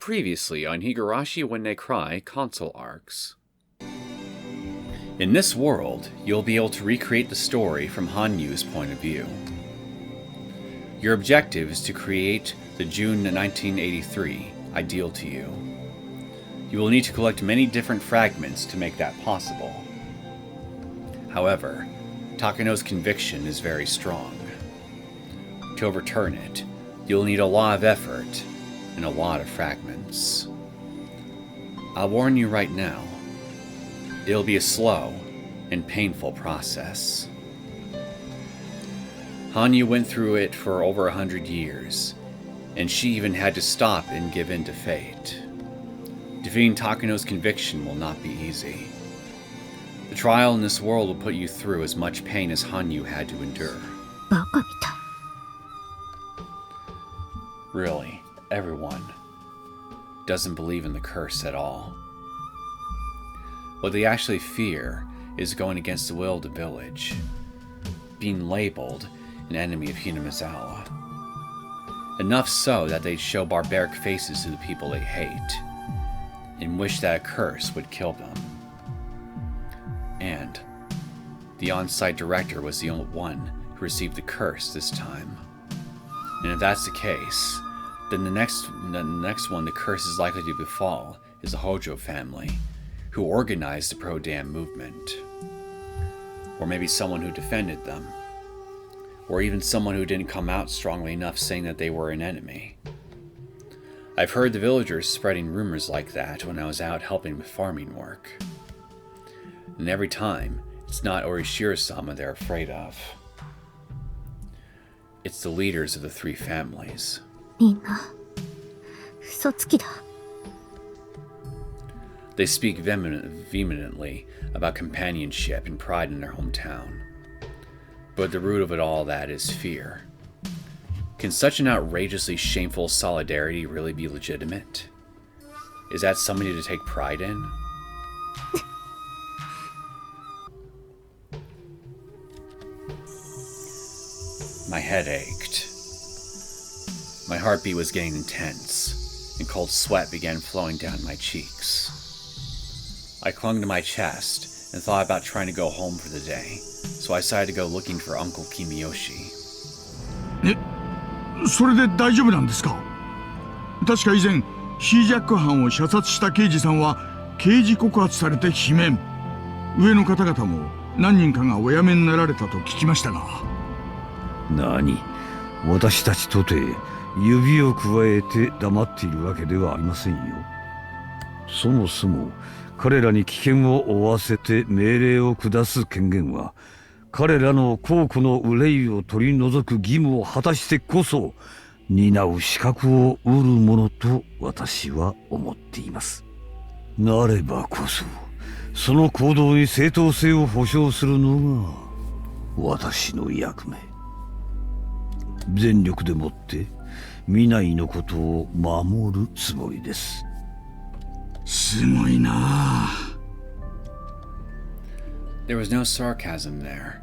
Previously on Higurashi When They Cry console arcs. In this world, you'll be able to recreate the story from Hanyu's point of view. Your objective is to create the June 1983 ideal to you. You will need to collect many different fragments to make that possible. However, Takano's conviction is very strong. To overturn it, you'll need a lot of effort and a lot of fragments. I'll warn you right now, it'll be a slow and painful process. Hanyu went through it for over 100 years, and she even had to stop and give in to fate. Defeating Takano's conviction will not be easy. The trial in this world will put you through as much pain as Hanyu had to endure. Really, everyone doesn't believe in the curse at all. What they actually fear is going against the will of the village, being labeled an enemy of Hinamizawa. Enough so that they'd show barbaric faces to the people they hate, and wish that a curse would kill them. And the on-site director was the only one who received the curse this time. And if that's the case, then the next one the curse is likely to befall is the Hojo family, who organized the pro-dam movement. Or maybe someone who defended them. Or even someone who didn't come out strongly enough saying that they were an enemy. I've heard the villagers spreading rumors like that when I was out helping with farming work. And every time, it's not Orishiro-sama they're afraid of. It's the leaders of the three families. They speak vehemently about companionship and pride in their hometown. But at the root of it all that is fear. Can such an outrageously shameful solidarity really be legitimate? Is that somebody to take pride in? My head ached. My heartbeat was getting intense, and cold sweat began flowing down my cheeks. I clung to my chest and thought about trying to go home for the day, so I decided to go looking for Uncle Kimiyoshi. それで大丈夫なんですか? 確か以前、ヒージャック犯を射殺した刑事さんは刑事告発されて罷免。上の方々も何人かがお辞めになられたと聞きましたが。何、私たちとて指をくわえて黙っているわけではありませんよ。そもそも彼らに危険を負わせて命令を下す権限は彼らの公庫の憂いを取り除く義務を果たしてこそ担う資格を得るものと私は思っています。なればこそその行動に正当性を保証するのが私の役目。全力でもって未来のことを守るつもりです。すごいなあ。There was no sarcasm there.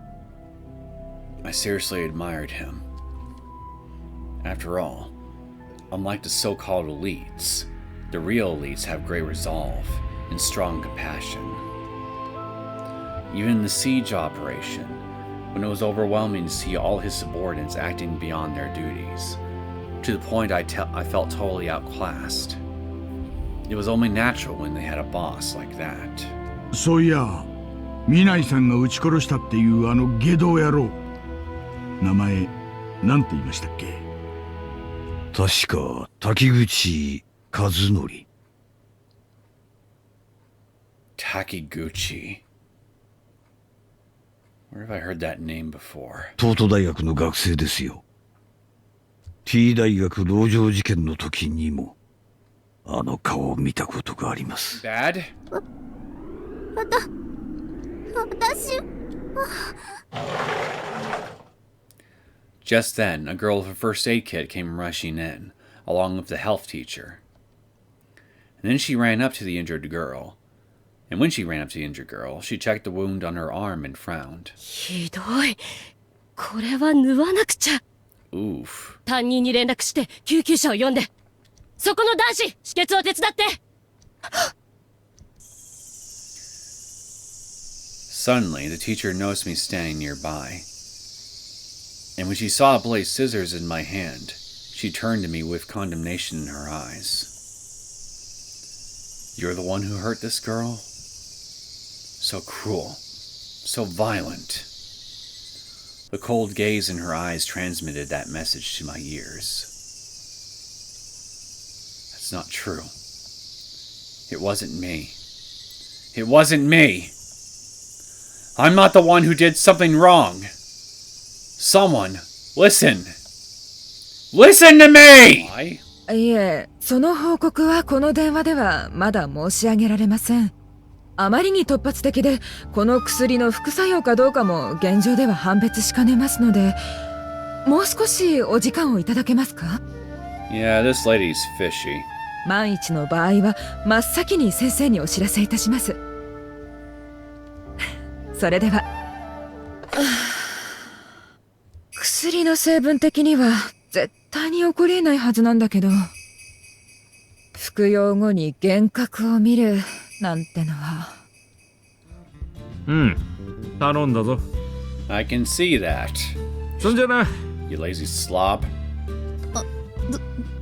I seriously admired him. After all, unlike the so-called elites, the real elites have great resolve and strong compassion. Even in the siege operation, when it was overwhelming to see all his subordinates acting beyond their duties, to the point I felt totally outclassed. It was only natural when they had a boss like that. そういや、Minaiさんが撃ち殺したっていうあの下道野郎。名前、なんて言いましたっけ? 確か、滝口和則。Takiguchi. Where have I heard that name before? 東都大学の学生ですよ。T 大学籠城事件の時にもあの顔を見たことがあります。Bad? Just then, a girl with a first aid kit came rushing in, along with the health teacher. And then she ran up to the injured girl. And when she ran up to the injured girl, she checked the wound on her arm and frowned. ひどい。これは縫わなくちゃ。Oof. 担任に連絡して救急車を呼んで。そこの男子、止血を手伝って。 Suddenly, the teacher noticed me standing nearby. And when she saw a blade of scissors in my hand, she turned to me with condemnation in her eyes. You're the one who hurt this girl? So cruel. So violent. The cold gaze in her eyes transmitted that message to my ears. That's not true. It wasn't me. It wasn't me! I'm not the one who did something wrong. Someone, listen. Listen to me! Why? いえ、その報告はこの電話ではまだ申し上げられません。あまりに突発的で、この薬の副作用かどうかも現状では判別しかねますので、もう少しお時間をいただけますか？ Yeah, this lady's fishy. 万一の場合は真っ先に先生にお知らせいたします。それでは。薬の成分的には絶対に起こり得ないはずなんだけど、服用後に幻覚を見るなんてのは。頼んだぞ。 I can see that. そんじゃな。 You lazy slob.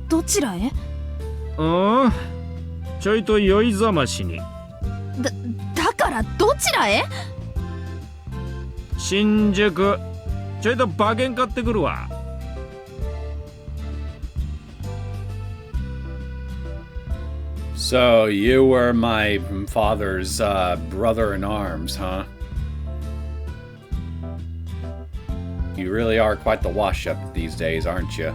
どちらへ？ちょいと酔いざましに。だからどちらへ？新宿。ちょいと馬券買ってくるわ。So, you were my father's brother in arms, huh? You really are quite the wash-up these days, aren't you?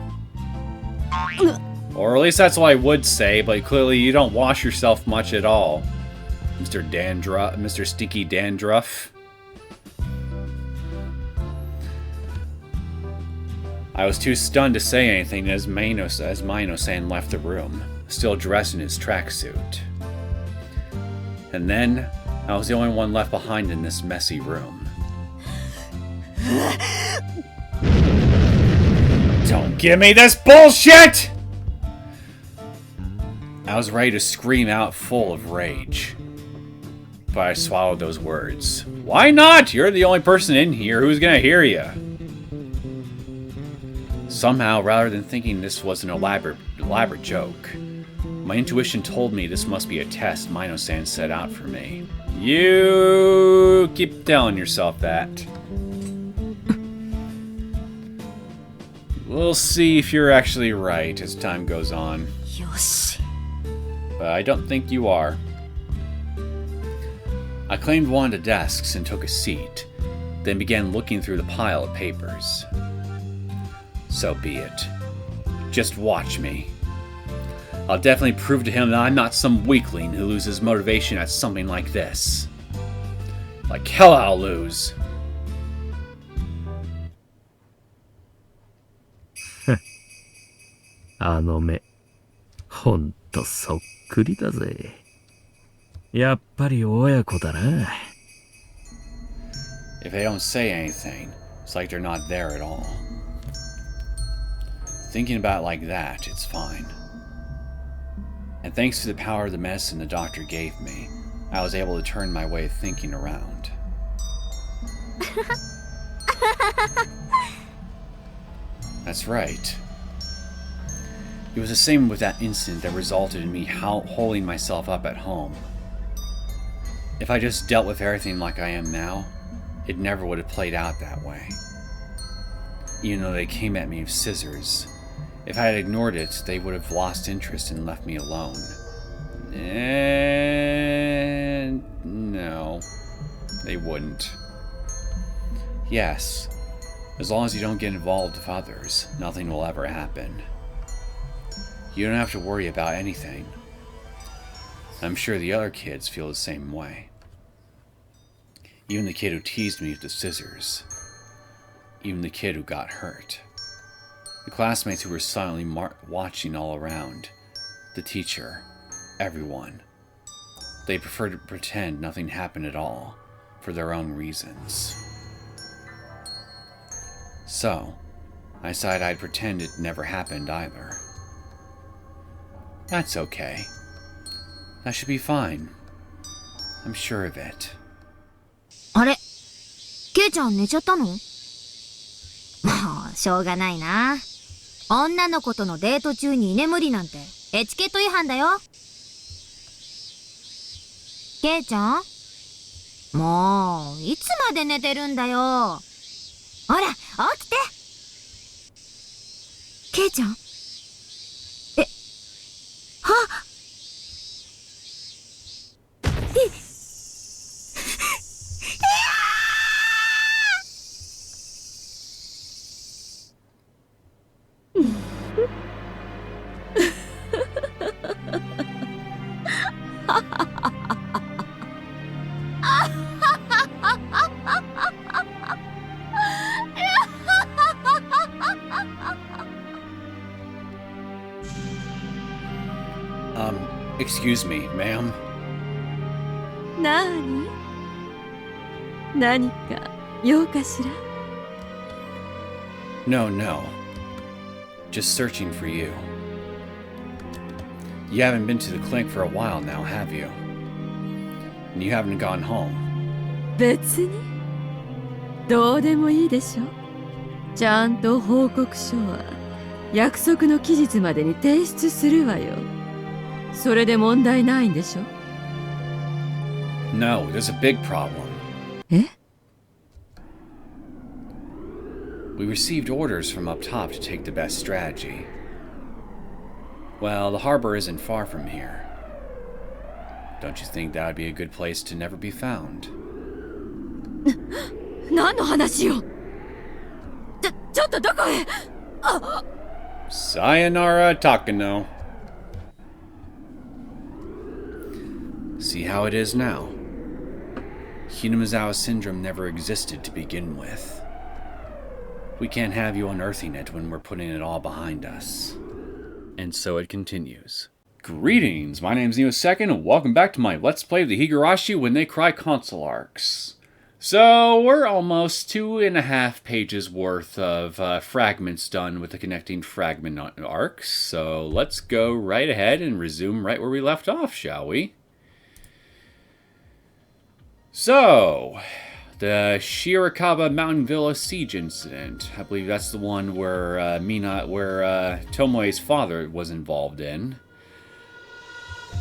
Or at least that's what I would say, but clearly you don't wash yourself much at all. Mr. Dandruff, Mr. Stinky Dandruff. I was too stunned to say anything as Mino-san left the room, still dressed in his tracksuit. And then, I was the only one left behind in this messy room. Don't give me this bullshit! I was ready to scream out full of rage. But I swallowed those words. Why not? You're the only person in here who's gonna hear you. Somehow, rather than thinking this was an elaborate joke, my intuition told me this must be a test Mino-san set out for me. You keep telling yourself that. We'll see if you're actually right as time goes on. Yoshi. But I don't think you are. I claimed one of the desks and took a seat, then began looking through the pile of papers. So be it. Just watch me. I'll definitely prove to him that I'm not some weakling who loses motivation at something like this. Like hell I'll lose. あの目、ほんとそっくりだぜ。やっぱり親子だな。If they don't say anything, it's like they're not there at all. Thinking about it like that, it's fine. And thanks to the power of the medicine the doctor gave me, I was able to turn my way of thinking around. That's right. It was the same with that incident that resulted in me holding myself up at home. If I just dealt with everything like I am now, it never would have played out that way. Even though they came at me with scissors, if I had ignored it, they would have lost interest and left me alone. And no, they wouldn't. Yes, as long as you don't get involved with others, nothing will ever happen. You don't have to worry about anything. I'm sure the other kids feel the same way. Even the kid who teased me with the scissors. Even the kid who got hurt. The classmates who were silently watching all around. The teacher. Everyone. They prefer to pretend nothing happened at all, for their own reasons. So, I decided I'd pretend it never happened either. That's okay. That should be fine. I'm sure of it. あれ、ケイちゃん寝ちゃったの？もうしょうがないな。女の子とのデート中に居眠りなんてエチケット違反だよ。ケイちゃん、もういつまで寝てるんだよ。ほら起きて。ケイちゃん、え、はっ、Excuse me, ma'am. なーに？何か用かしら？ No, no. Just searching for you. You haven't been to the clinic for a while now, have you? And you haven't gone home. 別にどうでもいいでしょ。ちゃんと報告書は約束の期日までに提出するわよ。それで問題ないんでしょ。 No, there's a big problem. え？ We received orders from up top to take the best strategy. Well, the harbor isn't far from here. Don't you think that would be a good place to never be found? 何の話よ。ちょっとどこへ。あ、 Sayonara, Takano. See how it is now. Hinamizawa syndrome never existed to begin with. We can't have you unearthing it when we're putting it all behind us. And so it continues. Greetings, my name's Neosekken, and welcome back to my Let's Play of the Higurashi When They Cry console arcs. So, we're almost 2.5 pages worth of fragments done with the connecting fragment arcs, so let's go right ahead and resume right where we left off, shall we? So, the Shirakawa Mountain Villa siege incident. I believe that's the one where Tomoe's father was involved in.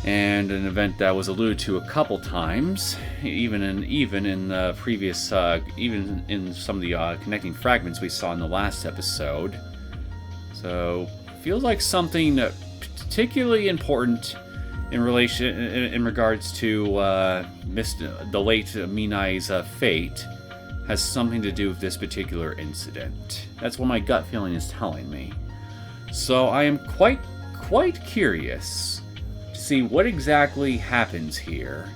And an event that was alluded to a couple times, even in the previous, even in some of the connecting fragments we saw in the last episode. So, feels like something particularly important in regards to the late Minai's fate has something to do with this particular incident. That's what my gut feeling is telling me. So I am quite curious to see what exactly happens here,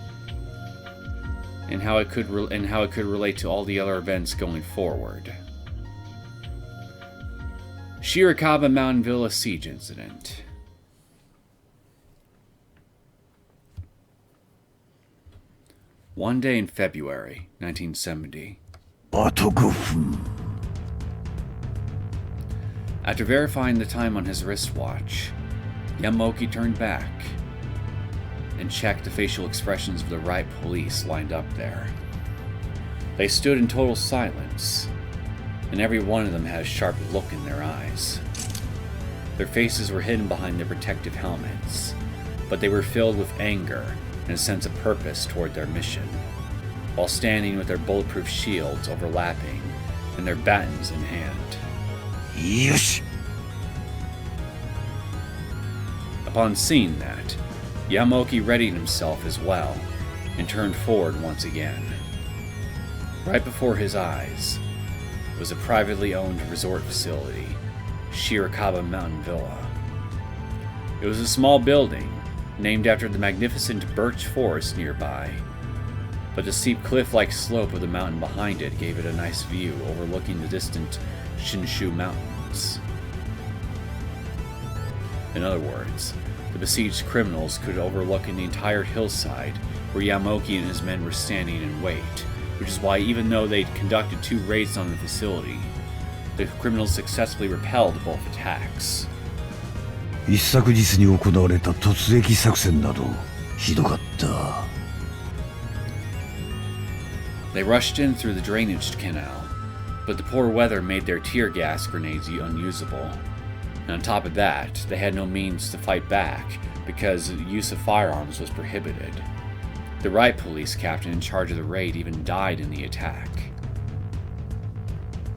and how it could relate to all the other events going forward. Shirakawa Mountain Villa siege incident. One day in February 1970. あと5分。 After verifying the time on his wristwatch, Yamaoki turned back and checked the facial expressions of the riot police lined up there. They stood in total silence, and every one of them had a sharp look in their eyes. Their faces were hidden behind their protective helmets, but they were filled with anger and a sense of purpose toward their mission, while standing with their bulletproof shields overlapping and their batons in hand. よし。 Upon seeing that, Yamaoki readied himself as well and turned forward once again. Right before his eyes was a privately owned resort facility, Shirakawa Mountain Villa. It was a small building named after the magnificent birch forest nearby, but the steep cliff-like slope of the mountain behind it gave it a nice view overlooking the distant Shinshu Mountains. In other words, the besieged criminals could overlook the entire hillside where Yamaoki and his men were standing in wait, which is why even though they'd conducted 2 raids on the facility, the criminals successfully repelled both attacks. 一昨日に行われた突撃作戦などひどかった。 They rushed in through the drainage canal, but the poor weather made their tear gas grenades unusable. And on top of that, they had no means to fight back because the use of firearms was prohibited. The riot police captain in charge of the raid even died in the attack.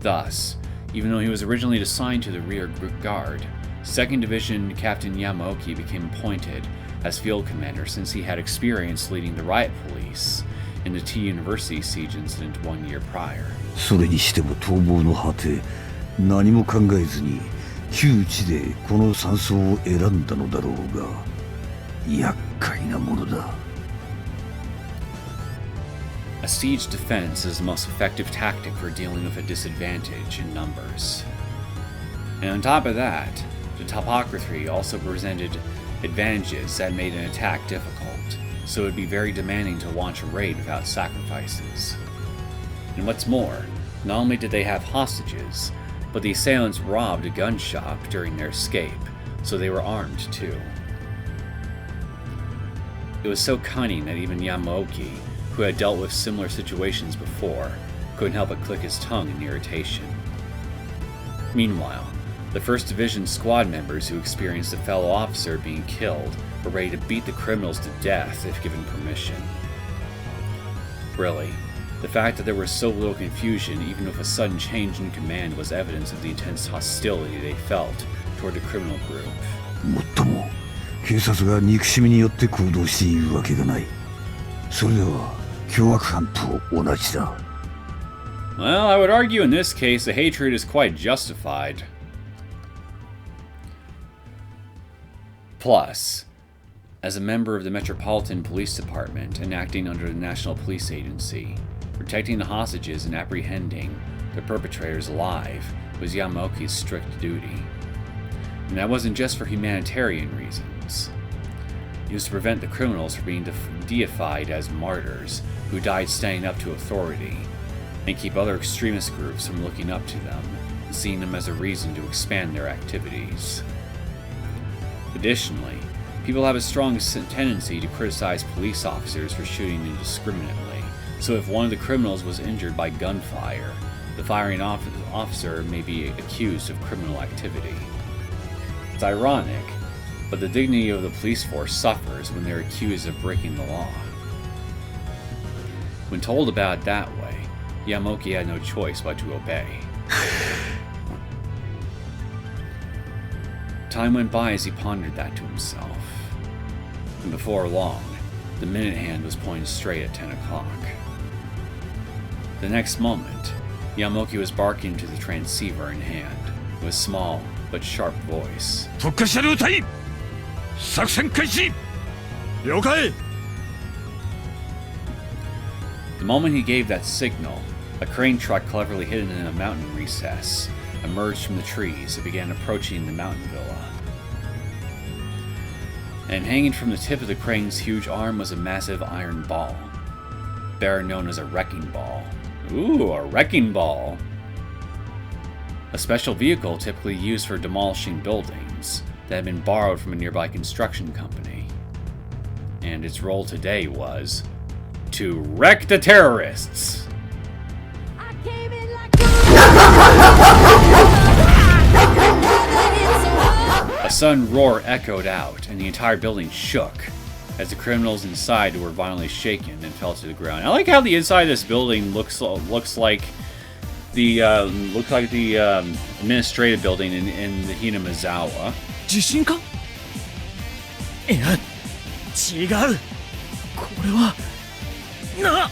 Thus, even though he was originally assigned to the rear guard, 2nd Division Captain Yamaoki became appointed as field commander since he had experience leading the riot police in the T University siege incident 1 year prior. それにしても逃亡の果て、何も考えずに窮地でこの山荘を選んだのだろうが、厄介なものだ。 A siege defense is the most effective tactic for dealing with a disadvantage in numbers. And on top of that, the topography also presented advantages that made an attack difficult, so it would be very demanding to launch a raid without sacrifices. And what's more, not only did they have hostages, but the assailants robbed a gun shop during their escape, so they were armed too. It was so cunning that even Yamaoki, who had dealt with similar situations before, couldn't help but click his tongue in irritation. Meanwhile, the 1st Division squad members who experienced a fellow officer being killed were ready to beat the criminals to death if given permission. Really, the fact that there was so little confusion even with a sudden change in command was evidence of the intense hostility they felt toward the criminal group. もっとも、警察が憎しみによって行動しているわけがない。それでは凶悪犯と同じだ。 Well, I would argue in this case the hatred is quite justified. Plus, as a member of the Metropolitan Police Department and acting under the National Police Agency, protecting the hostages and apprehending the perpetrators alive was Yamaoki's strict duty. And that wasn't just for humanitarian reasons. It was to prevent the criminals from being deified as martyrs who died standing up to authority, and keep other extremist groups from looking up to them and seeing them as a reason to expand their activities. Additionally, people have a strong tendency to criticize police officers for shooting indiscriminately, so if one of the criminals was injured by gunfire, the firing officer may be accused of criminal activity. It's ironic, but the dignity of the police force suffers when they're accused of breaking the law. When told about it that way, Yamaoki had no choice but to obey. Time went by as he pondered that to himself. And before long, the minute hand was pointing straight at 10 o'clock. The next moment, Yamaoki was barking into the transceiver in hand, with a small but sharp voice. 特化車両隊作戦開始了解 The moment he gave that signal, a crane truck cleverly hidden in a mountain recess emerged from the trees and began approaching the mountain villa. And hanging from the tip of the crane's huge arm was a massive iron ball, better known as a wrecking ball. Ooh, a wrecking ball! A special vehicle typically used for demolishing buildings that had been borrowed from a nearby construction company. And its role today was to wreck the terrorists! A sudden roar echoed out, and the entire building shook as the criminals inside were violently shaken and fell to the ground. I like how the inside of this building looks like the administrative building in the Hinamizawa. 地震か？いや、違う。これはな。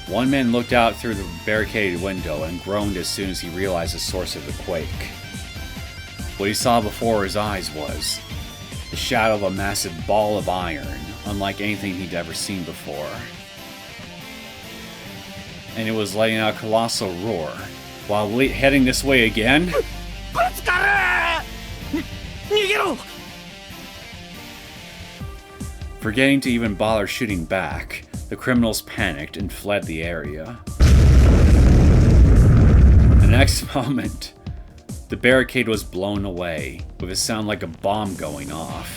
One man looked out through the barricaded window and groaned as soon as he realized the source of the quake. What he saw before his eyes was the shadow of a massive ball of iron, unlike anything he'd ever seen before. And it was letting out a colossal roar, while heading this way again. Forgetting to even bother shooting back, the criminals panicked and fled the area. The next moment, The barricade was blown away, with a sound like a bomb going off.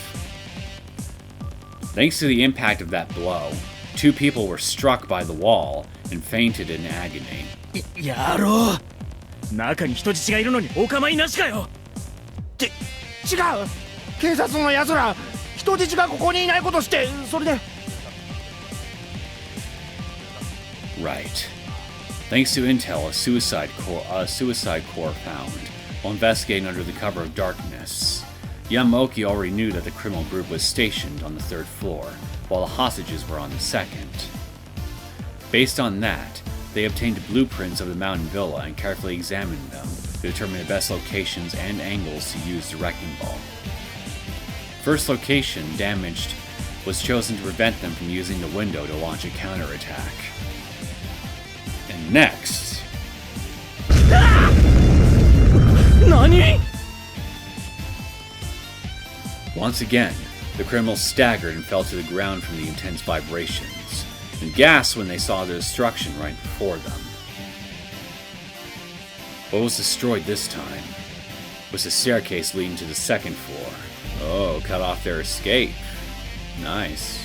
Thanks to the impact of that blow, 2 people were struck by the wall and fainted in agony. やろう。中に人質がいるのにお構いなしかよ。違う。警察の奴ら、人質がここにいないことして、それで。Right. Thanks to intel, a suicide core found while investigating under the cover of darkness. Yamaoki already knew that the criminal group was stationed on the 3rd floor, while the hostages were on the 2nd. Based on that, they obtained blueprints of the mountain villa and carefully examined them to determine the best locations and angles to use the wrecking ball. First location, damaged, was chosen to prevent them from using the window to launch a counterattack. And next... NANI?! Once again, the criminals staggered and fell to the ground from the intense vibrations, and gasped when they saw the destruction right before them. What was destroyed this time was the staircase leading to the 2nd floor. Oh, cut off their escape. Nice.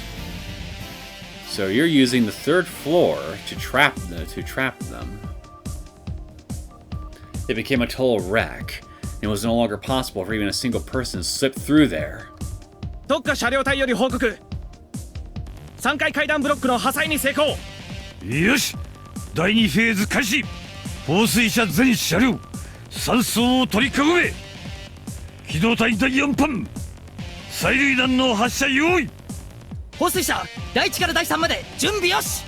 So you're using the 3rd floor to trap them. It became a total wreck, and it was no longer possible for even a single person to slip through there. 特化車両隊より報告。3階階段ブロックの破壊に成功。よし、第2フェーズ開始。放水車全車両、3層を取り囲め。機動隊第4班、催涙弾の発射用意。放水車第1から第3まで準備よし。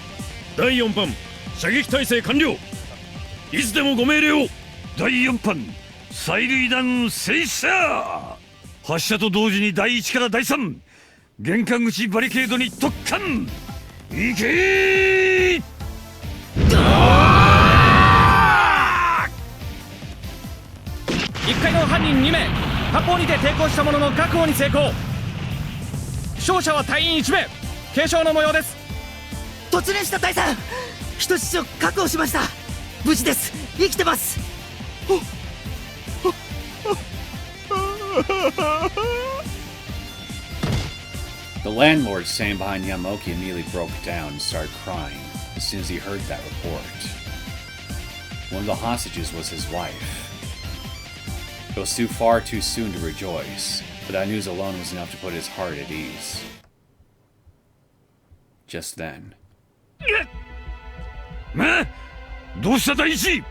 第4班、射撃態勢完了。いつでもご命令を。第4班、催涙弾発射。発射と同時に第1から第3、玄関口バリケードに突貫。行けー。1階の犯人2名、発砲にて抵抗したものの確保に成功。負傷者は隊員1名、軽傷の模様です。突入した隊さん、人質を確保しました。無事です。生きてます。The landlord standing behind Yamaoki immediately broke down and started crying as soon as he heard that report. One of the hostages was his wife. It was far too soon to rejoice, but that news alone was enough to put his heart at ease. Just then. どうした第一？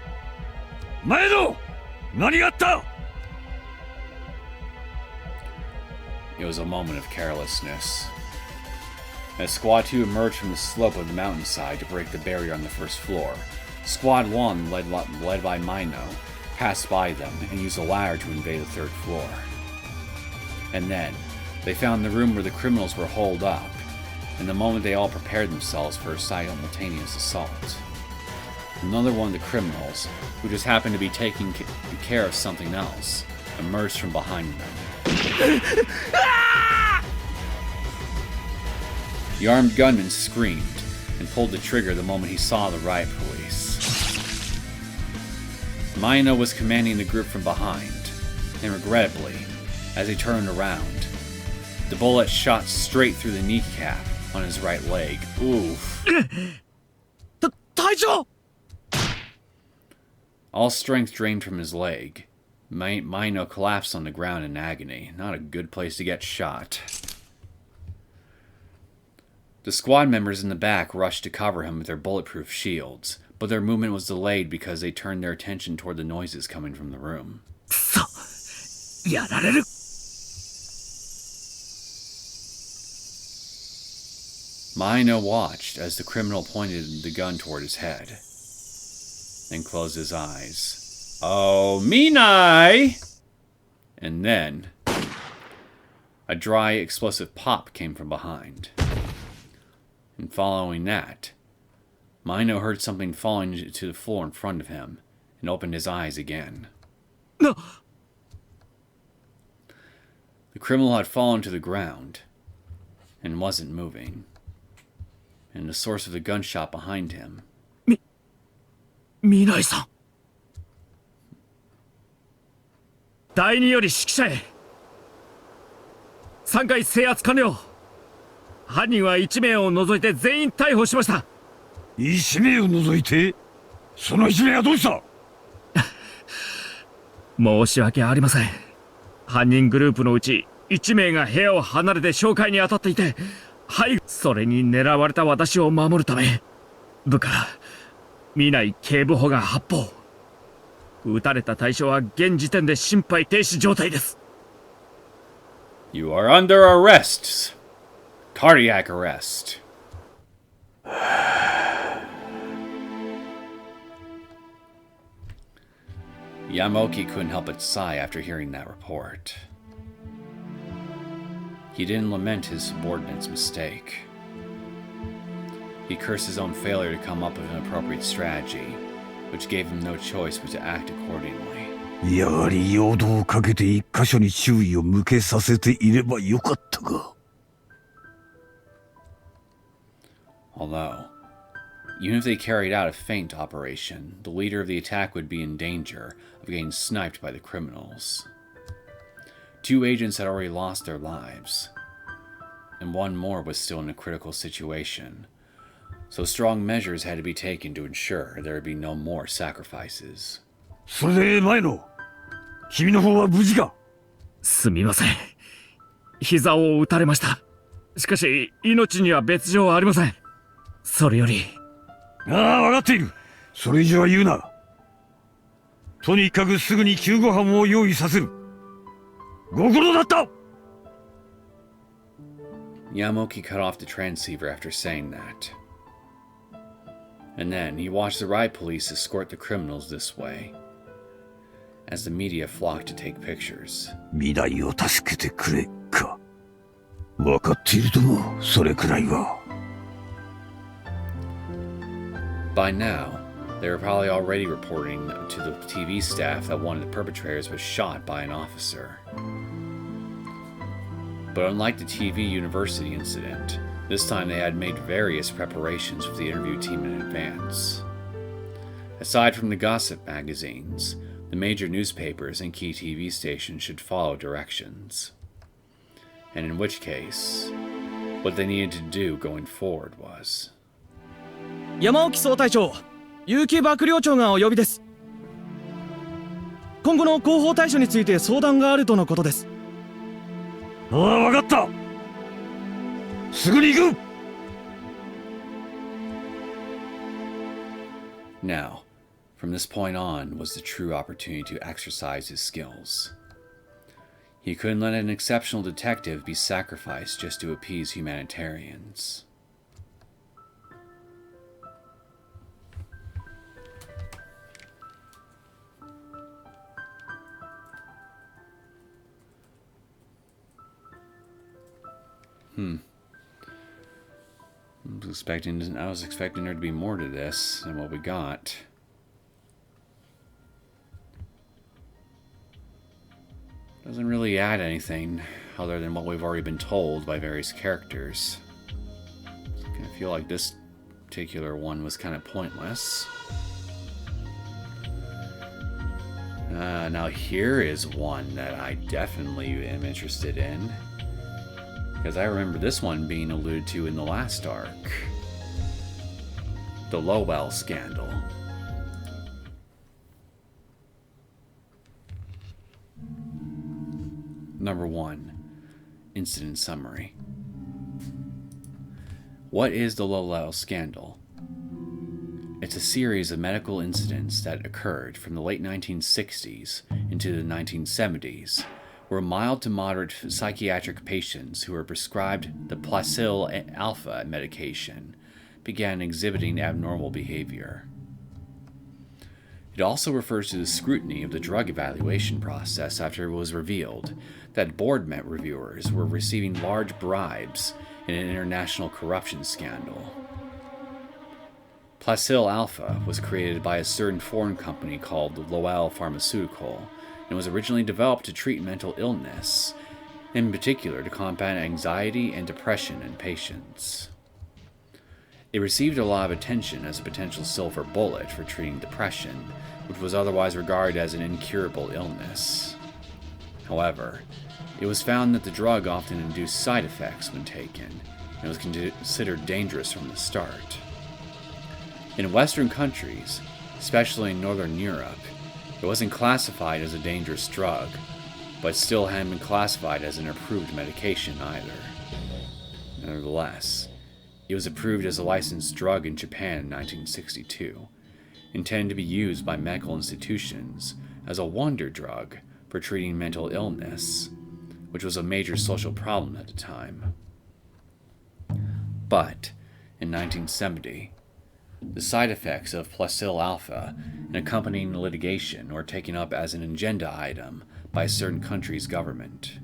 前野！何があった？ It was a moment of carelessness. As Squad 2 emerged from the slope of the mountainside to break the barrier on the 1st floor, Squad 1, led by Mino, passed by them and used a ladder to invade the 3rd floor. And then, they found the room where the criminals were holed up, and the moment they all prepared themselves for a simultaneous assault. Another one of the criminals, who just happened to be taking care of something else, emerged from behind them. The armed gunman screamed and pulled the trigger the moment he saw the riot police. Mino was commanding the group from behind, and regrettably, as he turned around, the bullet shot straight through the kneecap on his right leg. Oof. All strength drained from his leg. Mino collapsed on the ground in agony. Not a good place to get shot. The squad members in the back rushed to cover him with their bulletproof shields, but their movement was delayed because they turned their attention toward the noises coming from the room. Mino watched as the criminal pointed the gun toward his head, then closed his eyes. Oh, Minai! And then, a dry, explosive pop came from behind. And following that, Mino heard something falling to the floor in front of him and opened his eyes again. No. The criminal had fallen to the ground and wasn't moving. And the source of the gunshot behind him. Minai-san. 第2より指揮者へ。3回制圧完了。犯人は1名を除いて全員逮捕しました。1名を除いて？その1名はどうした？申し訳ありません。犯人グループのうち1名が部屋を離れて紹介に当たっていて、はい、それに狙われた私を守るため、部下見ない警部補が発砲。撃たれた対象は現時点で心肺停止状態です。You are under arrest. Cardiac arrest. Yamoki couldn't help but sigh after hearing that report. He didn't lament his subordinate's mistake. He cursed his own failure to come up with an appropriate strategy, which gave him no choice but to act accordingly. やはり陽動をかけて一箇所に注意を向けさせていればよかったが。Although, even if they carried out a feint operation, the leader of the attack would be in danger of getting sniped by the criminals. 2 agents had already lost their lives, and 1 more was still in a critical situation, so strong measures had to be taken to ensure there would be no more sacrifices. それで前野、君の方は無事か？すみません。膝を打たれました。しかし、命には別状はありません。それより。ああ、わかっている。それ以上は言うな。とにかくすぐに救護班を用意させる。ご苦労だった。Yamoki cut off the transceiver after saying that. And then he watched the riot police escort the criminals this way, as the media flocked to take pictures. 未来を助けてくれか。わかっているとも、それくらいは。By now, they were probably already reporting to the TV staff that one of the perpetrators was shot by an officer. But unlike the TV University incident, this time they had made various preparations with the interview team in advance. Aside from the gossip magazines, the major newspapers and key TV stations should follow directions. And in which case, what they needed to do going forward was... 山沖総隊長、結城幕僚長がお呼びです。今後の広報対処について相談があるとのことです。ああ、わかった。すぐに行く。Now, from this point on was the true opportunity to exercise his skills. He couldn't let an exceptional detective be sacrificed just to appease humanitarians. I was expecting there to be more to this than what we got. Doesn't really add anything other than what we've already been told by various characters. So I kind of feel like this particular one was kind of pointless. Now here is one that I definitely am interested in, because I remember this one being alluded to in the last arc. The Lowell scandal. Number 1. Incident summary. What is the Lowell scandal? It's a series of medical incidents that occurred from the late 1960s into the 1970s, where mild to moderate psychiatric patients who were prescribed the Placil alpha medication began exhibiting abnormal behavior. It also refers to the scrutiny of the drug evaluation process after it was revealed that board reviewers were receiving large bribes in an international corruption scandal. Placil alpha was created by a certain foreign company called Lowell Pharmaceutical and was originally developed to treat mental illness, in particular to combat anxiety and depression in patients. It received a lot of attention as a potential silver bullet for treating depression, which was otherwise regarded as an incurable illness. However, it was found that the drug often induced side effects when taken, and was considered dangerous from the start. In Western countries, especially in Northern Europe, it wasn't classified as a dangerous drug, but still hadn't been classified as an approved medication either. Nevertheless, it was approved as a licensed drug in Japan in 1962, intended to be used by medical institutions as a wonder drug for treating mental illness, which was a major social problem at the time. But, in 1970, the side effects of Placil alpha and accompanying litigation were taken up as an agenda item by a certain country's government.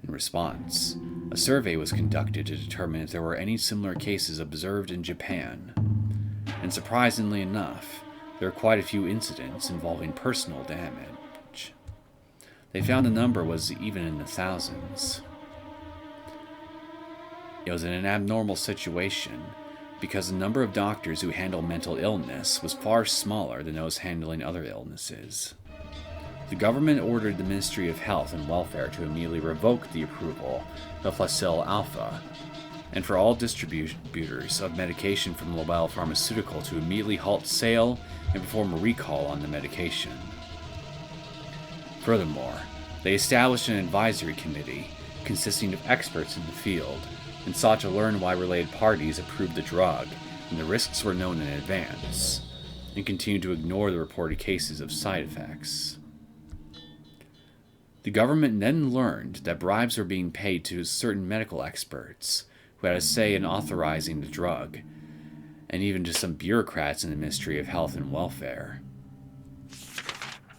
In response, a survey was conducted to determine if there were any similar cases observed in Japan, and surprisingly enough, there were quite a few incidents involving personal damage. They found the number was even in the thousands. It was an abnormal situation because the number of doctors who handle mental illness was far smaller than those handling other illnesses. The government ordered the Ministry of Health and Welfare to immediately revoke the approval of Placil alpha, and for all distributors of medication from Lowell Pharmaceutical to immediately halt sale and perform a recall on the medication. Furthermore, they established an advisory committee consisting of experts in the field and sought to learn why related parties approved the drug and the risks were known in advance, and continued to ignore the reported cases of side effects. The government then learned that bribes were being paid to certain medical experts who had a say in authorizing the drug, and even to some bureaucrats in the Ministry of Health and Welfare.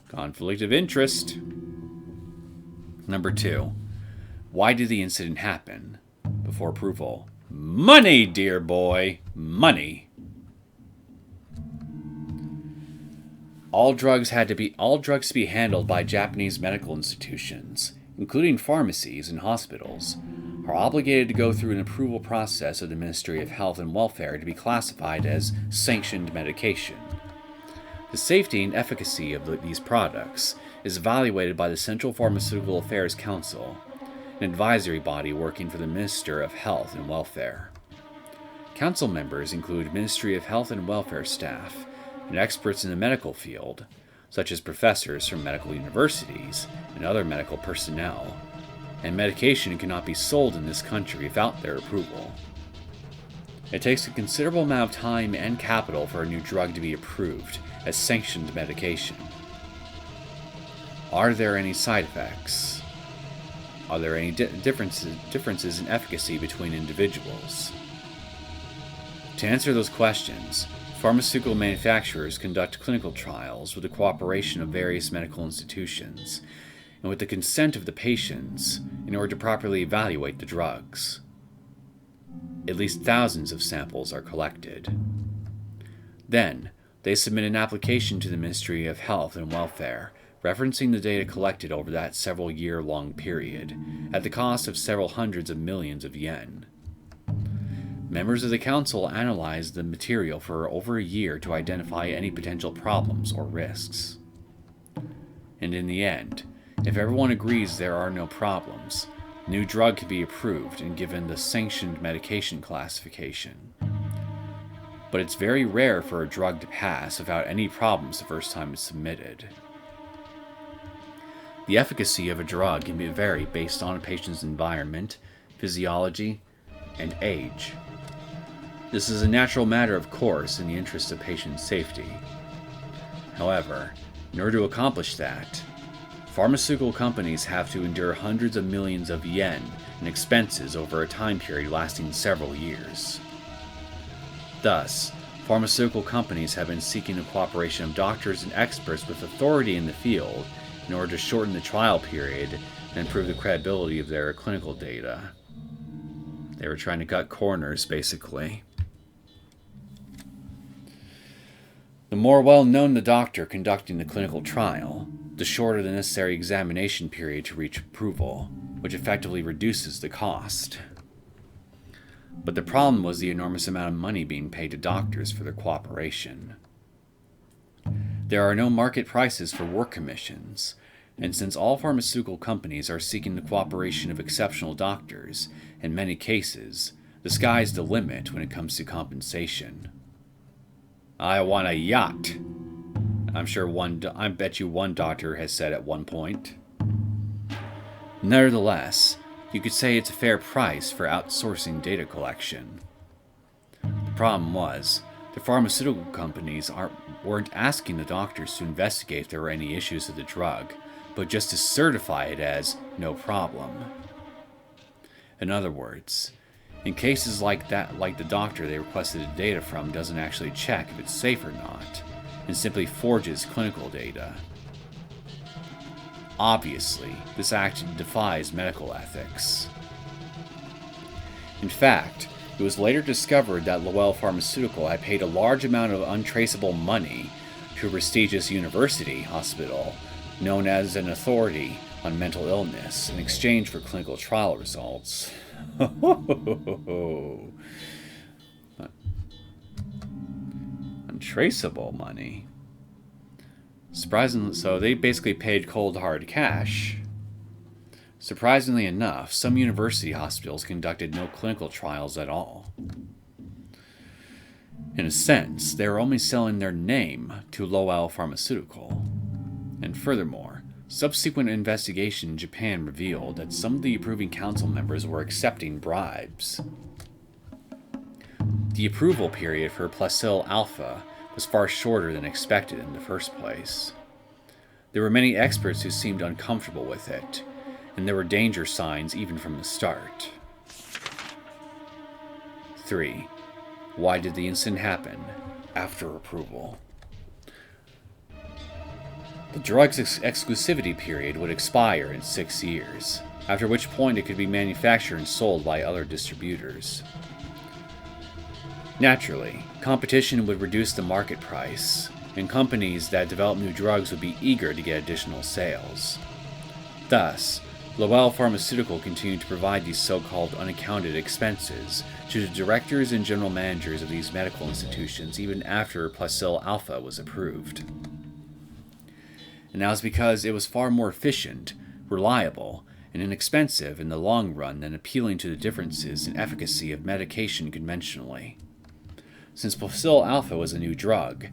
Conflict of interest. Number 2. Why did the incident happen? Before approval. Money, dear boy. Money. All drugs to be handled by Japanese medical institutions, including pharmacies and hospitals, are obligated to go through an approval process of the Ministry of Health and Welfare to be classified as sanctioned medication. The safety and efficacy of these products is evaluated by the Central Pharmaceutical Affairs Council, an advisory body working for the Minister of Health and Welfare. Council members include Ministry of Health and Welfare staff and experts in the medical field, such as professors from medical universities and other medical personnel, and medication cannot be sold in this country without their approval. It takes a considerable amount of time and capital for a new drug to be approved as sanctioned medication. Are there any side effects? Are there any differences in efficacy between individuals? To answer those questions, pharmaceutical manufacturers conduct clinical trials with the cooperation of various medical institutions and with the consent of the patients in order to properly evaluate the drugs. At least thousands of samples are collected. Then, they submit an application to the Ministry of Health and Welfare referencing the data collected over that several-year-long period, at the cost of several hundreds of millions of yen. Members of the council analyzed the material for over a year to identify any potential problems or risks. And in the end, if everyone agrees there are no problems, the new drug can be approved and given the sanctioned medication classification. But it's very rare for a drug to pass without any problems the first time it's submitted. The efficacy of a drug can vary based on a patient's environment, physiology, and age. This is a natural matter, of course, in the interest of patient safety. However, in order to accomplish that, pharmaceutical companies have to endure hundreds of millions of yen in expenses over a time period lasting several years. Thus, pharmaceutical companies have been seeking the cooperation of doctors and experts with authority in the field in order to shorten the trial period and improve the credibility of their clinical data. They were trying to cut corners, basically. The more well-known the doctor conducting the clinical trial, the shorter the necessary examination period to reach approval, which effectively reduces the cost. But the problem was the enormous amount of money being paid to doctors for their cooperation. There are no market prices for work commissions, And since all pharmaceutical companies are seeking the cooperation of exceptional doctors, in many cases, the sky's the limit when it comes to compensation. I want a yacht. I bet you one doctor has said at one point. Nevertheless, you could say it's a fair price for outsourcing data collection. The problem was, the pharmaceutical companies weren't asking the doctors to investigate if there were any issues with the drug, but just to certify it as no problem. In other words, in cases like that, like the doctor they requested the data from doesn't actually check if it's safe or not, and simply forges clinical data. Obviously, this action defies medical ethics. In fact, it was later discovered that Lowell Pharmaceutical had paid a large amount of untraceable money to a prestigious university hospital known as an authority on mental illness in exchange for clinical trial results. Untraceable money. Surprisingly, so they basically paid cold hard cash. Surprisingly enough, some university hospitals conducted no clinical trials at all. In a sense, they were only selling their name to Lowell Pharmaceutical. And furthermore, subsequent investigation in Japan revealed that some of the approving council members were accepting bribes. The approval period for Placil Alpha was far shorter than expected in the first place. There were many experts who seemed uncomfortable with it, and there were danger signs even from the start. 3. Why did the incident happen after approval? The drug's exclusivity period would expire in 6 years, after which point it could be manufactured and sold by other distributors. Naturally, competition would reduce the market price, and companies that develop new drugs would be eager to get additional sales. Thus, Lowell Pharmaceutical continued to provide these so-called unaccounted expenses to the directors and general managers of these medical institutions even after Placil Alpha was approved. And that was because it was far more efficient, reliable, and inexpensive in the long run than appealing to the differences in efficacy of medication conventionally. Since Placil Alpha was a new drug,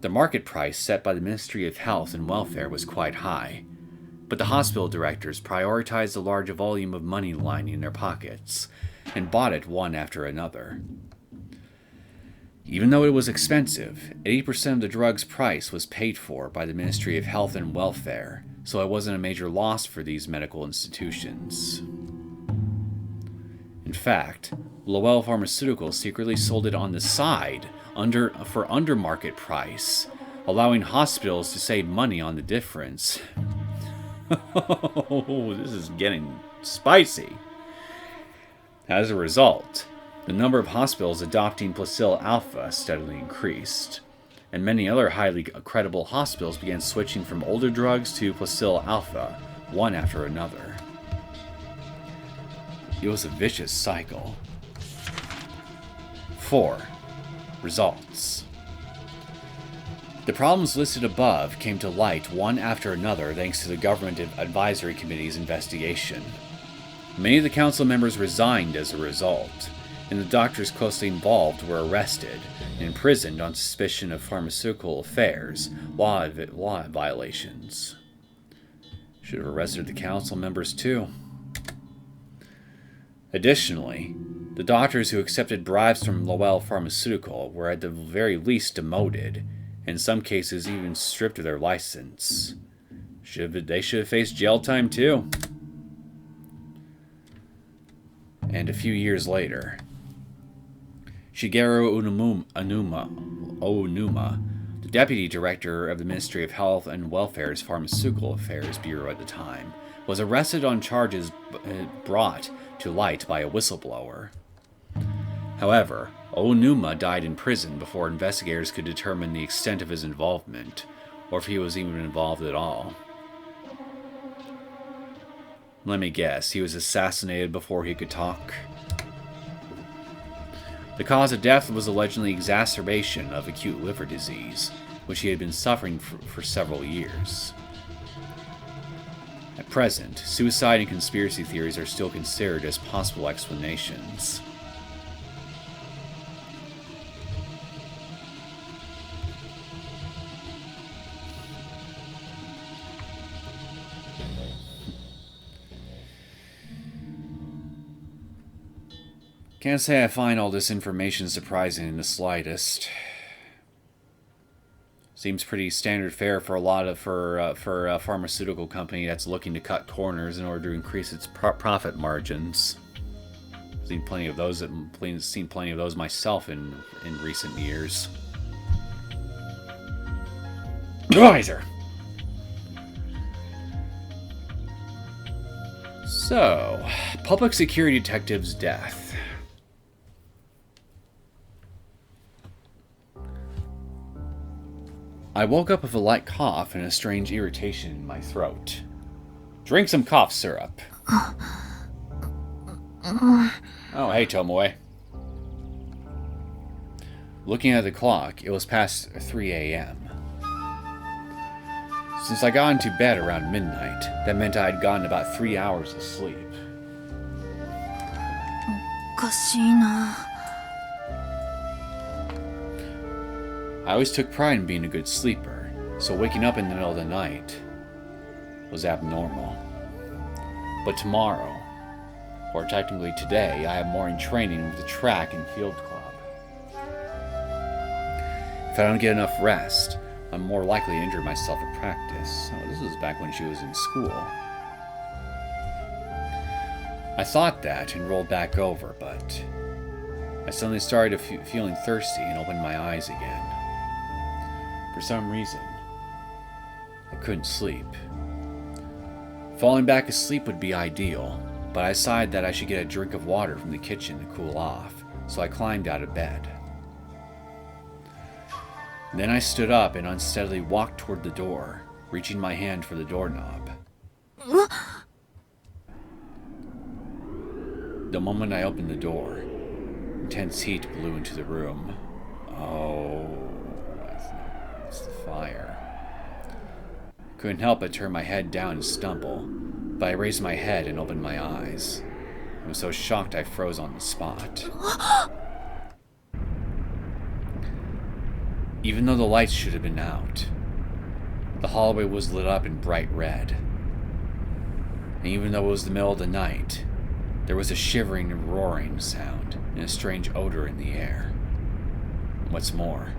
the market price set by the Ministry of Health and Welfare was quite high, but the hospital directors prioritized the large volume of money lining their pockets, and bought it one after another. Even though it was expensive, 80% of the drug's price was paid for by the Ministry of Health and Welfare, so it wasn't a major loss for these medical institutions. In fact, Lowell Pharmaceutical secretly sold it on the side for under market price, allowing hospitals to save money on the difference. Oh, this is getting spicy. As a result, the number of hospitals adopting Placil Alpha steadily increased, and many other highly credible hospitals began switching from older drugs to Placil Alpha, one after another. It was a vicious cycle. 4. Results. The problems listed above came to light one after another thanks to the Government Advisory Committee's investigation. Many of the council members resigned as a result, and the doctors closely involved were arrested and imprisoned on suspicion of pharmaceutical affairs, law violations. Should have arrested the council members too. Additionally, the doctors who accepted bribes from Lowell Pharmaceutical were at the very least demoted, in some cases even stripped of their license. They should have faced jail time too. And a few years later, Shigeru Onuma, the deputy director of the Ministry of Health and Welfare's Pharmaceutical Affairs Bureau at the time, was arrested on charges brought to light by a whistleblower. However, Onuma died in prison before investigators could determine the extent of his involvement, or if he was even involved at all. Let me guess, he was assassinated before he could talk. The cause of death was allegedly exacerbation of acute liver disease, which he had been suffering for several years. At present, suicide and conspiracy theories are still considered as possible explanations. Can't say I find all this information surprising in the slightest. Seems pretty standard fare for a pharmaceutical company that's looking to cut corners in order to increase its profit margins. Seen plenty of those myself in recent years. Wiser. So, public security detective's death. I woke up with a light cough and a strange irritation in my throat. Drink some cough syrup. Oh, hey, Tomoe. Looking at the clock, it was past 3 a.m. Since I got into bed around midnight, that meant I had gotten about 3 hours of sleep. I always took pride in being a good sleeper, so waking up in the middle of the night was abnormal. But tomorrow, or technically today, I have morning training with the track and field club. If I don't get enough rest, I'm more likely to injure myself at practice. Oh, this was back when she was in school. I thought that and rolled back over, but I suddenly started feeling thirsty and opened my eyes again. For some reason, I couldn't sleep. Falling back asleep would be ideal, but I decided that I should get a drink of water from the kitchen to cool off, so I climbed out of bed. Then I stood up and unsteadily walked toward the door, reaching my hand for the doorknob. The moment I opened the door, intense heat blew into the room. Oh, it's the fire. Couldn't help but turn my head down and stumble, but I raised my head and opened my eyes. I was so shocked I froze on the spot. Even though the lights should have been out, the hallway was lit up in bright red. And even though it was the middle of the night, there was a shivering and roaring sound and a strange odor in the air. What's more,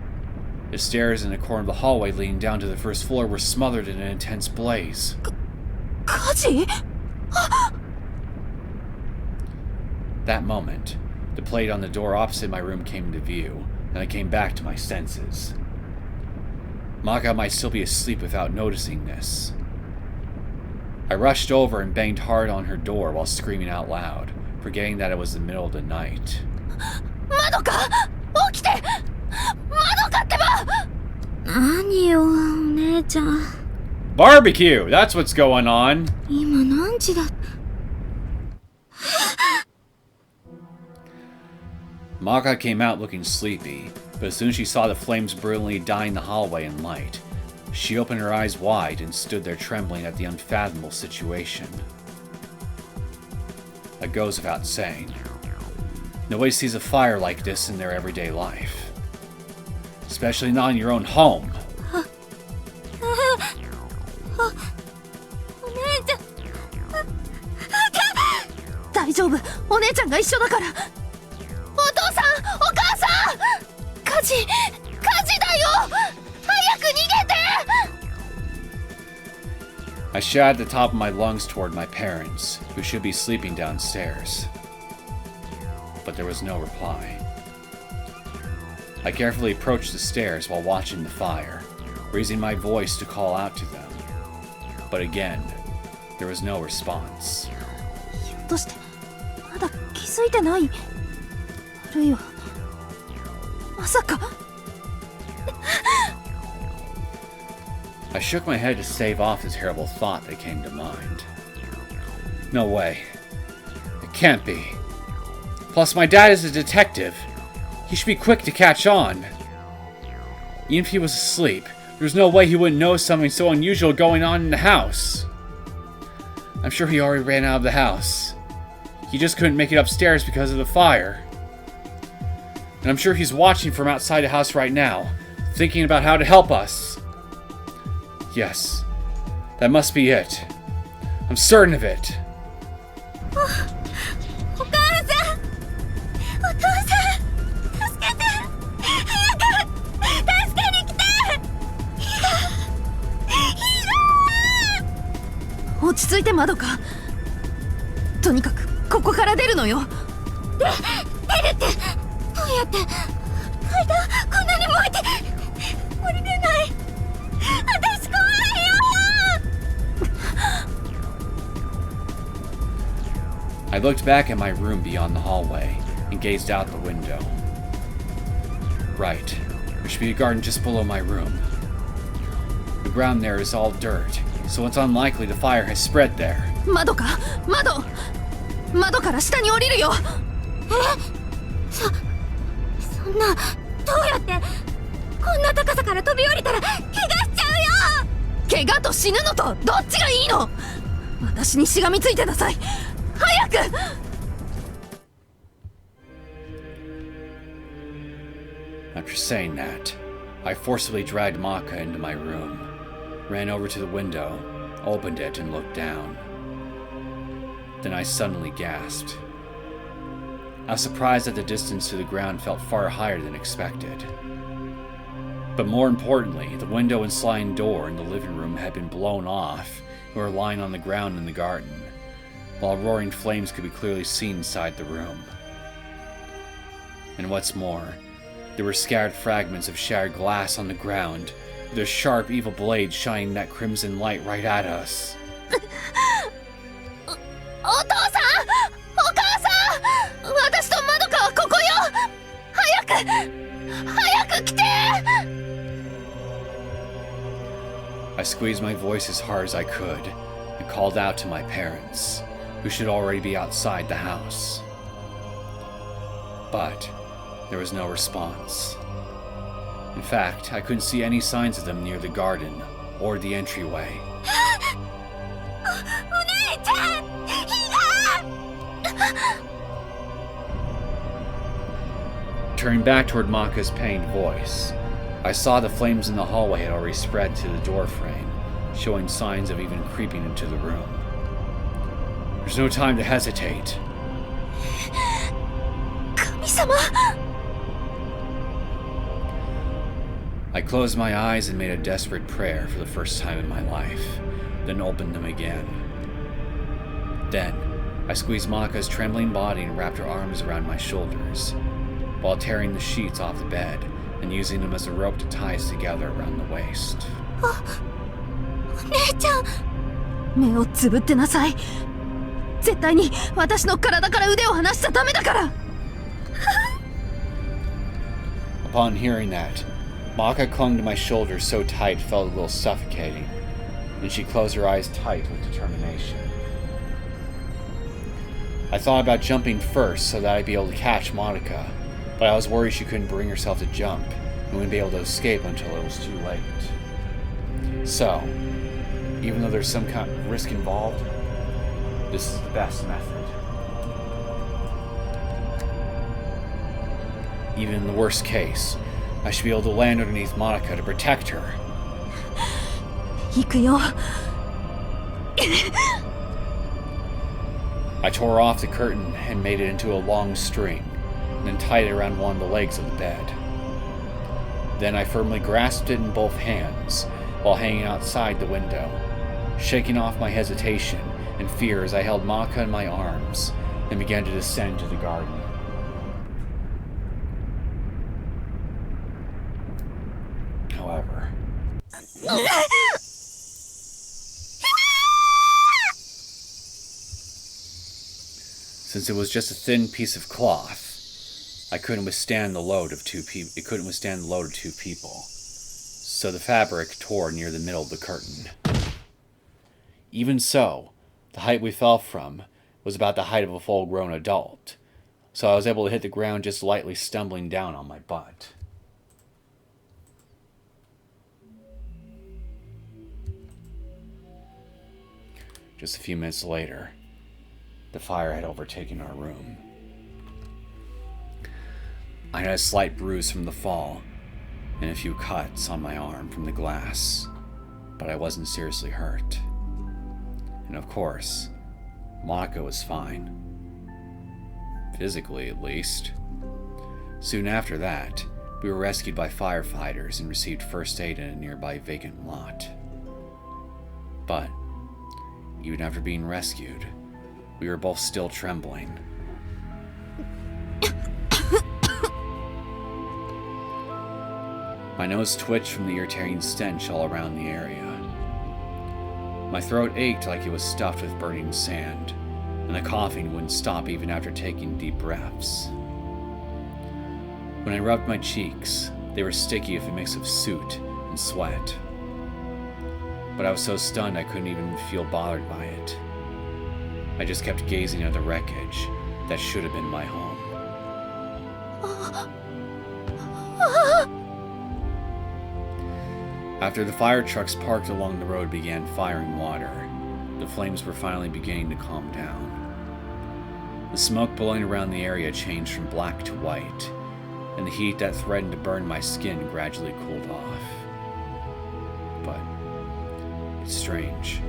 the stairs in the corner of the hallway leading down to the first floor were smothered in an intense blaze. That moment, the plate on the door opposite my room came into view, and I came back to my senses. Maka might still be asleep without noticing this. I rushed over and banged hard on her door while screaming out loud, forgetting that it was the middle of the night. Madoka! Okite! Madokaってば! Nani yo, onee-chan. Barbecue! That's what's going on! Ima nanji da? Maka came out looking sleepy, but as soon as she saw the flames brilliantly dyeing the hallway in light, she opened her eyes wide and stood there trembling at the unfathomable situation. That goes without saying. Nobody sees a fire like this in their everyday life. Especially not in your own home. 大丈夫、お姉ちゃんが一緒だから。お父さん、お母さん、火事だよ。早く逃げて。 I shouted at the top of my lungs toward my parents, who should be sleeping downstairs. But there was no reply. I carefully approached the stairs while watching the fire, raising my voice to call out to them. But again, there was no response. ひょっとしてまだ気づいてない？あるいはまさか。 I shook my head to stave off the terrible thought that came to mind. No way. It can't be. Plus, my dad is a detective. He should be quick to catch on. Even if he was asleep, there's no way he wouldn't know something so unusual going on in the house. I'm sure he already ran out of the house. He just couldn't make it upstairs because of the fire. And I'm sure he's watching from outside the house right now, thinking about how to help us. Yes, that must be it. I'm certain of it. お母さん、お父さん、助けて、早く助けに来て。落ち着いてまどか。とにかくここから出るのよ。出るってどうやって？階段こんなに燃えて降りれない。私怖いよ。 I looked back at my room beyond the hallway and gazed out the window. Right, there should be a garden just below my room. The ground there is all dirt, so it's unlikely the fire has spread there. 窓か？窓から下に降りるよ。そんな、どうやってこんな高さから飛び降りたら怪我しちゃうよ。怪我と死ぬのとどっちがいいの？私にしがみついてなさい。早く。 After saying that, I forcibly dragged Maka into my room, ran over to the window, opened it, and looked down. Then I suddenly gasped. I was surprised that the distance to the ground felt far higher than expected. But more importantly, the window and sliding door in the living room had been blown off and were lying on the ground in the garden, while roaring flames could be clearly seen inside the room. And what's more, there were scattered fragments of shattered glass on the ground, with their sharp, evil blades shining that crimson light right at us. お父さん、お母さん、私とまどかはここよ。早く来て。 I squeezed my voice as hard as I could and called out to my parents, who should already be outside the house. But there was no response. In fact, I couldn't see any signs of them near the garden or the entryway. お姉ちゃん、火が。 Turning back toward Maka's pained voice, I saw the flames in the hallway had already spread to the doorframe, showing signs of even creeping into the room. There's no time to hesitate. 神様。 I closed my eyes and made a desperate prayer for the first time in my life, then opened them again. Then, I squeezed Maka's trembling body and wrapped her arms around my shoulders, while tearing the sheets off the bed and using them as a rope to tie us together around the waist. お姉ちゃん、目をつぶってなさい。絶対に私の体から腕を離しちゃダメだから。 Upon hearing that, Maka clung to my shoulders so tight it felt a little suffocating, and she closed her eyes tight with determination. I thought about jumping first so that I'd be able to catch Modaka, but I was worried she couldn't bring herself to jump and wouldn't be able to escape until it was too late. So, even though there's some kind of risk involved, this is the best method. Even in the worst case, I should be able to land underneath Modaka to protect her. 行くよ。 I tore off the curtain and made it into a long string, and then tied it around one of the legs of the bed. Then I firmly grasped it in both hands while hanging outside the window, shaking off my hesitation and fear as I held Maka in my arms and began to descend to the garden. However, since it was just a thin piece of cloth, I couldn't withstand the load of two people. It couldn't withstand the load of two people, so the fabric tore near the middle of the curtain. Even so, the height we fell from was about the height of a full-grown adult, so I was able to hit the ground just lightly, stumbling down on my butt. Just a few minutes later, the fire had overtaken our room. I had a slight bruise from the fall and a few cuts on my arm from the glass, but I wasn't seriously hurt. And of course, Modaka was fine. Physically, at least. Soon after that, we were rescued by firefighters and received first aid in a nearby vacant lot. But, even after being rescued, we were both still trembling. My nose twitched from the irritating stench all around the area. My throat ached like it was stuffed with burning sand, and the coughing wouldn't stop even after taking deep breaths. When I rubbed my cheeks, they were sticky with a mix of soot and sweat. But I was so stunned I couldn't even feel bothered by it. I just kept gazing at the wreckage that should have been my home. After the fire trucks parked along the road began firing water, the flames were finally beginning to calm down. The smoke billowing around the area changed from black to white, and the heat that threatened to burn my skin gradually cooled off. But it's strange.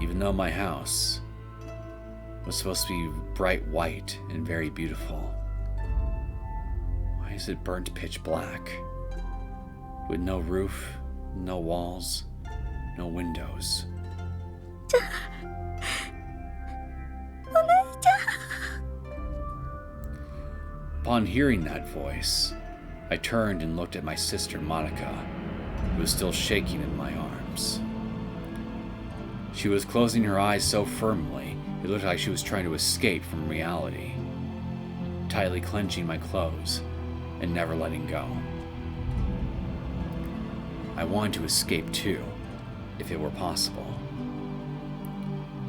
Even though my house was supposed to be bright white and very beautiful, why is it burnt pitch black? With no roof, no walls, no windows. Upon hearing that voice, I turned and looked at my sister Modaka, who was still shaking in my arms. She was closing her eyes so firmly, it looked like she was trying to escape from reality, tightly clenching my clothes and never letting go. I wanted to escape too, if it were possible.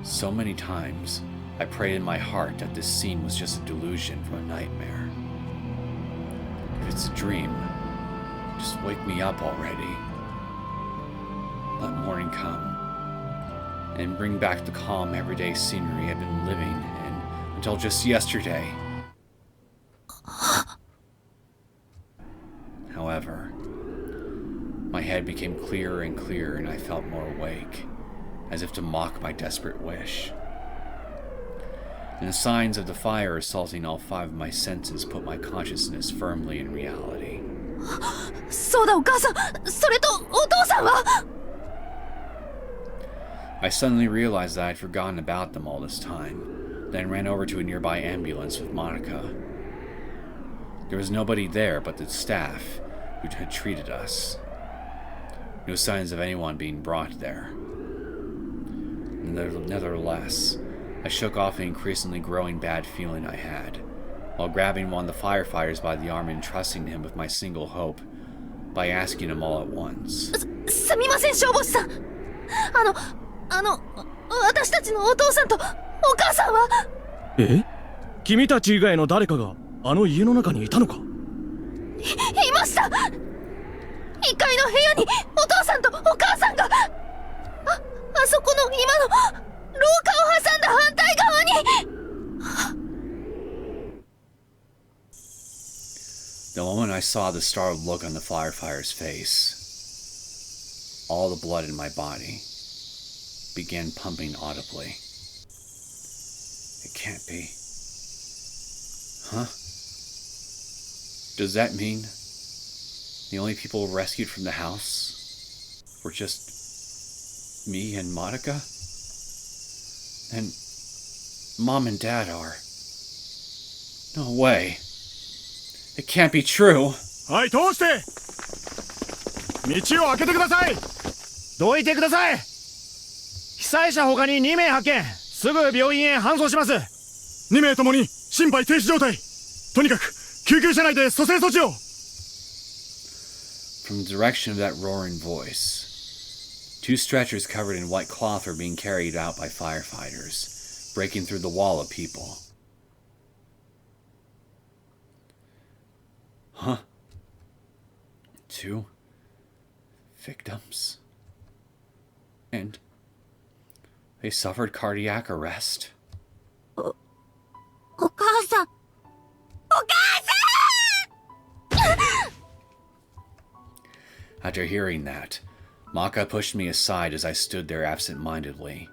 So many times, I prayed in my heart that this scene was just a delusion from a nightmare. If it's a dream, just wake me up already. Let morning come, and bring back the calm everyday scenery I've been living in until just yesterday. However, my head became clearer and clearer, and I felt more awake, as if to mock my desperate wish. And the signs of the fire assaulting all 5 of my senses put my consciousness firmly in reality. そうだお母さん、それとお父さんは I suddenly realized that I'd forgotten about them all this time, then ran over to a nearby ambulance with Modaka. There was nobody there but the staff who had treated us. No signs of anyone being brought there. Nevertheless, I shook off the increasingly growing bad feeling I had, while grabbing one of the firefighters by the arm and trusting him with my single hope by asking him all at once. すみません消防士さん。私たちのお父さんとお母さんは。え？君たち以外の誰かがあの家の中にいたのか？いました。1階の部屋にお父さんとお母さんが。あそこの今の廊下を挟んだ反対側に。The moment I saw the startled look on the firefighter's face, all the blood in my body began pumping audibly. It can't be. Huh? Does that mean the only people rescued from the house were just me and Modaka? And Mom and Dad are... No way. It can't be true. はい、通して道を開けてください。どいてください。被災者他に2名発見。すぐ病院へ搬送します。2名ともに心肺停止状態。とにかく救急車内で蘇生措置を。 From the direction of that roaring voice, 2 stretchers covered in white cloth were being carried out by firefighters, breaking through the wall of people. Huh? 2 victims? And They suffered cardiac arrest. お母さん。お母さん After hearing that, Maka pushed me aside as I stood there absent-mindedly,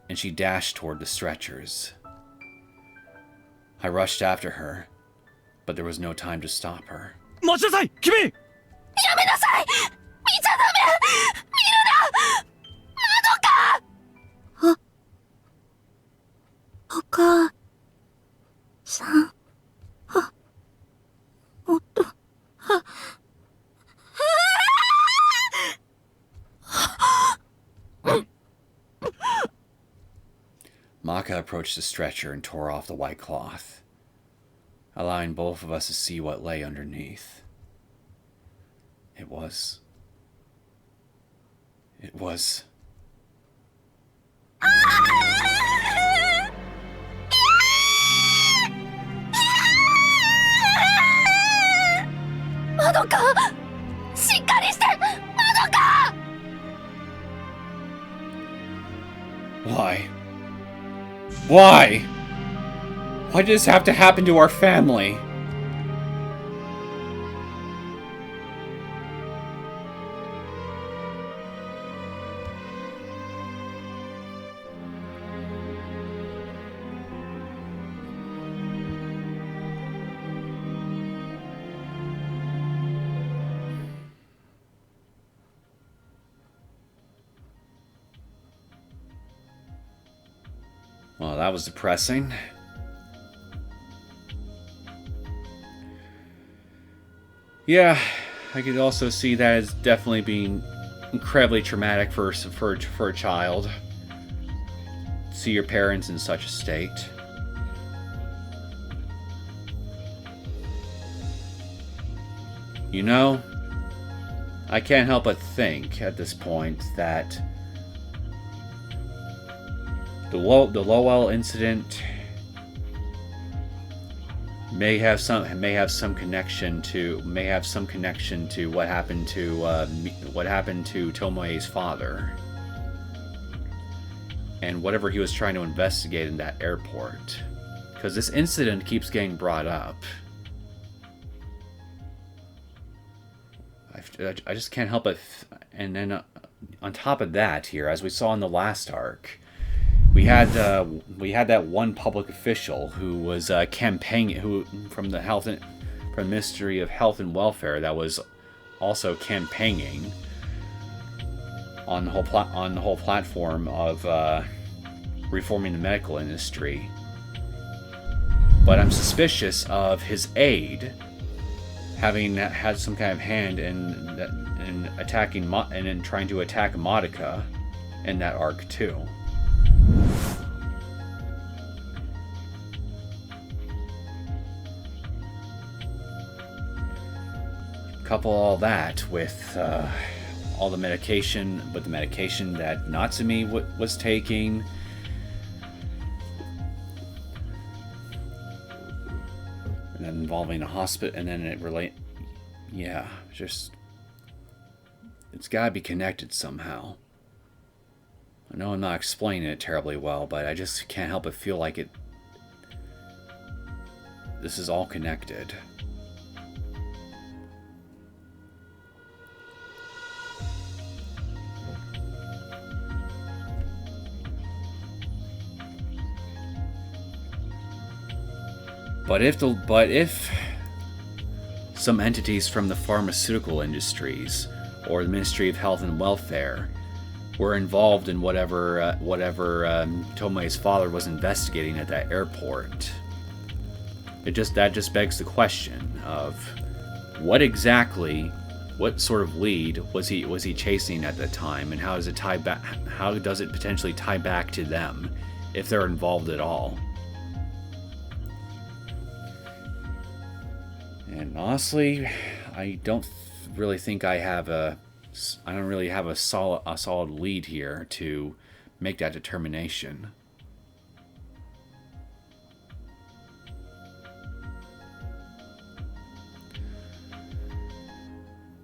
and she dashed toward the stretchers. I rushed after her, but there was no time to stop her. 待ちなさい君。やめなさい。見ちゃダメ。見るな。まどか。お母さん。Maka approached the stretcher and tore off the white cloth, allowing both of us to see what lay underneath. It was... まどか、しっかりして、まどか。 Why? Why? Why did this have to happen to our family? Well, that was depressing. Yeah, I could also see that as definitely being incredibly traumatic for a child. See your parents in such a state. You know, I can't help but think at this point that the Lowell incident may have some connection to what happened to Tomoe's father and whatever he was trying to investigate in that airport, because this incident keeps getting brought up. I just can't help it. And then on top of that, here, as we saw in the last arc, we had that one public official who was campaigning, from the Ministry of Health and Welfare, that was also campaigning on the whole platform of reforming the medical industry. But I'm suspicious of his aide having had some kind of hand in attacking and in trying to attack Modaka in that arc too. Couple all that with all the medication, but the medication that Natsumi was taking, and then involving a hospital, and then it's gotta be connected somehow. I know I'm not explaining it terribly well, but I just can't help but feel like this is all connected. But if some entities from the pharmaceutical industries or the Ministry of Health and Welfare were involved in whatever Tomoe's father was investigating at that airport, that just begs the question of what sort of lead was he chasing at the time, and how does it potentially tie back to them if they're involved at all? And honestly, I don't really have a solid lead here to make that determination.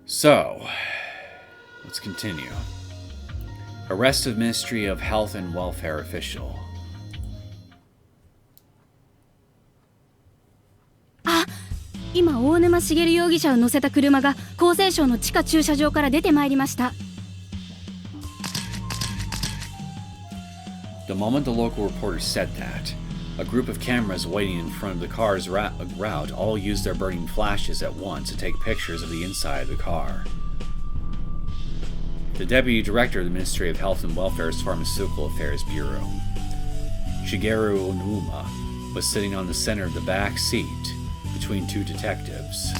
So, let's continue. Arrest of Ministry of Health and Welfare official. あ、今大沼茂容疑者を乗せた車が厚生省の地下駐車場から出てまいりました。 The moment the local reporter said that, a group of cameras waiting in front of the car's route all used their burning flashes at once to take pictures of the inside of the car. The Deputy Director of the Ministry of Health and Welfare's Pharmaceutical Affairs Bureau, Shigeru Onuma, was sitting on the center of the back seat between two detectives.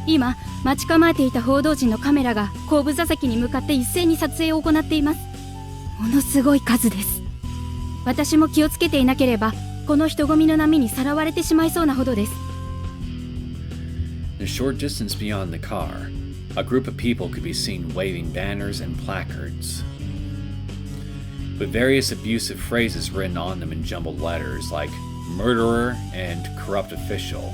今待ち構えていた報道陣のカメラが後部座席に向かって一斉に撮影を行っています。ものすごい数です。私も気をつけていなければこの人混みの波にさらわれてしまいそうなほどです。 A short distance beyond the car, a group of people could be seen waving banners and placards, with various abusive phrases written on them in jumbled letters like murderer and corrupt official.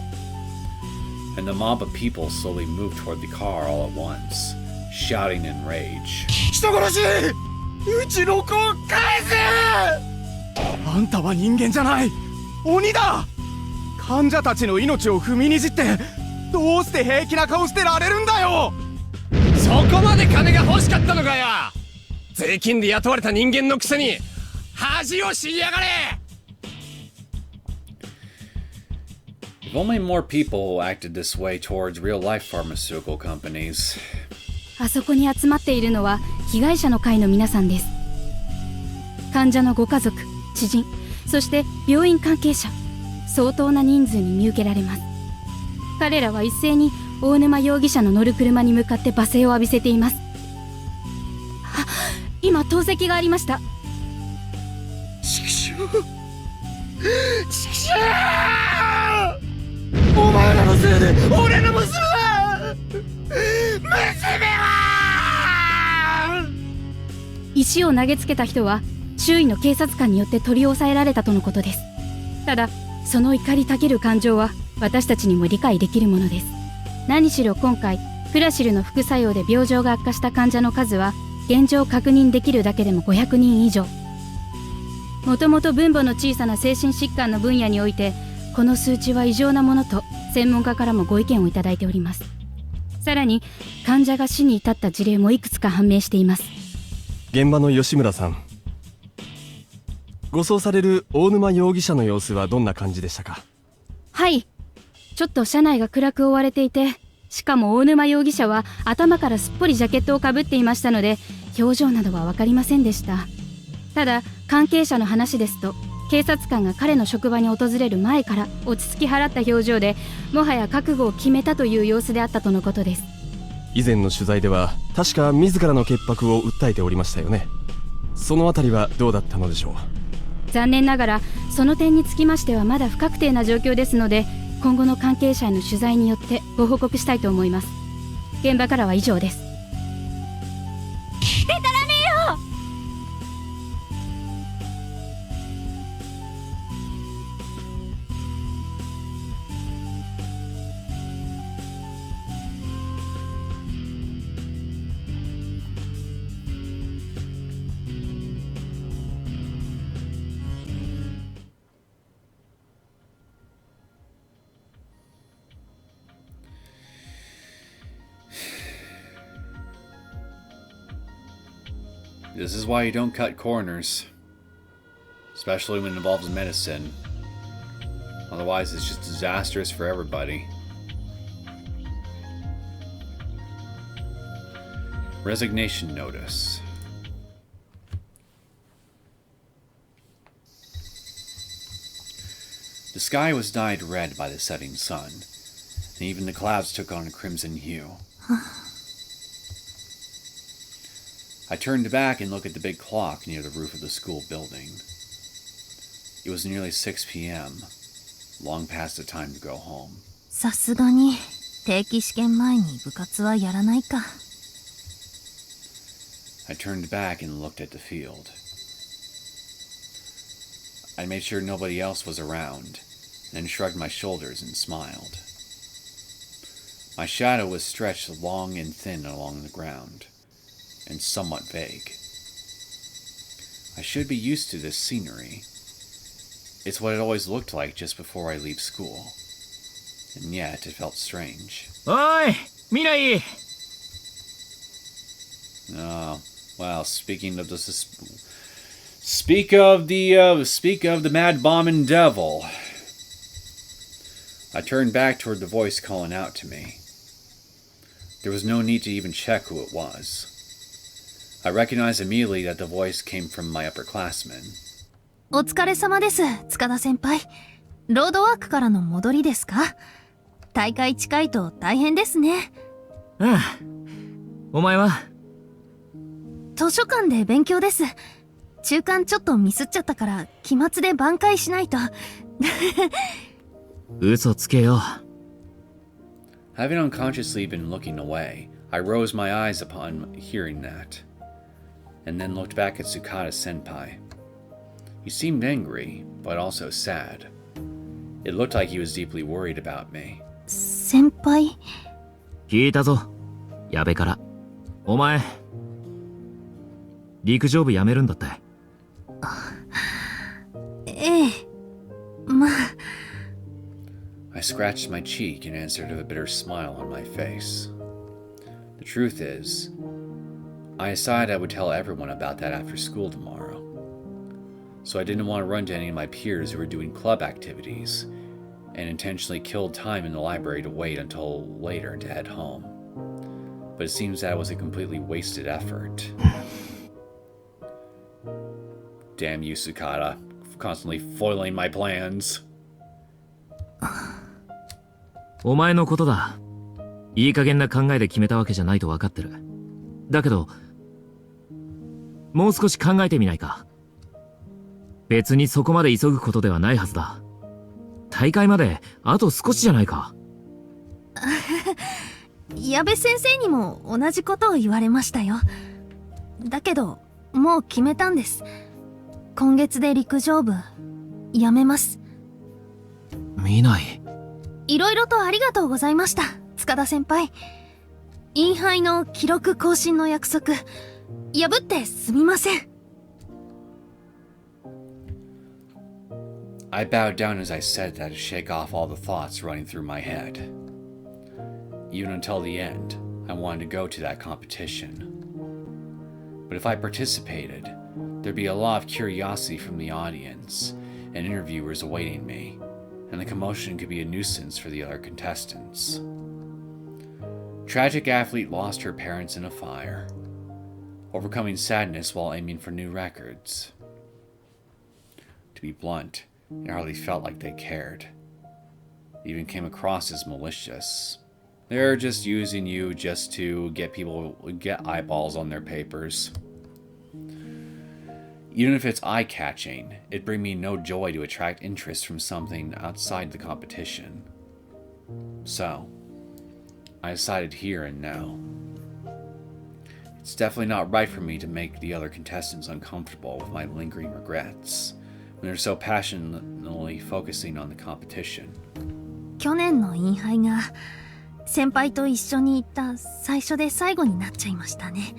And the mob of people slowly moved toward the car all at once, shouting in rage. 人殺し！うちの子を返せ！あんたは人間じゃない！鬼だ！患者たちの命を踏みにじってどうして平気な顔してられるんだよ！そこまで金が欲しかったのかよ！税金で雇われた人間のくせに恥を知りやがれ！ If only more people acted this way towards real-life pharmaceutical companies. あそこに集まっているのは被害者の会の皆さんです。患者のご家族、知人、そして病院関係者、相当な人数に見受けられます。彼らは一斉に大沼容疑者の乗る車に向かって罵声を浴びせています。あ、今投石がありました。ちくしょう！ちくしょう！お前らのせいで俺の娘は！娘は！石を投げつけた人は周囲の警察官によって取り押さえられたとのことです。ただその怒りたける感情は私たちにも理解できるものです。何しろ今回プラシルの副作用で病状が悪化した患者の数は現状確認できるだけでも500人以上。もともと分母の小さな精神疾患の分野においてこの数値は異常なものと専門家からもご意見をいただいております。さらに患者が死に至った事例もいくつか判明しています。現場の吉村さん、護送される大沼容疑者の様子はどんな感じでしたか？はい、ちょっと車内が暗く覆われていて、しかも大沼容疑者は頭からすっぽりジャケットをかぶっていましたので表情などは分かりませんでした。ただ関係者の話ですと警察官が彼の職場に訪れる前から落ち着き払った表情でもはや覚悟を決めたという様子であったとのことです。以前の取材では確か自らの潔白を訴えておりましたよね。そのあたりはどうだったのでしょう？残念ながらその点につきましてはまだ不確定な状況ですので今後の関係者への取材によってご報告したいと思います。現場からは以上です。でたらめよ！This is why you don't cut corners, especially when it involves medicine. Otherwise, it's just disastrous for everybody. Resignation notice. The sky was dyed red by the setting sun, and even the clouds took on a crimson hue. I turned back and looked at the big clock near the roof of the school building. It was nearly 6 p.m., long past the time to go home. さすがに定期試験前に部活はやらないか。I turned back and looked at the field. I made sure nobody else was around, and shrugged my shoulders and smiled. My shadow was stretched long and thin along the ground, and somewhat vague. I should be used to this scenery. It's what it always looked like just before I leave school. And yet, it felt strange. Oi! Minai! Oh, well, speak of the mad bombing devil. I turned back toward the voice calling out to me. There was no need to even check who it was. I recognized immediately that the voice came from my upperclassmen. お疲れ様です、塚田先輩。ロードワークからの戻りですか？大会近いと大変ですね。ああ。お前は？図書館で勉強です。中間ちょっとミスっちゃったから期末で挽回しないと。嘘つけよ。Having unconsciously been looking away, I rose my eyes upon hearing that, and then looked back at Tsukada senpai. He seemed angry, but also sad. It looked like he was deeply worried about me. 先輩？聞いたぞ。やべから。お前、陸上部辞めるんだって。ええ。まあ。I scratched my cheek in answer to a bitter smile on my face. The truth is, I decided I would tell everyone about that after school tomorrow. So I didn't want to run to any of my peers who were doing club activities, and intentionally killed time in the library to wait until later to head home. But it seems that was a completely wasted effort. Damn you, Tsukada, constantly foiling my plans. お前のことだ。いい加減な考えで決めたわけじゃないと分かってる。だけど、もう少し考えてみないか。別にそこまで急ぐことではないはずだ。大会まであと少しじゃないか。矢部先生にも同じことを言われましたよ。だけど、もう決めたんです。今月で陸上部、やめます。見ない。いろいろとありがとうございました、塚田先輩。インハイの記録更新の約束、破ってすみません。I bowed down as I said that to shake off all the thoughts running through my head. Even until the end, I wanted to go to that competition. But if I participated, there'd be a lot of curiosity from the audience and interviewers awaiting me, and the commotion could be a nuisance for the other contestants. Tragic athlete lost her parents in a fire, overcoming sadness while aiming for new records. To be blunt, it hardly felt like they cared. It even came across as malicious. They're just using you just to get eyeballs on their papers. Even if it's eye-catching, it'd bring me no joy to attract interest from something outside the competition. So, I decided here and now. It's definitely not right for me to make the other contestants uncomfortable with my lingering regrets, when they're so passionately focusing on the competition. 去年のインハイが先輩と一緒に行った最初で最後になっちゃいましたね。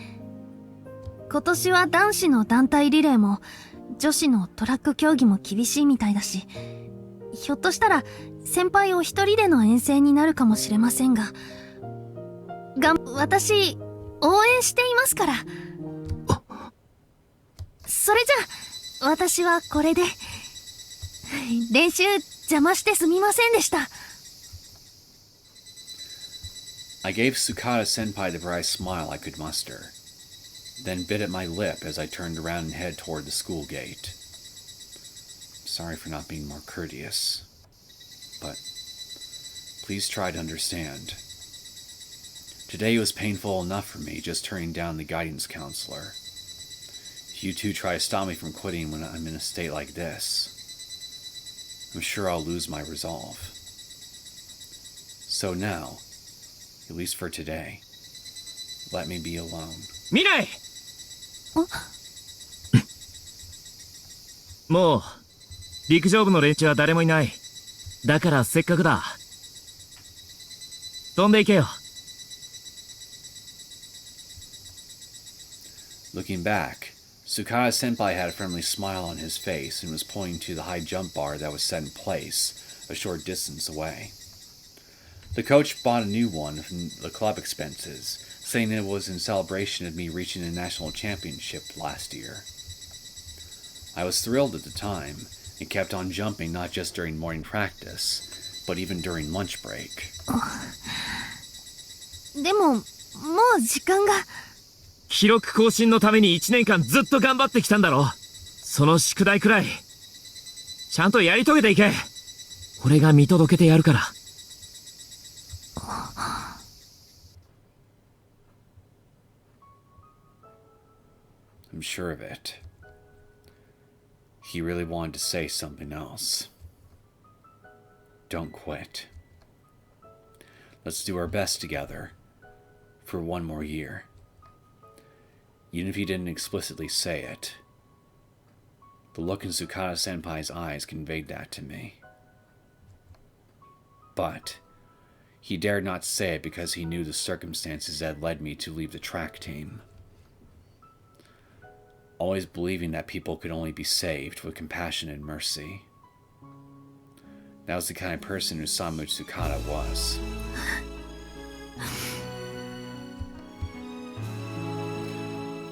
今年は男子の団体リレーも女子のトラック競技も厳しいみたいだし、ひょっとしたら先輩お一人での遠征になるかもしれませんが、私応援していますから。それじゃあ私はこれで。練習邪魔してすみませんでした。I gave Tsukada senpai the bright smile I could muster, then bit at my lip as I turned around and headed toward the school gate. Sorry for not being more courteous, but please try to understand. Today was painful enough for me just turning down the guidance counselor. If you two try to stop me from quitting when I'm in a state like this, I'm sure I'll lose my resolve. So now, at least for today, let me be alone. Minai! もう陸上部の連中は誰もいない。だからせっかくだ。飛んでいけよ。Looking back, Tsukada senpai had a friendly smile on his face and was pointing to the high jump bar that was set in place a short distance away. The coach bought a new one from the club expenses, saying it was in celebration of me reaching the national championship last year. I was thrilled at the time and kept on jumping not just during morning practice, but even during lunch break. でも、もう時間が。記録更新のために1年間ずっと頑張ってきたんだろ。その宿題くらいちゃんとやり遂げていけ。俺が見届けてやるから。I'm sure of it. He really wanted to say something else. Don't quit. Let's do our best together for one more year. Even if he didn't explicitly say it, the look in Tsukada senpai's eyes conveyed that to me. But he dared not say it because he knew the circumstances that led me to leave the track team. Always believing that people could only be saved with compassion and mercy. That was the kind of person Osamu Tsukada was.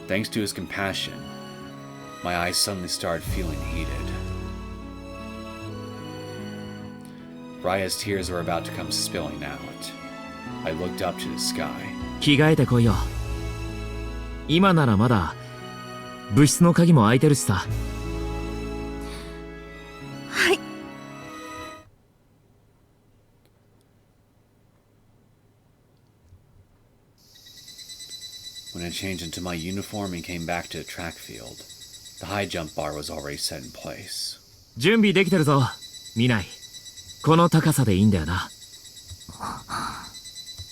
Thanks to his compassion, my eyes suddenly started feeling heated. Right as tears were about to come spilling out, I looked up to the sky. 着替えてこいよ。今ならまだ部室の鍵も開いてるしさ。はい。When I changed into my uniform and came back to the track field, the high jump bar was already set in place. 準備できてるぞ、見ない。この高さでいいんだよな。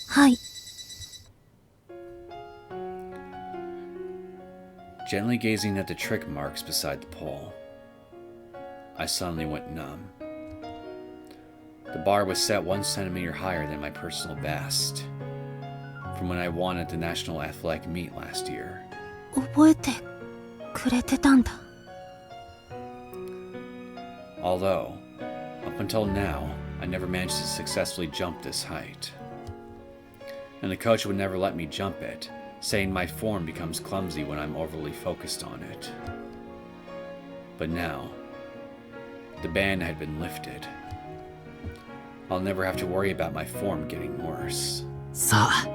はい。Gently gazing at the trick marks beside the pole, I suddenly went numb. The bar was set 1 centimeter higher than my personal best, from when I won at the National Athletic Meet last year. 覚えてくれてたんだ。Although, up until now, I never managed to successfully jump this height. And the coach would never let me jump it, saying my form becomes clumsy when I'm overly focused on it. But now, the ban had been lifted. I'll never have to worry about my form getting worse. さあ、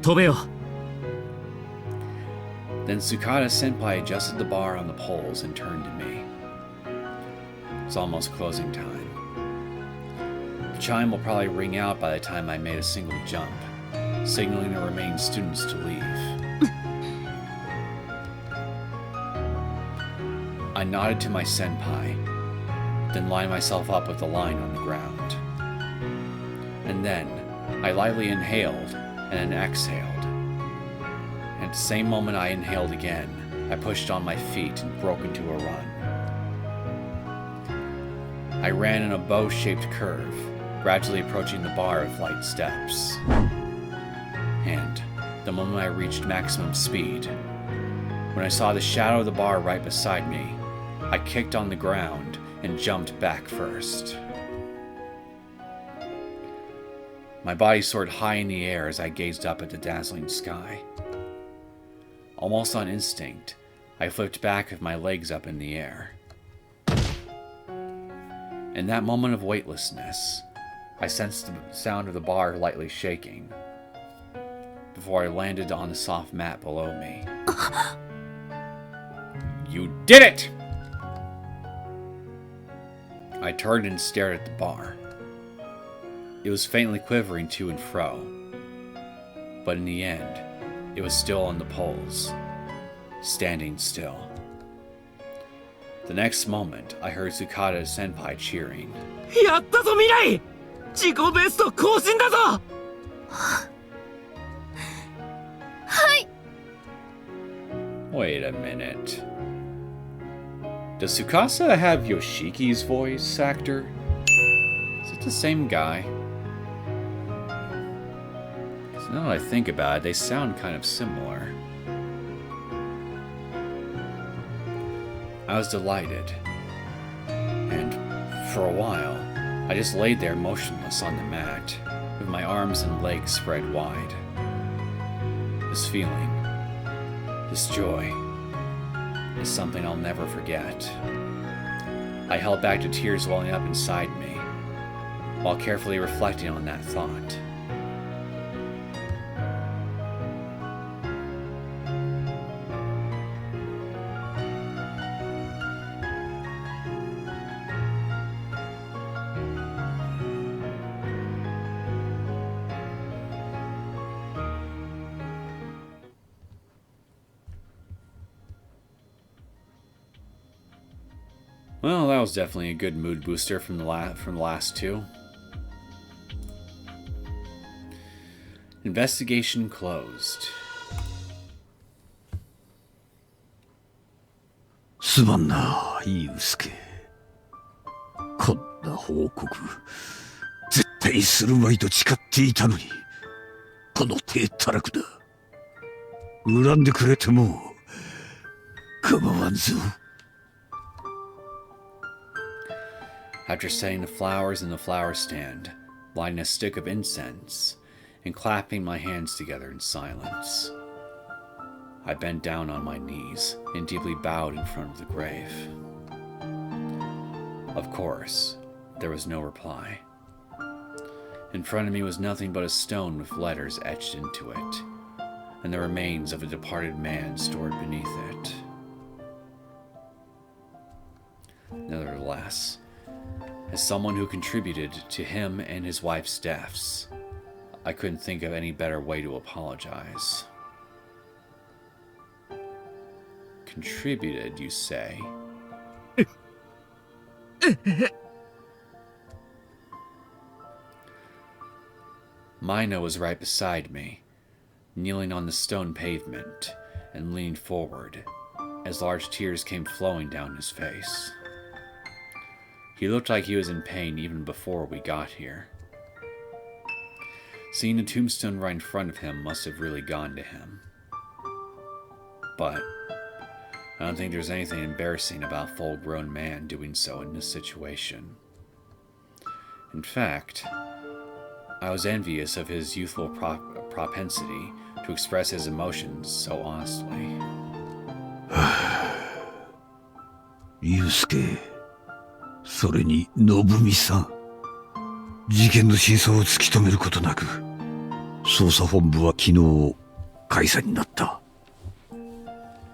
飛べよ。Then Tsukada senpai adjusted the bar on the poles and turned to me. It's almost closing time. The chime will probably ring out by the time I made a single jump, signaling the remaining students to leave. I nodded to my senpai, then lined myself up with the line on the ground. And then, I lightly inhaled and then exhaled. And at the same moment I inhaled again, I pushed on my feet and broke into a run. I ran in a bow-shaped curve, gradually approaching the bar with light steps. And the moment I reached maximum speed, when I saw the shadow of the bar right beside me, I kicked on the ground and jumped back first. My body soared high in the air as I gazed up at the dazzling sky. Almost on instinct, I flipped back with my legs up in the air. In that moment of weightlessness, I sensed the sound of the bar lightly shaking before I landed on the soft mat below me. You did it! I turned and stared at the bar. It was faintly quivering to and fro, but in the end, it was still on the poles, standing still. The next moment, I heard Tsukada senpai cheering. やったぞ、未来！自己ベスト更新だぞ！はい。 Wait a minute. Does Tsukasa have Yoshiki's voice actor? Is it the same guy? 'Cause now that I think about it, they sound kind of similar. I was delighted, and for a while, I just laid there motionless on the mat, with my arms and legs spread wide. This feeling, this joy, is something I'll never forget. I held back the tears welling up inside me, while carefully reflecting on that thought. Well, that was definitely a good mood booster from the last two. Investigation closed. すまんな、ユウスケ。こんな報告、絶対するまいと誓っていたのに、この手たらくだ。恨んでくれても構わんぞ。After setting the flowers in the flower stand, lighting a stick of incense, and clapping my hands together in silence, I bent down on my knees and deeply bowed in front of the grave. Of course, there was no reply. In front of me was nothing but a stone with letters etched into it, and the remains of a departed man stored beneath it. Nevertheless, as someone who contributed to him and his wife's deaths, I couldn't think of any better way to apologize. Contributed, you say? Mino was right beside me, kneeling on the stone pavement and leaning forward as large tears came flowing down his face. He looked like he was in pain even before we got here. Seeing the tombstone right in front of him must have really gone to him. But I don't think there's anything embarrassing about a full-grown man doing so in this situation. In fact, I was envious of his youthful propensity to express his emotions so honestly. Yusuke, それに信美さん。事件の真相を突き止めることなく、捜査本部は昨日解散になった。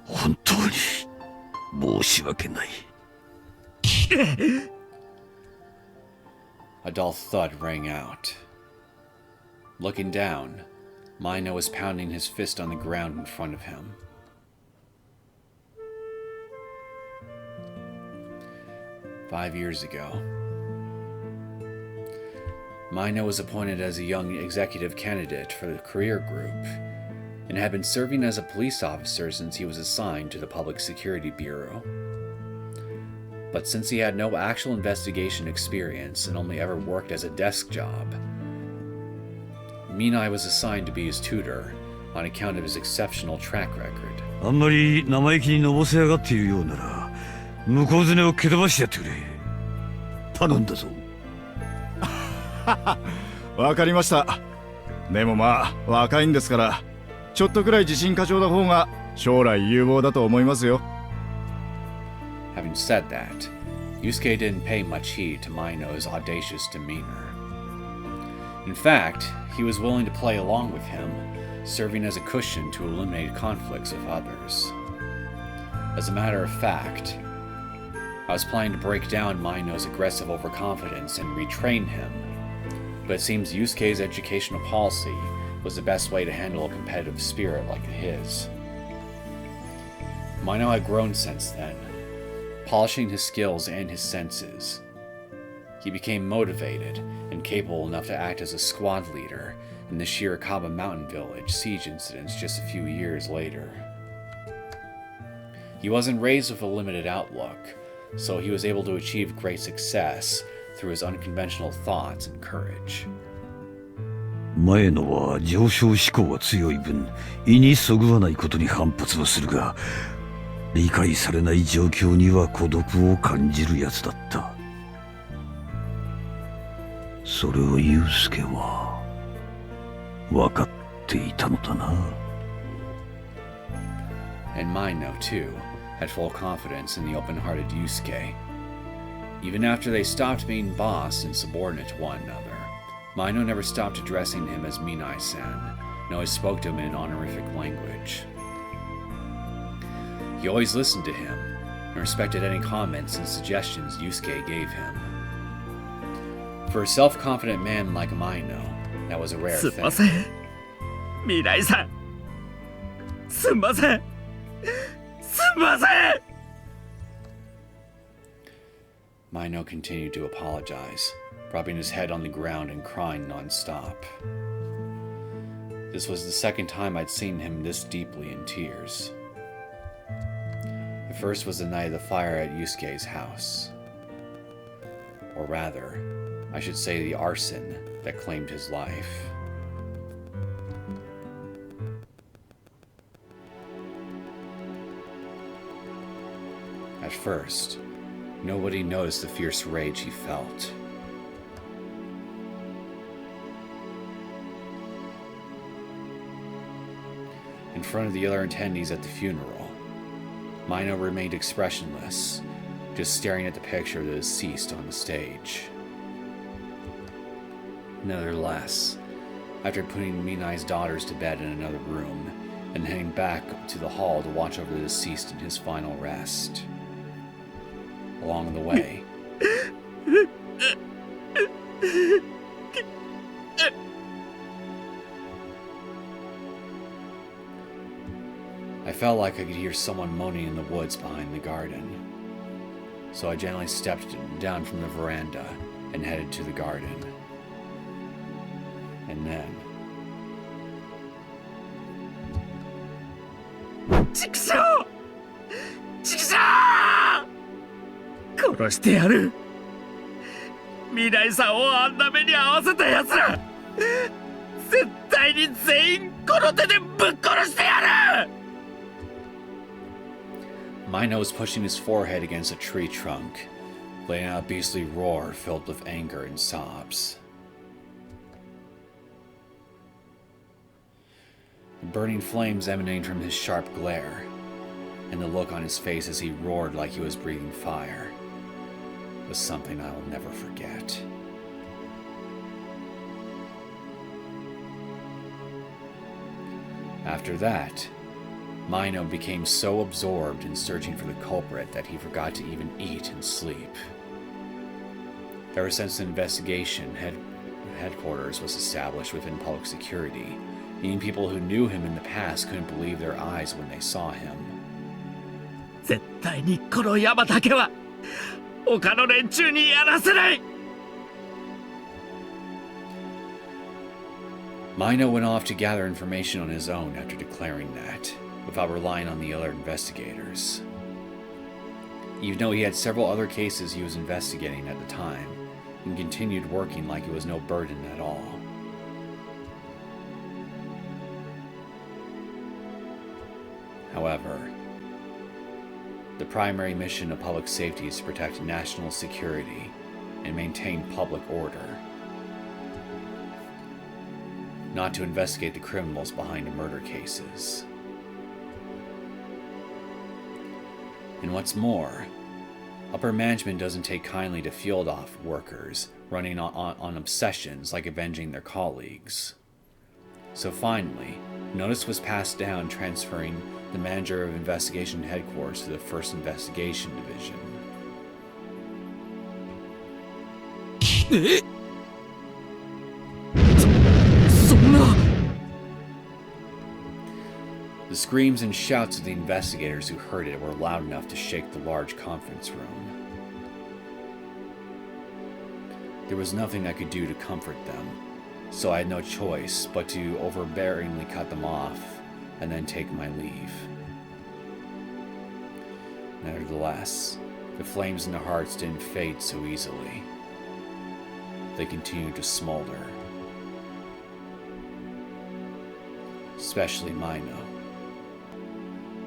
本当に申し訳ない。A dull thud rang out. Looking down, Mino was pounding his fist on the ground in front of him. "5 years ago, Mino was appointed as a young executive candidate for the career group and had been serving as a police officer since he was assigned to the Public Security Bureau. But since he had no actual investigation experience and only ever worked as a desk job, Minai was assigned to be his tutor on account of his exceptional track record. あんまり生意気にのぼせ上がっているようなら、向こうずねを蹴飛ばしてやってくれ。頼んだぞ。わかりました。でもまあ若いんですから、ちょっとくらい自信過剰な方が将来有望だと思いますよ。Having said that, Yusuke didn't pay much heed to Mino's audacious demeanor. In fact, he was willing to play along with him, serving as a cushion to eliminate conflicts with others. As a matter of fact, I was planning to break down Mino's aggressive overconfidence and retrain him, but it seems Yusuke's educational policy was the best way to handle a competitive spirit like his. Mino had grown since then, polishing his skills and his senses. He became motivated and capable enough to act as a squad leader in the Shirakawa Mountain Village siege incidents just a few years later. He wasn't raised with a limited outlook, so he was able to achieve great success through his unconventional thoughts and courage. 前のは上昇志向が強い分、意にそぐわないことに反発はするが、理解されない状況には孤独を感じるやつだった。それをユウスケは分かっていたのだな。And Mino, too, had full confidence in the open-hearted Yusuke. Even after they stopped being boss and subordinate to one another, Mino never stopped addressing him as Minai-san, and always spoke to him in honorific language. He always listened to him, and respected any comments and suggestions Yusuke gave him. For a self-confident man like Mino, that was a rare thing. 未来さん、すんません。すんません。Mino continued to apologize, propping his head on the ground and crying non-stop. This was the second time I'd seen him this deeply in tears. The first was the night of the fire at Yusuke's house. Or rather, I should say the arson that claimed his life. At first, nobody noticed the fierce rage he felt. In front of the other attendees at the funeral, Mino remained expressionless, just staring at the picture of the deceased on the stage. Nevertheless, after putting Minai's daughters to bed in another room and heading back to the hall to watch over the deceased in his final rest, along the way, I felt like I could hear someone moaning in the woods behind the garden. So I gently stepped down from the veranda and headed to the garden. And then... 畜生！畜生！殺してやる！未来さんをあんな目に遭わせた奴ら！絶対に全員この手でぶっ殺してやる！ Mino was pushing his forehead against a tree trunk, letting out a beastly roar filled with anger and sobs. The burning flames emanating from his sharp glare, and the look on his face as he roared like he was breathing fire, was something I will never forget. After that, Mino became so absorbed in searching for the culprit that he forgot to even eat and sleep. Ever since the investigation headquarters was established within public security, even people who knew him in the past couldn't believe their eyes when they saw him. 絶対にこの山だけは他の連中にやらせない。 Mino went off to gather information on his own after declaring that, without relying on the other investigators. Even though he had several other cases he was investigating at the time, and continued working like it was no burden at all. However, the primary mission of public safety is to protect national security and maintain public order, not to investigate the criminals behind the murder cases. And what's more, upper management doesn't take kindly to field off workers running on obsessions like avenging their colleagues. So finally, notice was passed down transferring the manager of investigation headquarters to the 1st Investigation Division. The screams and shouts of the investigators who heard it were loud enough to shake the large conference room. There was nothing I could do to comfort them, so I had no choice but to overbearingly cut them off and then take my leave. Nevertheless, the flames in their hearts didn't fade so easily. They continued to smolder. Especially Mino.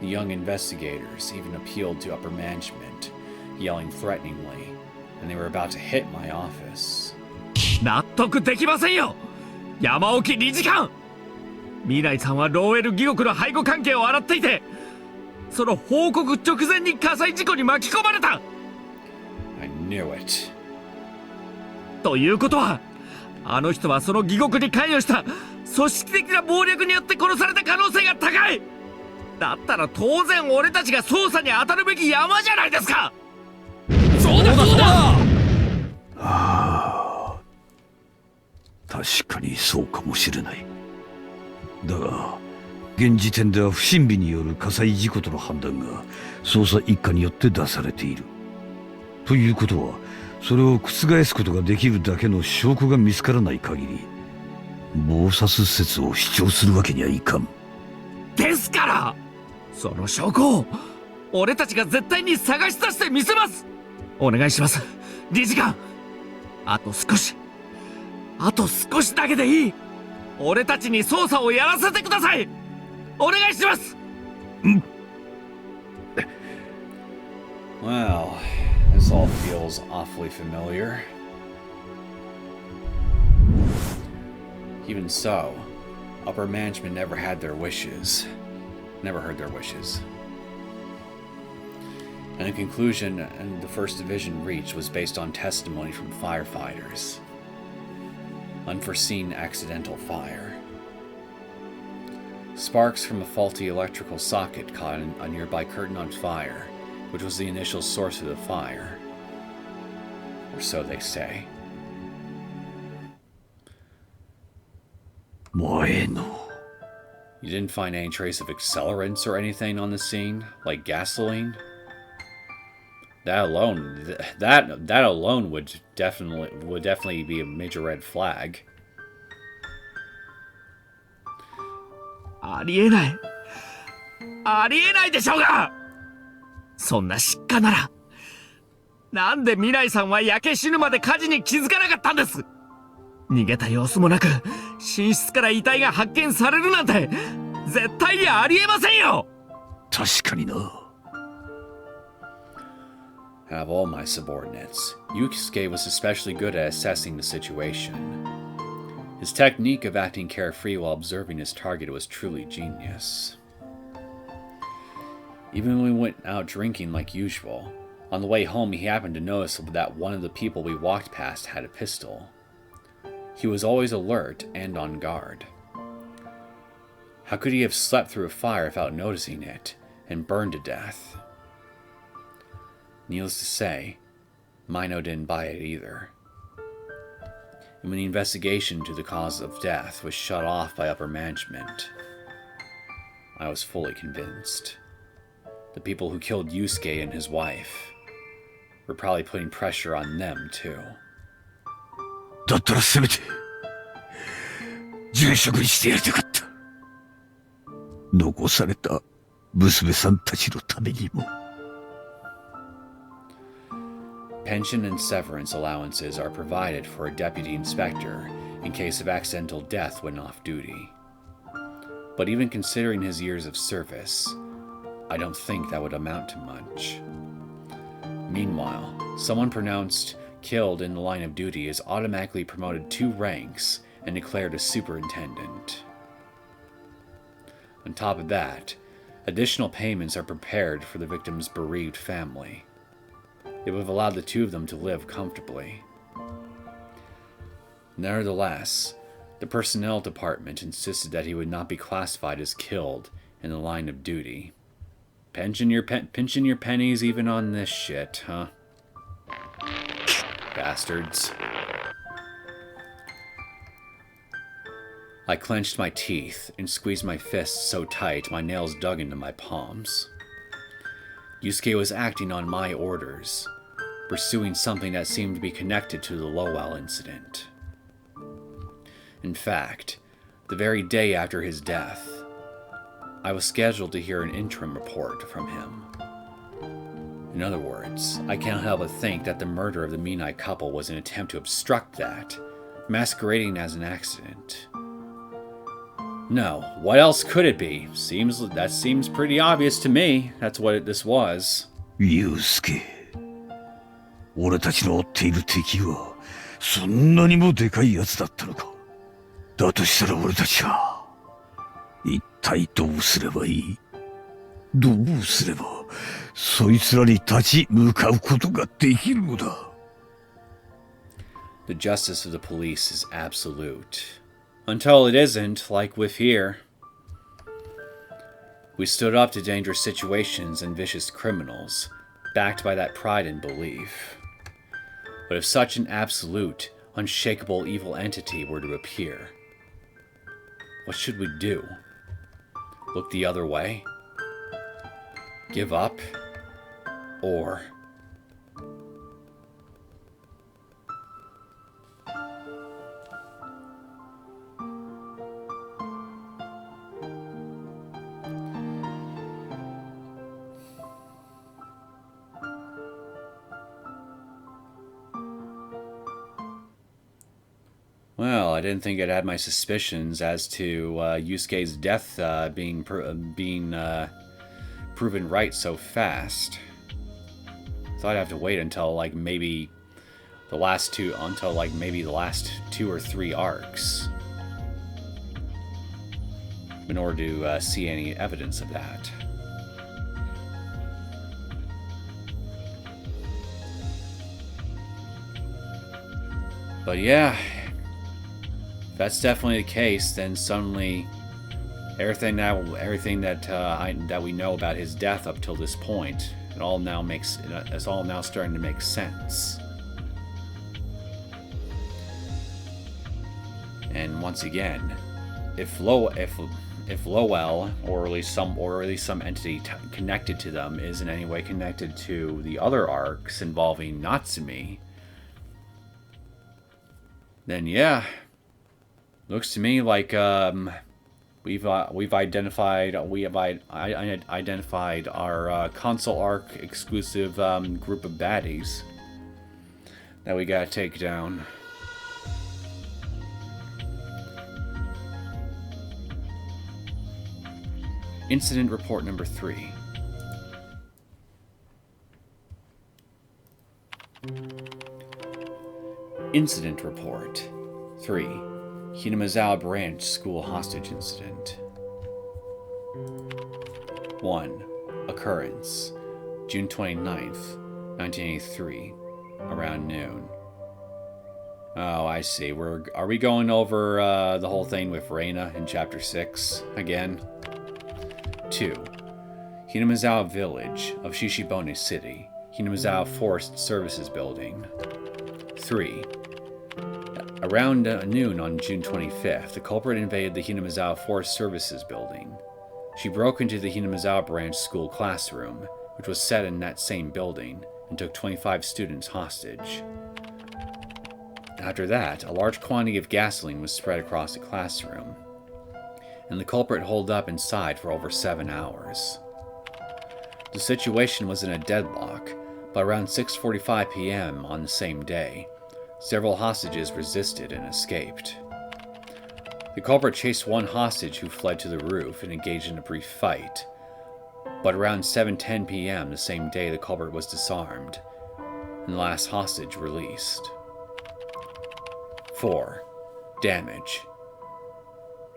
The young investigators even appealed to upper management, yelling threateningly, and they were about to hit my office. 納得できませんよ、山沖理事官。未来さんはローエル義国の背後関係を洗っていて、その報告直前に火災事故に巻き込まれた。I knew it. ということは、あの人はその義国に関与した組織的な暴力によって殺された可能性が高い。だったら当然俺たちが捜査に当たるべき山じゃないですか。そうだそうだ。ああ、確かにそうかもしれない。だが現時点では不審火による火災事故との判断が捜査一課によって出されている。ということはそれを覆すことができるだけの証拠が見つからない限り謀殺説を主張するわけにはいかん。ですからその証拠を俺たちが絶対に探し出してみせます。お願いします理事官。あと少しだけでいい。俺たちに捜査をやらせてください。お願いします。Well, this all feels awfully familiar. Even so, upper management never had their wishes. Never heard their wishes. And the conclusion the First Division reached was based on testimony from firefighters. Unforeseen accidental fire. Sparks from a faulty electrical socket caught a nearby curtain on fire, which was the initial source of the fire. Or so they say. You didn't find any trace of accelerants or anything on the scene, like gasoline? That alone would definitely be a major red flag. ありえないでしょうが。そんな失火ならなんで未来さんは焼け死ぬまで火事に気づかなかったんです。逃げた様子もなく寝室から遺体が発見されるなんて絶対にありえませんよ。確かにな。Out of all my subordinates, Yusuke was especially good at assessing the situation. His technique of acting carefree while observing his target was truly genius. Even when we went out drinking like usual, on the way home he happened to notice that one of the people we walked past had a pistol. He was always alert and on guard. How could he have slept through a fire without noticing it, and burned to death? Needless to say, Mino didn't buy it either. And when the investigation to the cause of death was shut off by upper management, I was fully convinced. The people who killed Yusuke and his wife were probably putting pressure on them too. だったらせめて住職にしてやりたかった。残された娘さんたちのためにも。Pension and severance allowances are provided for a deputy inspector in case of accidental death when off duty. But even considering his years of service, I don't think that would amount to much. Meanwhile, someone pronounced killed in the line of duty is automatically promoted 2 ranks and declared a superintendent. On top of that, additional payments are prepared for the victim's bereaved family. It would have allowed the 2 of them to live comfortably. Nevertheless, the personnel department insisted that he would not be classified as killed in the line of duty. Pinching your pennies even on this shit, huh? Bastards. I clenched my teeth and squeezed my fists so tight my nails dug into my palms. Yusuke was acting on my orders, pursuing something that seemed to be connected to the Lowell incident. In fact, the very day after his death, I was scheduled to hear an interim report from him. In other words, I can't help but think that the murder of the Minai couple was an attempt to obstruct that, masquerading as an accident. No, what else could it be? That seems pretty obvious to me. That's what this was. ユウスケ、俺たちの追っている敵はそんなにもでかいやつだったのか。だとしたら俺たちは一体どうすればいい？どうすればそいつらに立ち向かうことができるのだ。The justice of the police is absolute. Until it isn't, like with here. We stood up to dangerous situations and vicious criminals, backed by that pride and belief. But if such an absolute, unshakable evil entity were to appear, what should we do? Look the other way? Give up? Or... Well, I didn't think I'd had my suspicions as to Yusuke's death being proven right so fast. Thought I'd have to wait until maybe the last 2 or 3 arcs in order to see any evidence of that. But yeah. That's definitely the case. Then suddenly, everything that we know about his death up till this point, it's all now starting to make sense. And once again, if Lowell, or at least some entity connected to them, is in any way connected to the other arcs involving Natsumi, then yeah. Looks to me like we've identified our console arc exclusive group of baddies that we gotta take down. Incident report number 3. Incident report 3. Hinamizawa Branch School Hostage Incident. 1. Occurrence. June 29th, 1983. Around noon. Oh, I see. Are we going over the whole thing with Reina in Chapter 6 again? 2. Hinamizawa Village of Shishibone City. Hinamizawa Forest Services Building. 3. Around noon on June 25th, the culprit invaded the Hinamizawa Forest Services building. She broke into the Hinamizawa Branch School classroom, which was set in that same building, and took 25 students hostage. After that, a large quantity of gasoline was spread across the classroom, and the culprit holed up inside for over 7 hours. The situation was in a deadlock, but around 6:45 p.m. on the same day, several hostages resisted and escaped. The culprit chased one hostage who fled to the roof and engaged in a brief fight, but around 7:10 p.m. the same day the culprit was disarmed, and the last hostage released. 4. Damage.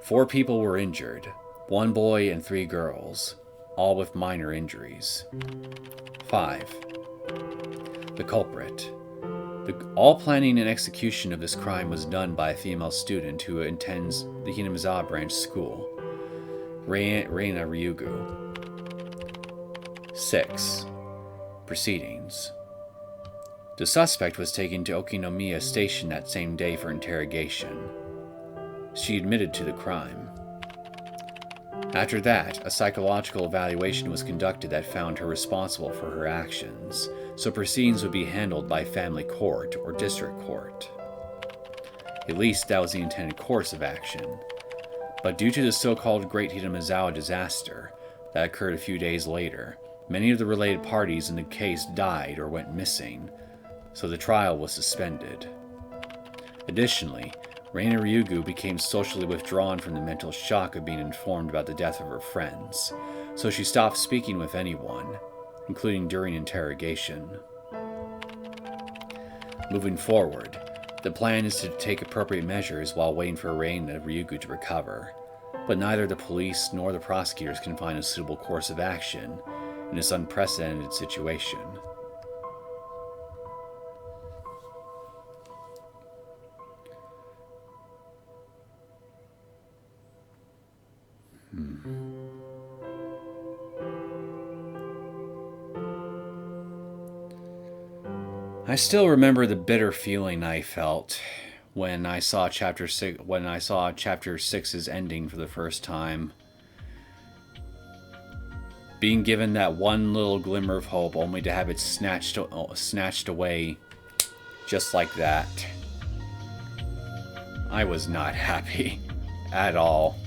4 people were injured, 1 boy and 3 girls, all with minor injuries. 5. The culprit. All planning and execution of this crime was done by a female student who attends the Hinamizawa Branch School, Reina Ryugu. 6. Proceedings. The suspect was taken to Okinomiya Station that same day for interrogation. She admitted to the crime. After that, a psychological evaluation was conducted that found her responsible for her actions, so proceedings would be handled by family court or district court. At least that was the intended course of action. But due to the so-called Great Hinamizawa disaster that occurred a few days later, many of the related parties in the case died or went missing, so the trial was suspended. Additionally, Reina Ryugu became socially withdrawn from the mental shock of being informed about the death of her friends, so she stopped speaking with anyone, including during interrogation. Moving forward, the plan is to take appropriate measures while waiting for Reina Ryugu to recover, but neither the police nor the prosecutors can find a suitable course of action in this unprecedented situation. I still remember the bitter feeling I felt when I saw chapter 6's ending for the first time. Being given that one little glimmer of hope only to have it snatched away just like that. I was not happy at all.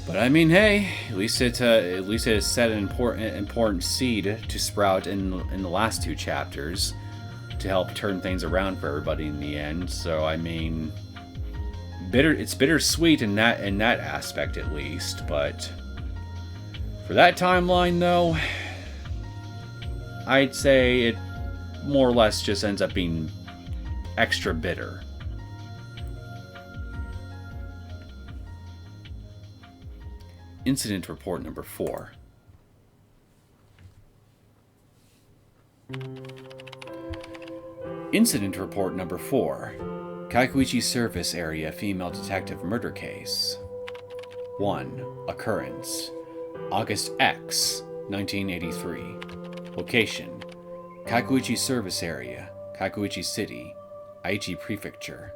But I mean, hey, at least it has set an important seed to sprout in the last two chapters to help turn things around for everybody in the end. So I mean, it's bittersweet in that aspect at least. But for that timeline, though, I'd say it more or less just ends up being extra bitter. Incident Report Number 4. Incident Report Number 4. Kaikuichi Service Area Female Detective Murder Case. 1. Occurrence. August X, 1983. Location. Kaikuichi Service Area, Kaikuichi City, Aichi Prefecture.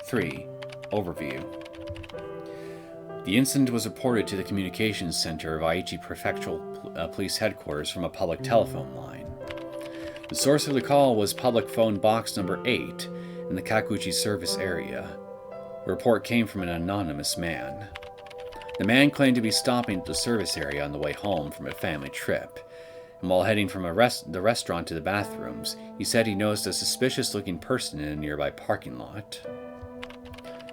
3. Overview. The incident was reported to the Communications Center of Aichi Prefectural Police Headquarters from a public telephone line. The source of the call was public phone box number 8 in the Kaikuichi service area. The report came from an anonymous man. The man claimed to be stopping at the service area on the way home from a family trip, and while heading from the restaurant to the bathrooms, he said he noticed a suspicious-looking person in a nearby parking lot.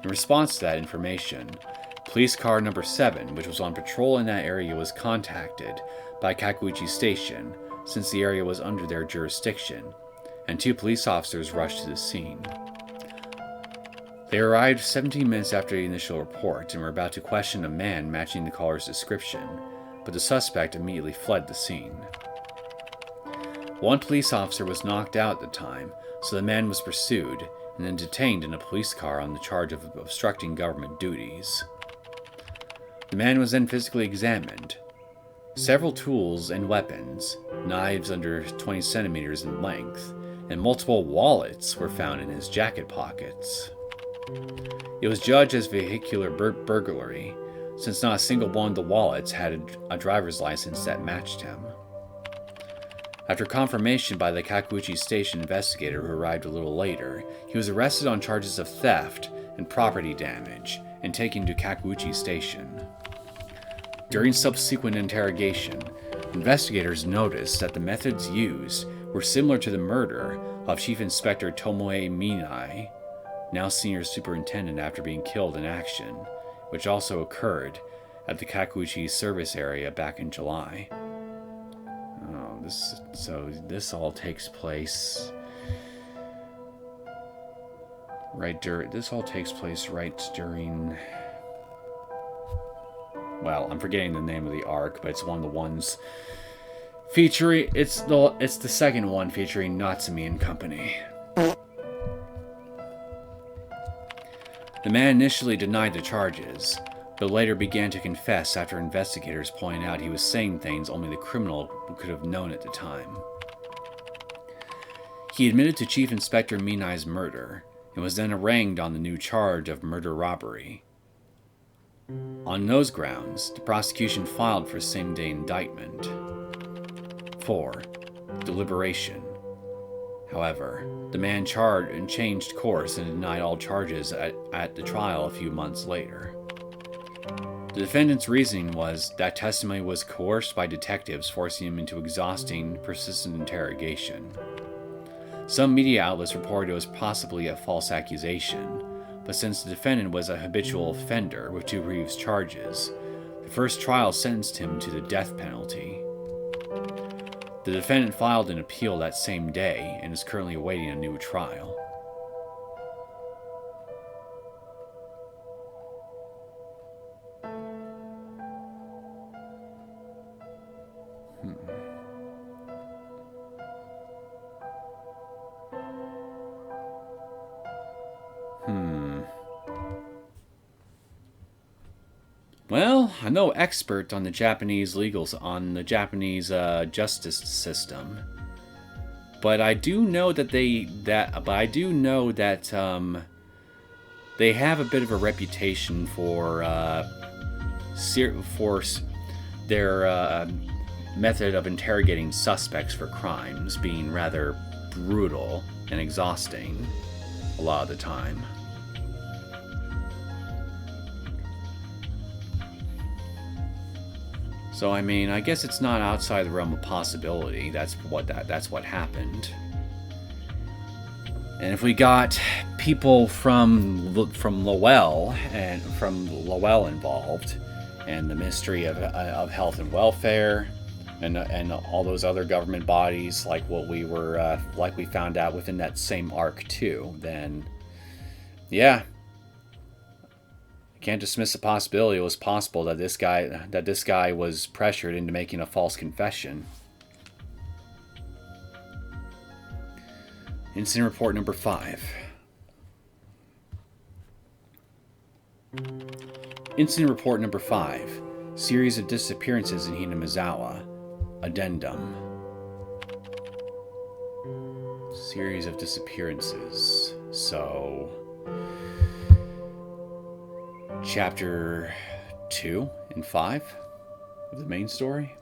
In response to that information, Police car number 7, which was on patrol in that area, was contacted by Kaikuichi Station, since the area was under their jurisdiction, and 2 police officers rushed to the scene. They arrived 17 minutes after the initial report and were about to question a man matching the caller's description, but the suspect immediately fled the scene. 1 police officer was knocked out at the time, so the man was pursued and then detained in a police car on the charge of obstructing government duties. The man was then physically examined. Several tools and weapons, knives under 20 centimeters in length, and multiple wallets were found in his jacket pockets. It was judged as vehicular burglary, since not a single one of the wallets had a driver's license that matched him. After confirmation by the Kaikuichi Station investigator who arrived a little later, he was arrested on charges of theft and property damage and taken to Kaikuichi Station. During subsequent interrogation, investigators noticed that the methods used were similar to the murder of Chief Inspector Tomoe Minai, now Senior Superintendent after being killed in action, which also occurred at the Kaikuichi service area back in July. This all takes place right during. Well, I'm forgetting the name of the arc, but it's one of the ones featuring. It's the second one featuring Natsumi and company. The man initially denied the charges, but later began to confess after investigators pointed out he was saying things only the criminal could have known at the time. He admitted to Chief Inspector Minai's murder, and was then arraigned on the new charge of murder-robbery. On those grounds, the prosecution filed for same-day indictment. 4. Deliberation. However, the man changed course and denied all charges at the trial a few months later. The defendant's reasoning was that testimony was coerced by detectives, forcing him into exhausting, persistent interrogation. Some media outlets reported it was possibly a false accusation, but since the defendant was a habitual offender with 2 previous charges, the first trial sentenced him to the death penalty. The defendant filed an appeal that same day and is currently awaiting a new trial. Well, I'm no expert on the Japanese justice system, but I do know that they have a bit of a reputation for their method of interrogating suspects for crimes being rather brutal and exhausting a lot of the time. So I mean, I guess it's not outside the realm of possibility. That's what happened. And if we got people from Lowell involved, and the Ministry of Health and Welfare, and all those other government bodies, like we found out within that same arc too, then yeah. Can't dismiss the possibility it was possible that this guy was pressured into making a false confession. Incident report number 5. Incident report number 5. Series of disappearances in Hinamizawa. Addendum. Series of disappearances. So Chapter 2 and 5 of the main story.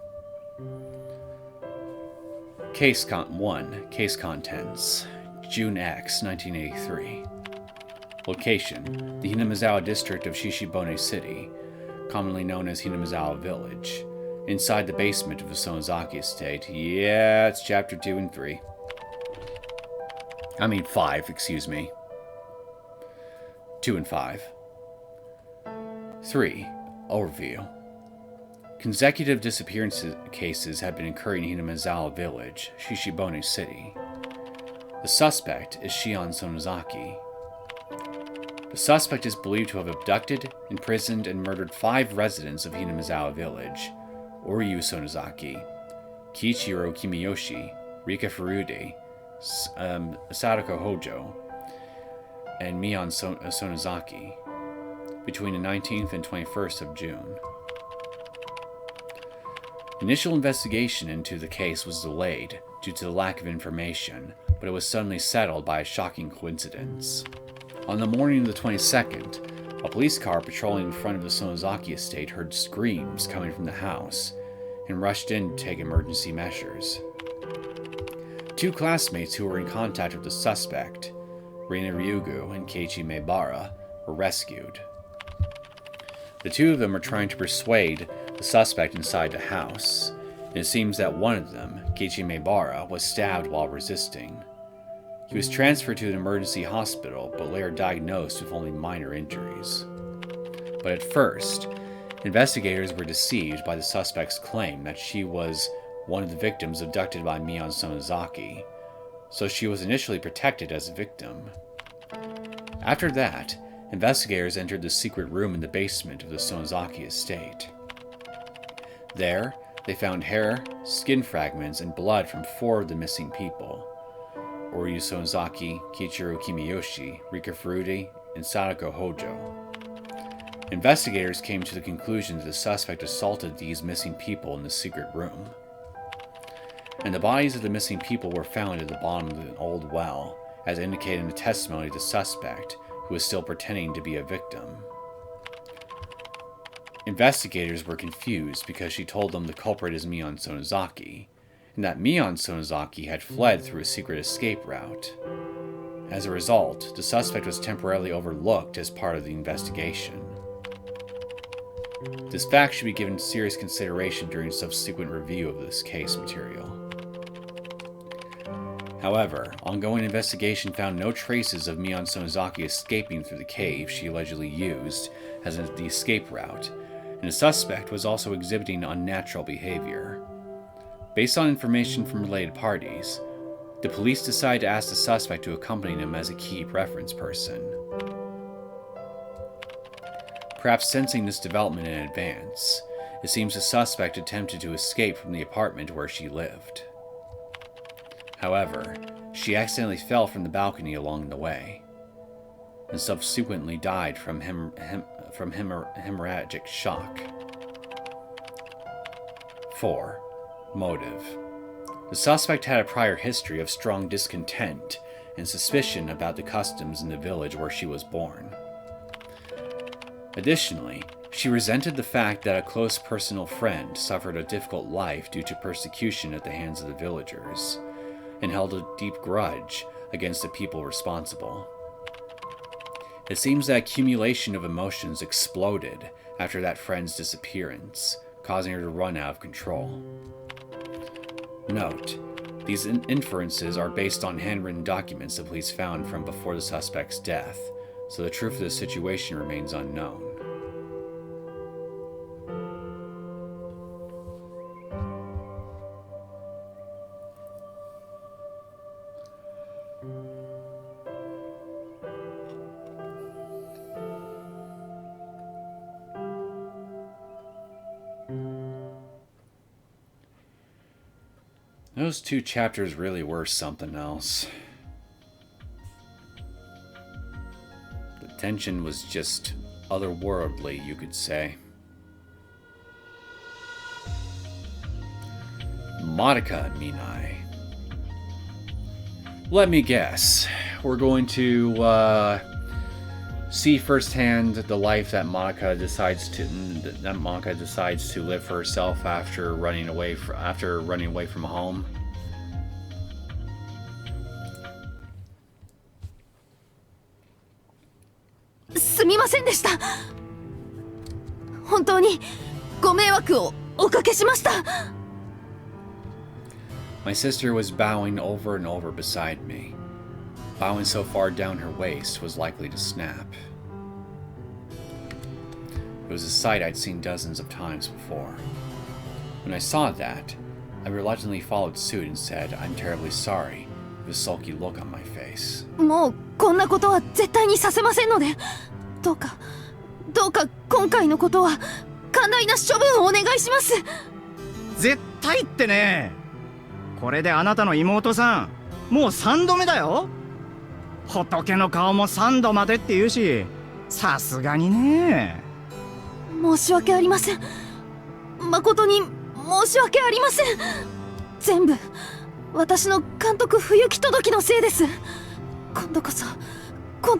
Case contents. June X, 1983. Location: the Hinamizawa district of Shishibone City, commonly known as Hinamizawa Village, inside the basement of the Sonozaki estate. Yeah, it's chapter 2 and 3. I mean 5, excuse me. 2 and 5. 3. Overview. Consecutive disappearance cases have been occurring in Hinamizawa Village, Shishibone City. The suspect is Shion Sonozaki. The suspect is believed to have abducted, imprisoned, and murdered 5 residents of Hinamizawa Village: Oryu Sonozaki, Kiichiro Kimiyoshi, Rika Furude, Sadako Hojo, and Mion Sonozaki, between the 19th and 21st of June. Initial investigation into the case was delayed due to the lack of information, but it was suddenly settled by a shocking coincidence. On the morning of the 22nd, a police car patrolling in front of the Sonozaki estate heard screams coming from the house and rushed in to take emergency measures. 2 classmates who were in contact with the suspect, Rina Ryugu and Keiichi Maebara, were rescued. The 2 of them are trying to persuade the suspect inside the house, and it seems that one of them, Keiichi Maebara, was stabbed while resisting. He was transferred to an emergency hospital, but later diagnosed with only minor injuries. But at first, investigators were deceived by the suspect's claim that she was one of the victims abducted by Mion Sonozaki, so she was initially protected as a victim. After that, investigators entered the secret room in the basement of the Sonozaki estate. There, they found hair, skin fragments, and blood from 4 of the missing people: Oryu Sonozaki, Kiichiro Kimiyoshi, Rika Furude, and Sadako Hojo. Investigators came to the conclusion that the suspect assaulted these missing people in the secret room. And the bodies of the missing people were found at the bottom of an old well, as indicated in the testimony of the suspect, who was still pretending to be a victim. Investigators were confused because she told them the culprit is Mion Sonozaki, and that Mion Sonozaki had fled through a secret escape route. As a result, the suspect was temporarily overlooked as part of the investigation. This fact should be given serious consideration during subsequent review of this case material. However, ongoing investigation found no traces of Miyo Sonozaki escaping through the cave she allegedly used as the escape route, and the suspect was also exhibiting unnatural behavior. Based on information from related parties, the police decided to ask the suspect to accompany them as a key reference person. Perhaps sensing this development in advance, it seems the suspect attempted to escape from the apartment where she lived. However, she accidentally fell from the balcony along the way, and subsequently died from hemorrhagic shock. 4. Motive. The suspect had a prior history of strong discontent and suspicion about the customs in the village where she was born. Additionally, she resented the fact that a close personal friend suffered a difficult life due to persecution at the hands of the villagers, and held a deep grudge against the people responsible. It seems that accumulation of emotions exploded after that friend's disappearance, causing her to run out of control. Note, these inferences are based on handwritten documents the police found from before the suspect's death, so the truth of the situation remains unknown. Those 2 chapters really were something else. The tension was just otherworldly, you could say. Modaka Minai. Let me guess. We're going to see firsthand the life that Modaka decides to live for herself after running away from home. My sister was bowing over and over beside me. Bowing so far down her waist was likely to snap. It was a sight I'd seen dozens of times before. When I saw that, I reluctantly followed suit and said, "I'm terribly sorry," with a sulky look on my face. もうこんなことは絶対にさせませんので、どうか今回のことは寛大な処分をお願いします。絶対ってね。これであなたの妹さん、もう3度目だよ。仏の顔も3度までって言うし、さすがにね。申し訳ありません。誠に申し訳ありません。全部私の監督不行き届きのせいです。今度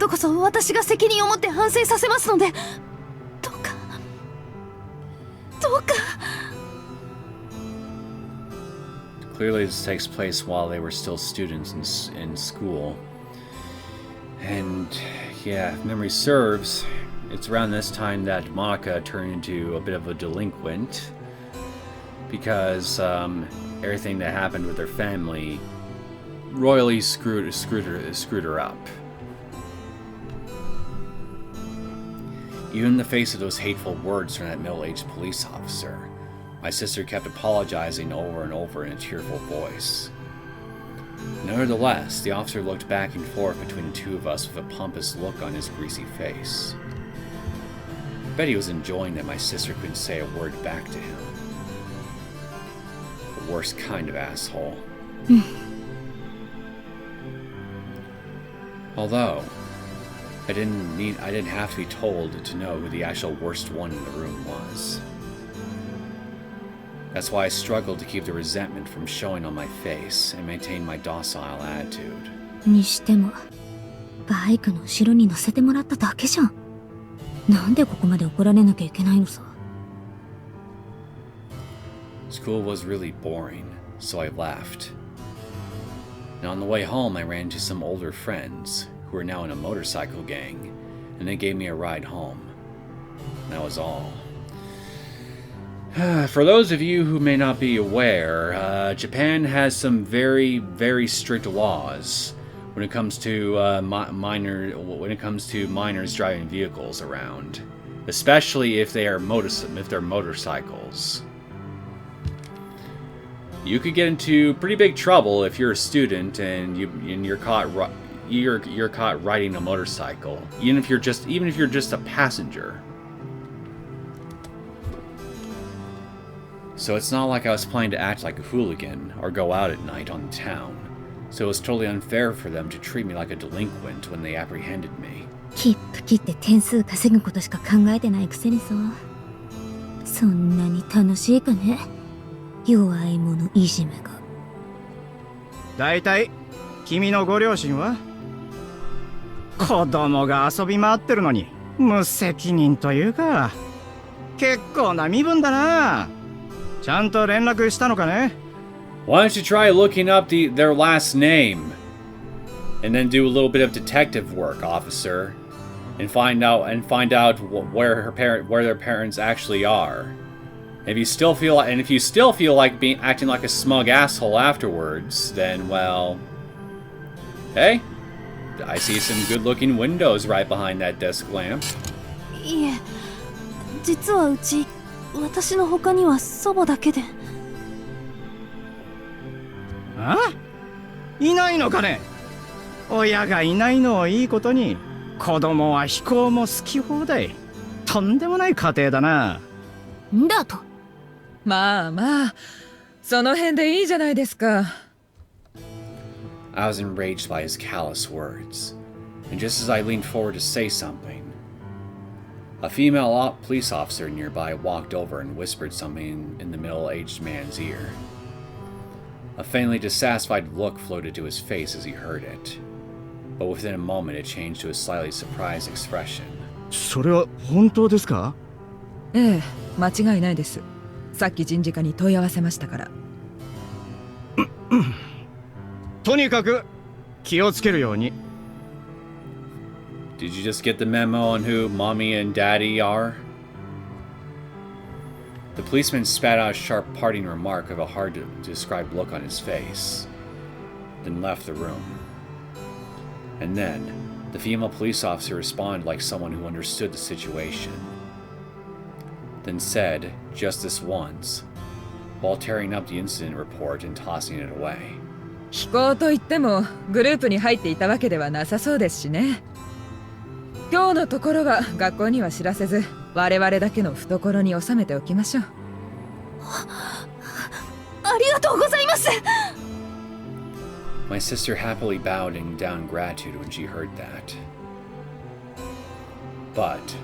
こそ私が責任を持って反省させますので、どうか。Clearly this takes place while they were still students in school. And yeah, if memory serves, it's around this time that Modaka turned into a bit of a delinquent because everything that happened with her family royally screwed her up. Even in the face of those hateful words from that middle-aged police officer, my sister kept apologizing over and over in a tearful voice. Nevertheless, the officer looked back and forth between the two of us with a pompous look on his greasy face. I bet he was enjoying that my sister couldn't say a word back to him. The worst kind of asshole. Although, I didn't have to be told to know who the actual worst one in the room was. That's why I struggled to keep the resentment from showing on my face and maintain my docile attitude. にしても、バイクの後ろに乗せてもらっただけじゃん。なんでここまで怒られなきゃいけないのさ。School was really boring, so I left. Now on the way home, I ran into some older friends who were now in a motorcycle gang, and they gave me a ride home. And that was all. For those of you who may not be aware, Japan has some very, very strict laws when it comes to minors driving vehicles around, especially if they're motorcycles. You could get into pretty big trouble if you're a student and you're caught riding a motorcycle, even if you're just a passenger. So it's not like I was planning to act like a hooligan or go out at night on the town. So it was totally unfair for them to treat me like a delinquent when they apprehended me. 切符切って点数稼ぐことしか考えてないくせにさ。そんなに楽しいかね。弱い者いじめが。だいたい君のご両親は？子供が遊び回ってるのに無責任というか、結構な身分だな。ちゃんと連絡したのかね？ Why don't you try looking up their last name, and then do a little bit of detective work, officer, and find out where their parents actually are. And if you still feel like acting like a smug asshole afterwards, then well, hey, I see some good-looking windows right behind that desk lamp. いえ、実はうち私の他には祖母だけで。あ？いないのかね？親がいないのをいいことに、子供は非行も好き放題。とんでもない家庭だな。んだと。まあまあ、その辺でいいじゃないですか。I was enraged by his callous words, and just as I leaned forward to say something, a female police officer nearby walked over and whispered something in the middle-aged man's ear. A faintly dissatisfied look floated to his face as he heard it, but within a moment it changed to a slightly surprised expression. それは本当ですか？ええ、間違いないです。さっき人事課に問い合わせましたから。とにかく気をつけるように。Did you just get the memo on who Mommy and Daddy are? The policeman spat out a sharp parting remark of a hard-to-describe look on his face, then left the room. And then, the female police officer responded like someone who understood the situation. Then said, just this once, while tearing up the incident report and tossing it away. 非行といってもグループに入っていたわけではなさそうですしね。今日のところは学校には知らせず、我々だけの懐に収めておきましょう。ありがとうございます。My sister happily bowed in down gratitude when she heard that. But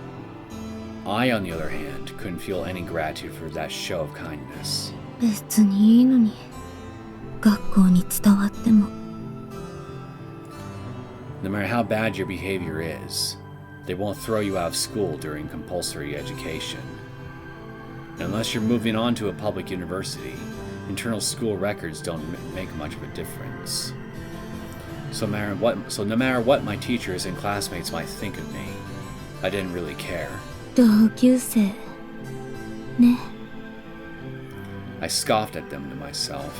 I, on the other hand, couldn't feel any gratitude for that show of kindness. 別にいいのに、学校に伝わっても。No matter how bad your behavior is, they won't throw you out of school during compulsory education. And unless you're moving on to a public university, internal school records don't make much of a difference. So no matter what my teachers and classmates might think of me, I didn't really care. 同級生ね。I scoffed at them to myself,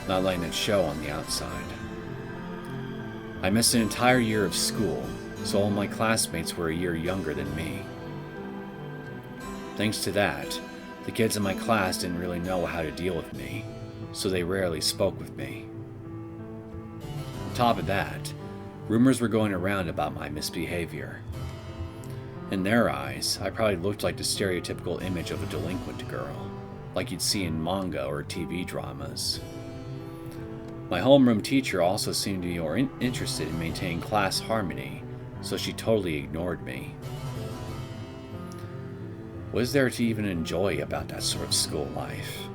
not letting it show on the outside. I missed an entire year of school, so all my classmates were a year younger than me. Thanks to that, the kids in my class didn't really know how to deal with me, so they rarely spoke with me. On top of that, rumors were going around about my misbehavior. In their eyes, I probably looked like the stereotypical image of a delinquent girl, like you'd see in manga or TV dramas. My homeroom teacher also seemed to be more interested in maintaining class harmony, so she totally ignored me. What is there to even enjoy about that sort of school life?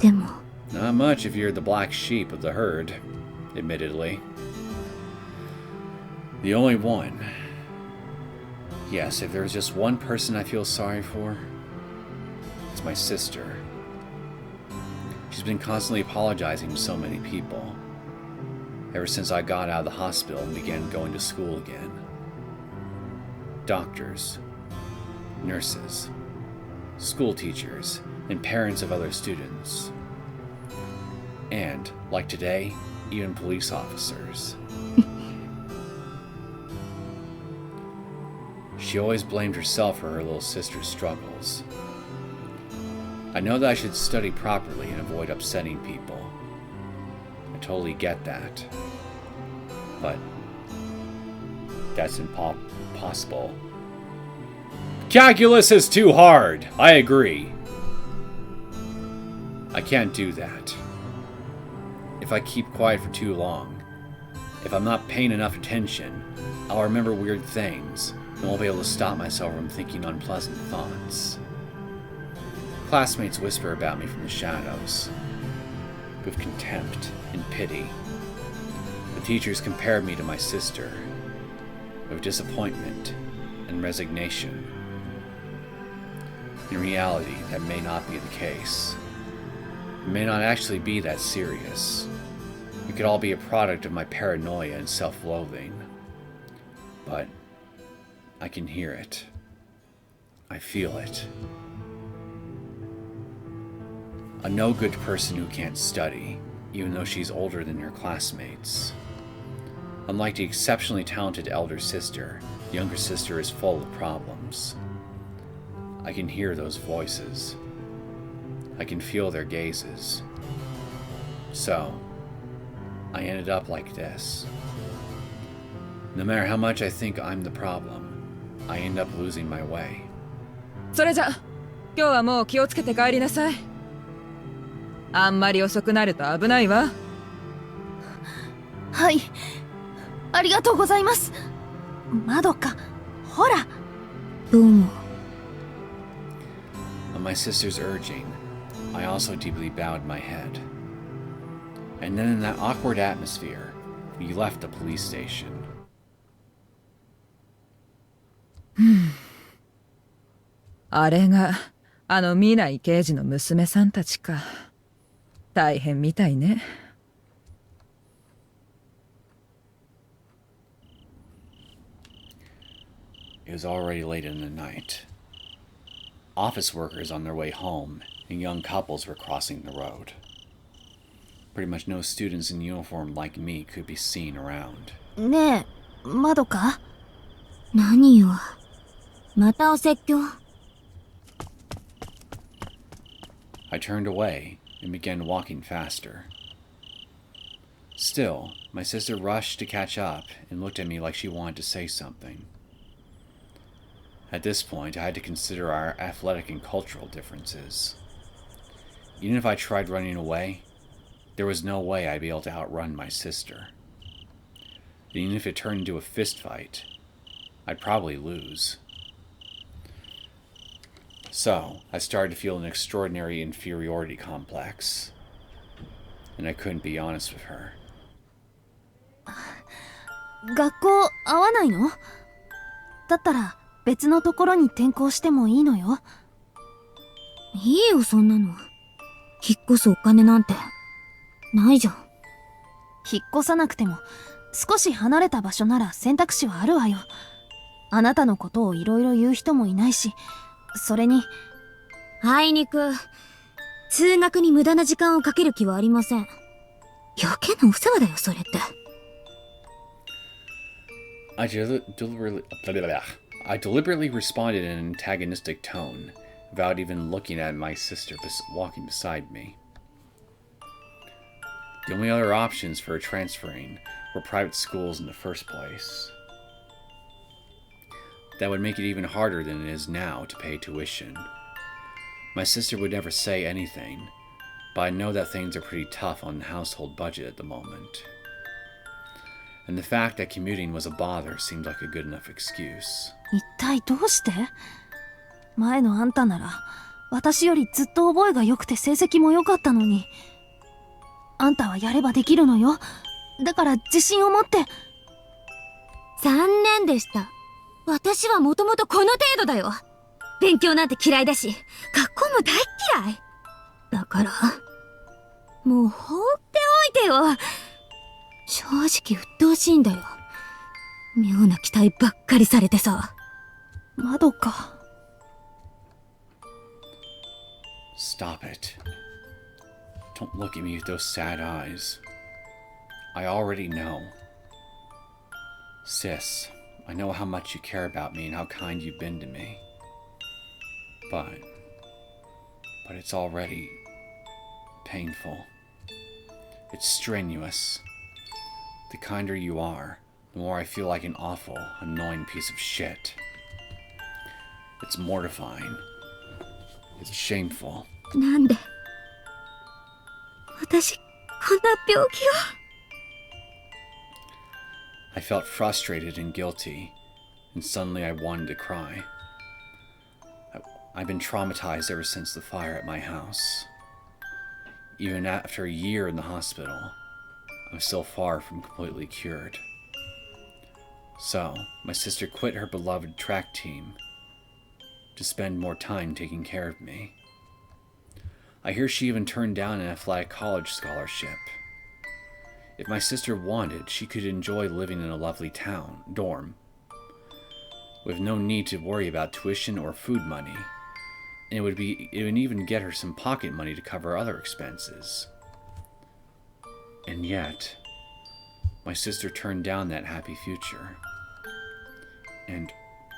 でも Not much if you're the black sheep of the herd, admittedly. The only one. Yes, if there's just one person I feel sorry for, it's my sister. She's been constantly apologizing to so many people, ever since I got out of the hospital and began going to school again. Doctors, nurses, school teachers, and parents of other students. And, like today, even police officers. She always blamed herself for her little sister's struggles. I know that I should study properly and avoid upsetting people. I totally get that. But that's impossible. Calculus is too hard! I agree. I can't do that. If I keep quiet for too long, if I'm not paying enough attention, I'll remember weird things and won't be able to stop myself from thinking unpleasant thoughts. Classmates whisper about me from the shadows, with contempt and pity. The teachers compared me to my sister, with disappointment and resignation. In reality, that may not be the case. It may not actually be that serious. It could all be a product of my paranoia and self-loathing. But I can hear it. I feel it. A no-good person who can't study, even though she's older than her classmates. Unlike the exceptionally talented elder sister, the younger sister is full of problems. I can hear those voices. I can feel their gazes. So, I ended up like this. No matter how much I think I'm the problem, I end up losing my way. それじゃ、今日はもう気をつけて帰りなさい。あんまり遅くなると危ないわ。はい、ありがとうございます。まどか、ほら。どうも。On my sister's urging, I also deeply bowed my head. And then in that awkward atmosphere, we left the police station. あれがあの見ない刑事の娘さんたちか。大変みたいね。It was already late in the night. Office workers on their way home and young couples were crossing the road. Pretty much no students in uniform like me could be seen around. ねえ、まどか？何よ。またお説教？ I turned away and began walking faster. Still, my sister rushed to catch up and looked at me like she wanted to say something. At this point, I had to consider our athletic and cultural differences. Even if I tried running away, there was no way I'd be able to outrun my sister. And even if it turned into a fist fight, I'd probably lose. So, I started to feel an extraordinary inferiority complex. And I couldn't be honest with her. 学校合わないの？だったら別のところに転校してもいいのよ。いいよ、そんなの。引っ越すお金なんてないじゃん。引っ越さなくても少し離れた場所なら選択肢はあるわよ。あなたのことをいろいろ言う人もいないし、それにあいにく通学に無駄な時間をかける気はありません。余計なお世話だよ、それって。I deliberately responded in an antagonistic tone, without even looking at my sister walking beside me. The only other options for transferring were private schools in the first place. That would make it even harder than it is now to pay tuition. My sister would never say anything, but I know that things are pretty tough on the household budget at the moment. And the fact that commuting was a bother seemed like a good enough excuse. 一体どうして？前のあんたなら私よりずっと覚えが良くて成績も良かったのに。あんたはやればできるのよ。だから自信を持って。残念でした。私はもともとこの程度だよ。勉強なんて嫌いだし、学校も大嫌い。だから、もう放っておいてよ。正直鬱陶しいんだよ。妙な期待ばっかりされてさ。まどか。Stop it. Don't look at me with those sad eyes. I already know. Sis, I know how much you care about me and how kind you've been to me. But it's already painful. It's strenuous. The kinder you are, the more I feel like an awful, annoying piece of shit. It's mortifying. It's shameful. なんで私こんな病気を I felt frustrated and guilty, and suddenly I wanted to cry. I've been traumatized ever since the fire at my house. Even after a year in the hospital, I'm still far from completely cured. So, my sister quit her beloved track team to spend more time taking care of me. I hear she even turned down an athletic college scholarship. If my sister wanted, she could enjoy living in a lovely dorm, with no need to worry about tuition or food money, and it would even get her some pocket money to cover other expenses. And yet, my sister turned down that happy future. And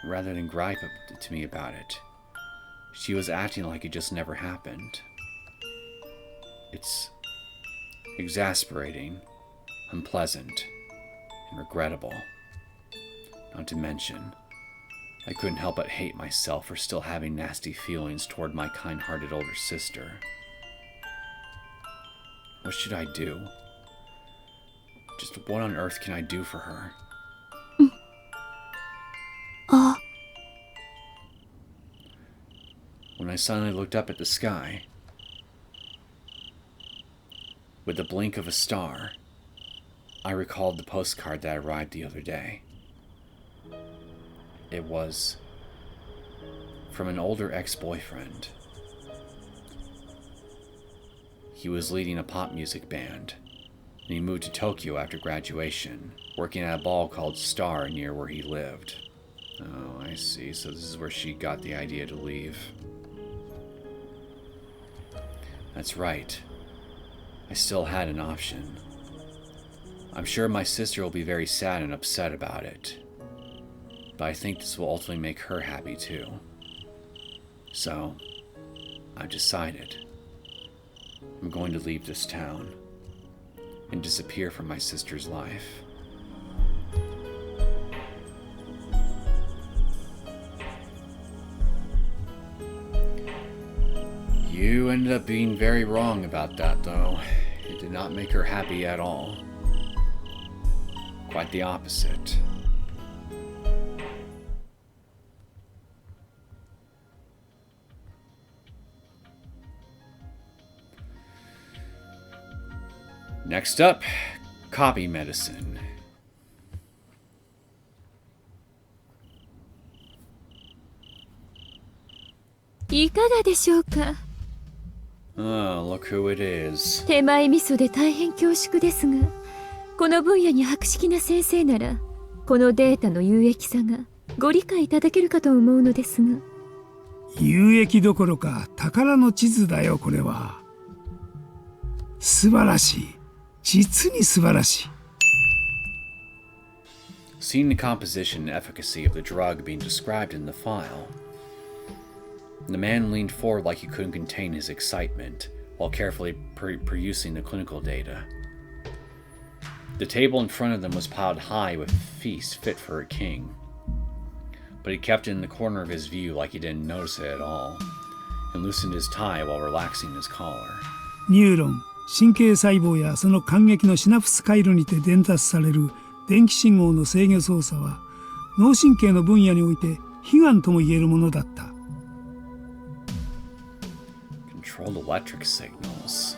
rather than gripe to me about it, she was acting like it just never happened. It's exasperating, unpleasant, and regrettable. Not to mention, I couldn't help but hate myself for still having nasty feelings toward my kind-hearted older sister. What should I do? Just what on earth can I do for her? When I suddenly looked up at the sky, with the blink of a star, I recalled the postcard that arrived the other day. It was from an older ex-boyfriend. He was leading a pop music band, and he moved to Tokyo after graduation, working at a ball called Star near where he lived. Oh, I see. So this is where she got the idea to leave. That's right. I still had an option. I'm sure my sister will be very sad and upset about it, but I think this will ultimately make her happy too. So, I've decided. I'm going to leave this town and disappear from my sister's life. You ended up being very wrong about that, though. It did not make her happy at all. Quite the opposite. Next up, copy medicine. Oh, look who it is. 手前味噌で大変恐縮ですが、この分野に博識な先生なら、このデータの有益さがご理解いただけるかと思うのですが。有益どころか宝の地図だよ、これは。素晴らしい。実に素晴らしい。Seeing the composition and efficacy of the drug being described in the file, the man leaned forward like he couldn't contain his excitement while carefully perusing the clinical data. The table in front of them was piled high with feast fit for a king, but he kept it in the corner of his view like he didn't notice it at all, and loosened his tie while relaxing his collar. ニューロン、神経細胞やその間隙のシナプス回路にて伝達される電気信号の制御操作は脳神経の分野において悲願とも言えるものだった。Controlled electric signals.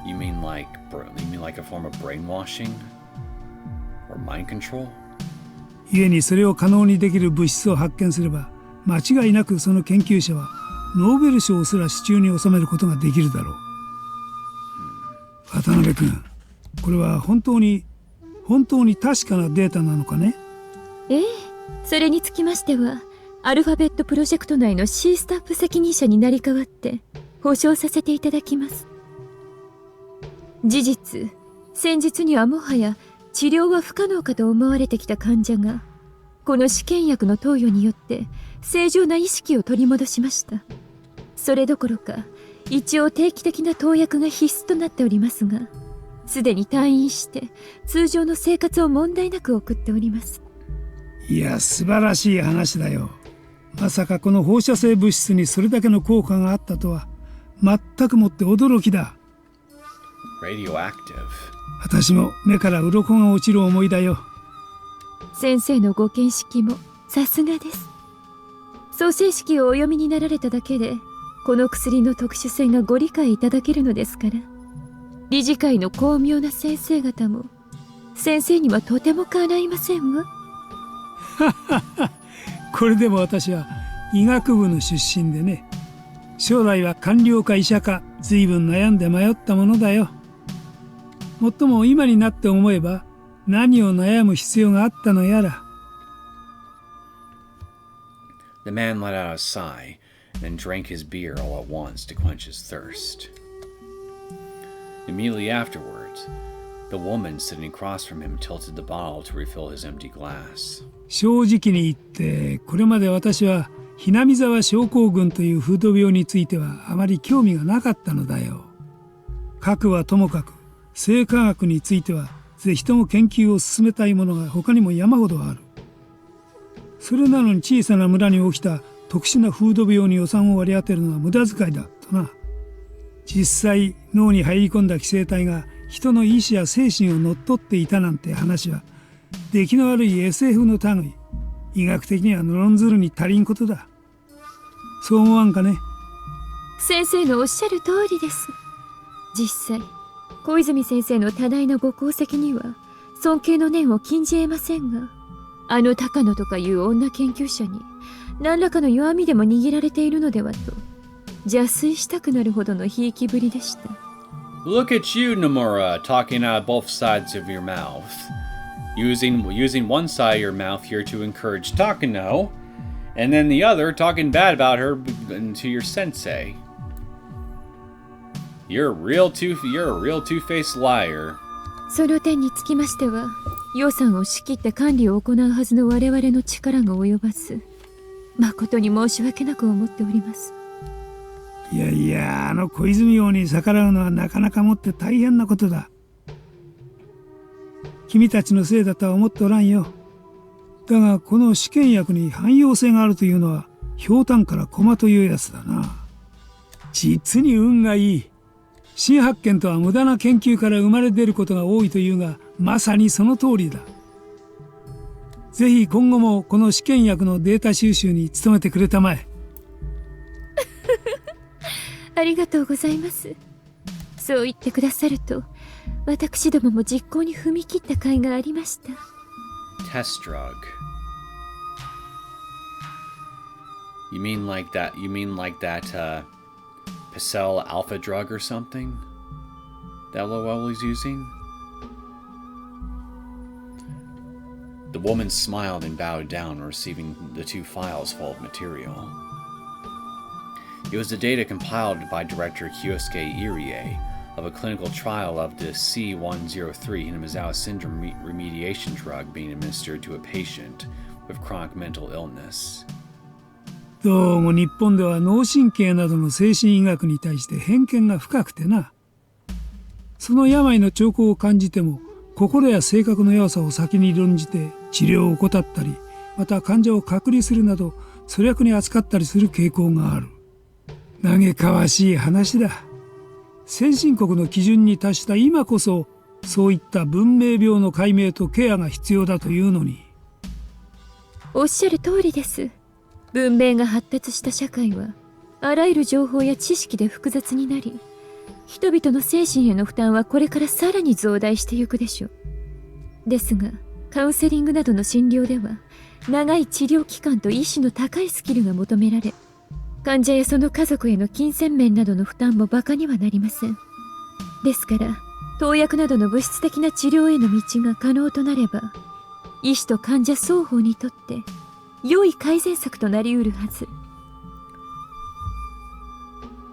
You mean like a form of brainwashing? Or mind control? 故にそれを可能にできる物質を発見すれば間違いなくその研究者はノーベル賞すら手中に収めることができるだろう。渡辺君、これは本当に確かなデータなのかね？ええ、それにつきましては、アルファベットプロジェクト内の C スタッフ責任者になり代わって保証させていただきます。事実、先日にはもはや治療は不可能かと思われてきた患者が、この試験薬の投与によって正常な意識を取り戻しました。それどころか、一応定期的な投薬が必須となっておりますが、すでに退院して通常の生活を問題なく送っております。いや、素晴らしい話だよ。まさかこの放射性物質にそれだけの効果があったとは全くもって驚きだ。私も目から鱗が落ちる思いだよ。先生のご見識もさすがです。創生式をお読みになられただけで、この薬の特殊性がご理解いただけるのですから、理事会の巧妙な先生方も先生にはとてもかないませんわ。これでも私は医学部の出身でね、将来は官僚か医者か随分悩んで迷ったものだよ。もっとも今になって思えば、何を悩む必要があったのやら。The man let out a sigh, and then drank his beer all at once to quench his thirst. Immediately afterwards, the woman sitting across from him tilted the bottle to refill his empty glass. 正直に言って、これまで私はひなみ沢症候群という風土病についてはあまり興味がなかったのだよ。核はともかく、生化学についてはぜひとも研究を進めたいものが他にも山ほどある。それなのに小さな村に起きた特殊な風土病に予算を割り当てるのは無駄遣いだとな。実際脳に入り込んだ寄生体が人の意志や精神を乗っ取っていたなんて話は出来の悪い SF の類。医学的には論ずるに足りんことだ。そう思わんかね。先生のおっしゃる通りです。実際小泉先生の多大なご功績には尊敬の念を禁じ得ませんが、あの高野とかいう女研究者に何らかの弱みでも握られているのではと邪推したくなるほどのひいきぶりでした。 Look at you, Nomura, talking out both sides of your mouth. Using one side of your mouth here to encourage Takano, and then the other talking bad about her to your sensei. You're a real two-faced liar. その点につきましては、予算を仕切って管理を行うはずの我々の力が及ばず、誠に申し訳なく思っております。いやいや、あの小泉王に逆らうのはなかなかもって大変なことだ。君たちのせいだとは思っておらんよ。だがこの試験薬に汎用性があるというのはひょうたんから駒というやつだな。実に運がいい。新発見とは無駄な研究から生まれ出ることが多いというが、まさにその通りだ。ぜひ今後もこの試験薬のデータ収集に努めてくれたまえ。ありがとうございます。そう言ってくださると、私どもも実行に踏み切った甲斐がありました。Test drug. You mean like that Placil alpha drug or something that Lowell is using? The woman smiled and bowed down, receiving the 2 files full of material. It was the data compiled by Director Kyosuke Irie of a clinical trial of the C103 Hinamizawa syndrome remediation drug being administered to a patient with chronic mental illness. どうも日本では脳神経などの精神医学に対して偏見が深くてな。その病の兆候を感じても心や性格の弱さを先に論じて治療を怠ったり、また患者を隔離するなど粗略に扱ったりする傾向がある。嘆かわしい話だ。先進国の基準に達した今こそそういった文明病の解明とケアが必要だというのに。おっしゃる通りです。文明が発達した社会はあらゆる情報や知識で複雑になり、人々の精神への負担はこれからさらに増大してゆくでしょう。ですがカウンセリングなどの診療では長い治療期間と医師の高いスキルが求められ、患者やその家族への金銭面などの負担もバカにはなりません。ですから投薬などの物質的な治療への道が可能となれば、医師と患者双方にとって良い改善策となりうるはず。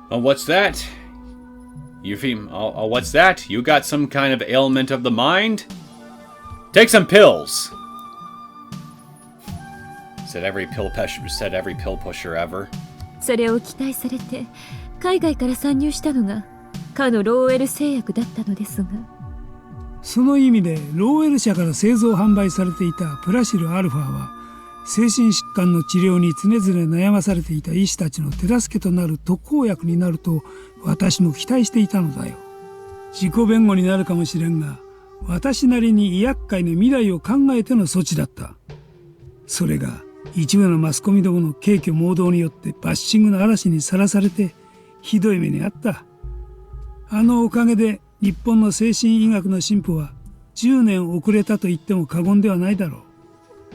What's that? What's that? You got some kind of ailment of the mind? Take some pills! Said every pill pusher ever. それを期待されて海外から参入したのがかのローエル製薬だったのですが、その意味でローエル社から製造販売されていたプラシルアルファは精神疾患の治療に常々悩まされていた医師たちの手助けとなる特効薬になると私も期待していたのだよ。自己弁護になるかもしれんが、私なりに医薬界の未来を考えての措置だった。それが一部のマスコミどもの軽挙妄動によってバッシングの嵐にさらされてひどい目にあった。あのおかげで日本の精神医学の進歩は10年遅れたと言っても過言ではないだろ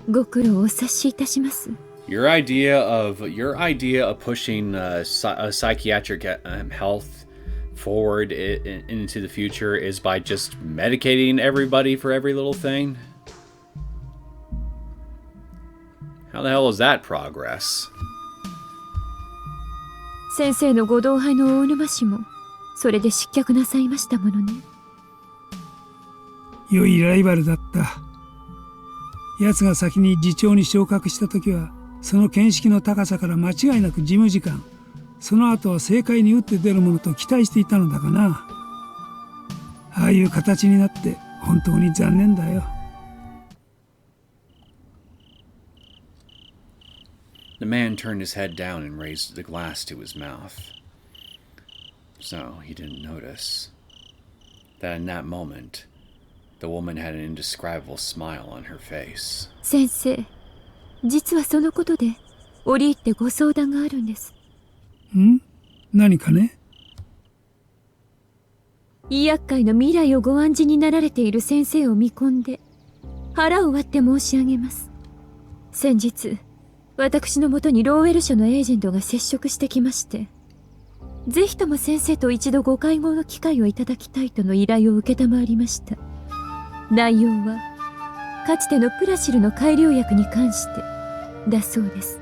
う。ご苦労をお察しいたします。Your idea of pushing psychiatric health forward into the future is by just medicating everybody for every little thing? How the hell is that progress? 先生のご同輩の大沼氏もそれで失脚なさいましたものね。良いライバルだった。奴が先に次長に昇格した時はその見識の高さから間違いなく事務次官、その後は政界に打って出るものと期待していたのだがな。ああいう形になって本当に残念だよ。The man turned his head down and raised the glass to his mouth. So he didn't notice that in that moment, the woman had an indescribable smile on her face. 先生、実はそのことで折り入ってご相談があるんです。ん？何かね？医薬界の未来をご案じになられている先生を見込んで腹を割って申し上げます。先日私のもとにローウェル社のエージェントが接触してきまして、ぜひとも先生と一度ご会合の機会をいただきたいとの依頼を受けたまわりました。内容はかつてのプラシルの改良薬に関してだそうです。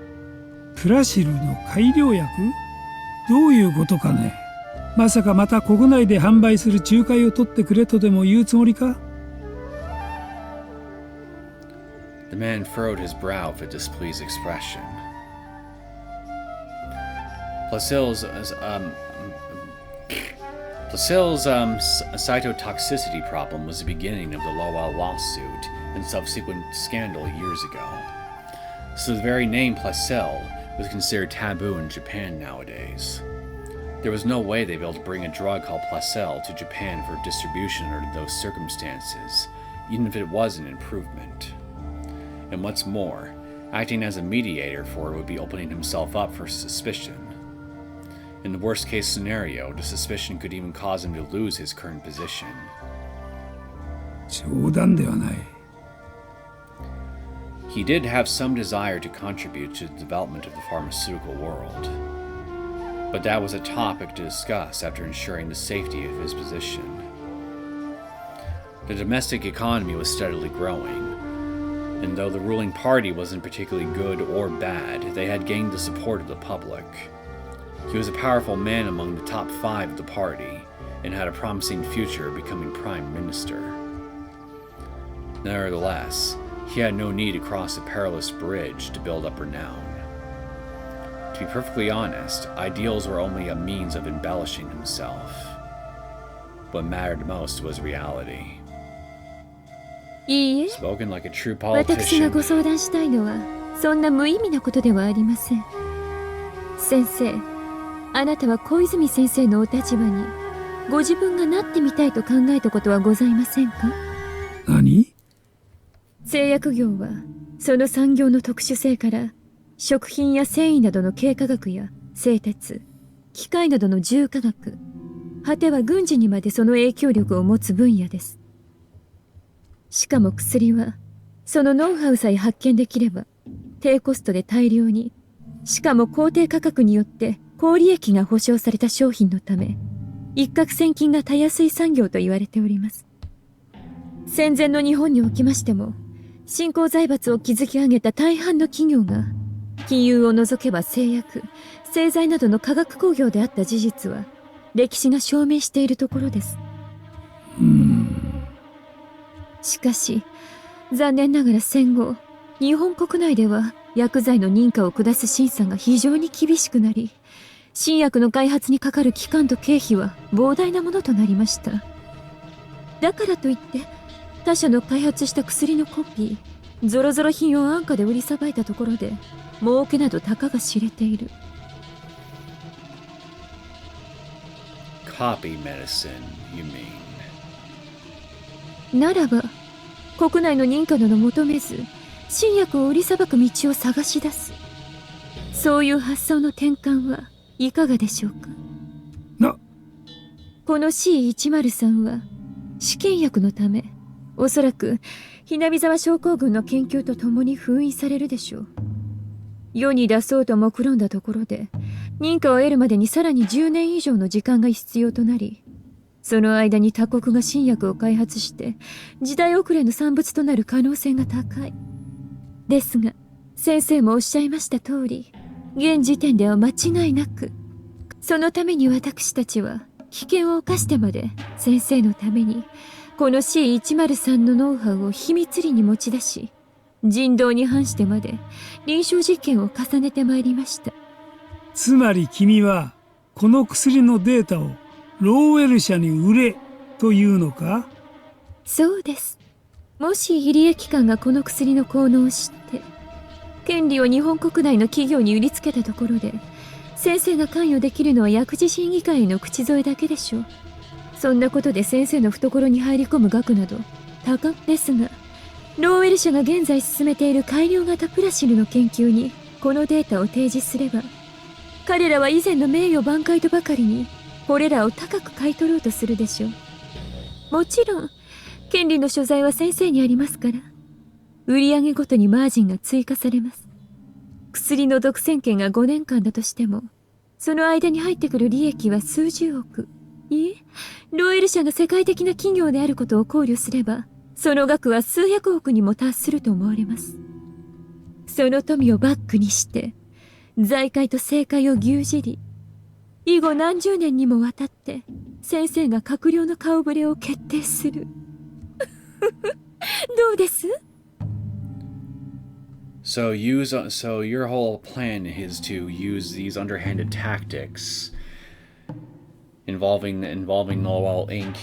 プラシルの改良薬？どういうことかね。まさかまた国内で販売する仲介を取ってくれとでも言うつもりか？ The man furrowed his brow with a displeased expression. Placil's cytotoxicity problem was the beginning of the Lowell lawsuit and subsequent scandal years ago. So the very name Placil was considered taboo in Japan nowadays. There was no way they'd be able to bring a drug called Placil to Japan for distribution under those circumstances, even if it was an improvement. And what's more, acting as a mediator for it would be opening himself up for suspicion. In the worst case scenario, the suspicion could even cause him to lose his current position. 冗談ではない。He did have some desire to contribute to the development of the pharmaceutical world, but that was a topic to discuss after ensuring the safety of his position. The domestic economy was steadily growing, and though the ruling party wasn't particularly good or bad, they had gained the support of the public. He was a powerful man among the top 5 of the party, and had a promising future of becoming prime minister. Nevertheless, he had no need to cross a perilous bridge to build up renown. To be perfectly honest, ideals were only a means of embellishing himself. What mattered most was reality. いいえ、 Spoken like a true 私が politician. ご相談したいのはそんな無意味なことではありません。先生、あなたは小泉先生のお立場にご自分がなってみたいと考えたことはございませんか？何？製薬業はその産業の特殊性から食品や繊維などの経化学や製鉄、機械などの重化学、果ては軍事にまでその影響力を持つ分野です。しかも薬はそのノウハウさえ発見できれば低コストで大量に、しかも高低価格によって高利益が保証された商品のため、一攫千金がたやすい産業と言われております。戦前の日本におきましても、新興財閥を築き上げた大半の企業が金融を除けば製薬、製剤などの化学工業であった事実は歴史が証明しているところです。しかし残念ながら戦後、日本国内では薬剤の認可を下す審査が非常に厳しくなり、新薬の開発にかかる期間と経費は膨大なものとなりました。だからといって他社の開発した薬のコピー、ゾロゾロ品を安価で売りさばいたところで儲けなどたかが知れている。Copy medicine, you mean? ならば国内の認可など求めず新薬を売りさばく道を探し出す、そういう発想の転換はいかがでしょうか。この C103 は試験薬のため、おそらくひなび沢症候群の研究とともに封印されるでしょう。世に出そうと目論んだところで認可を得るまでにさらに10年以上の時間が必要となり、その間に他国が新薬を開発して時代遅れの産物となる可能性が高い。ですが先生もおっしゃいました通り、現時点では間違いなくそのために私たちは危険を冒してまで先生のためにこの C103 のノウハウを秘密裏に持ち出し、人道に反してまで臨床実験を重ねてまいりました。つまり君はこの薬のデータをローウェル社に売れというのか。そうです。もし入江機関がこの薬の効能を知って権利を日本国内の企業に売りつけたところで、先生が関与できるのは薬事審議会への口添えだけでしょう。そんなことで先生の懐に入り込む額など高ですが、ローウェル社が現在進めている改良型プラシルの研究にこのデータを提示すれば、彼らは以前の名誉挽回とばかりにこれらを高く買い取ろうとするでしょう。もちろん権利の所在は先生にありますから、売上ごとにマージンが追加されます。薬の独占権が5年間だとしても、その間に入ってくる利益は数十億。いえ、ローエル社が世界的な企業であることを考慮すれば、その額は数百億にも達すると思われます。その富をバックにして財界と政界を牛耳り、以後何十年にもわたって先生が閣僚の顔ぶれを決定する。どうです？ So your whole plan is to use these underhanded tactics involving Lowell Inc.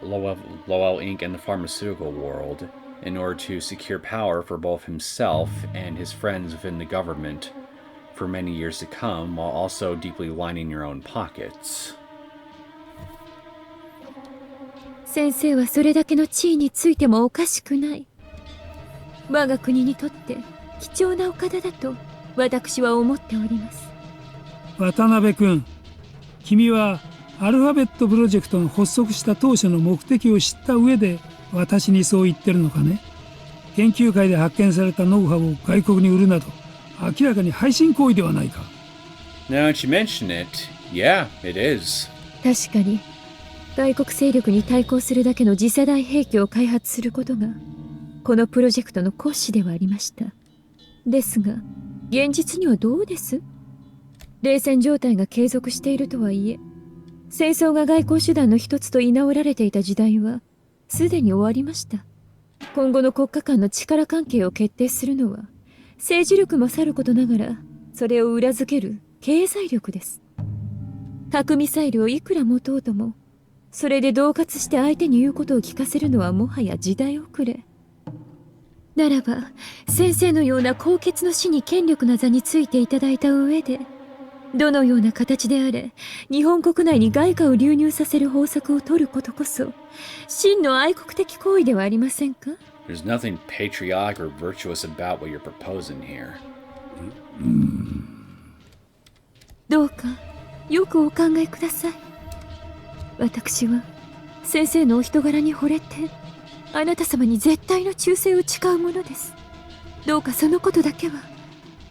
Lowell Inc. and the pharmaceutical world in order to secure power for both himself and his friends within the government for many years to come, while also deeply lining your own pockets. 先生はそれだけの地位についてもおかしくない。我が国にとって貴重なお方だと私は思っております。渡辺君、君はアルファベットプロジェクトが発足した当初の目的を知った上で私にそう言ってるのかね。研究会で発見されたノウハウを外国に売るなど明らかに背信行為ではないか。 Now that you mention it, yeah, it is. 確かに外国勢力に対抗するだけの次世代兵器を開発することがこのプロジェクトの骨子ではありました。ですが現実にはどうです？冷戦状態が継続しているとはいえ、戦争が外交手段の一つと居直られていた時代はすでに終わりました。今後の国家間の力関係を決定するのは政治力もさることながら、それを裏付ける経済力です。核ミサイルをいくら持とうとも、それで恫喝して相手に言うことを聞かせるのはもはや時代遅れ。ならば先生のような高潔の死に権力な座についていただいた上で、どのような形であれ日本国内に外貨を流入させる方策を取ることこそ真の愛国的行為ではありませんか？ There's nothing patriotic or virtuous about what you're proposing here. どうかよくお考えください。私は先生のお人柄に惚れてあなた様に絶対の忠誠を誓うものです。どうかそのことだけは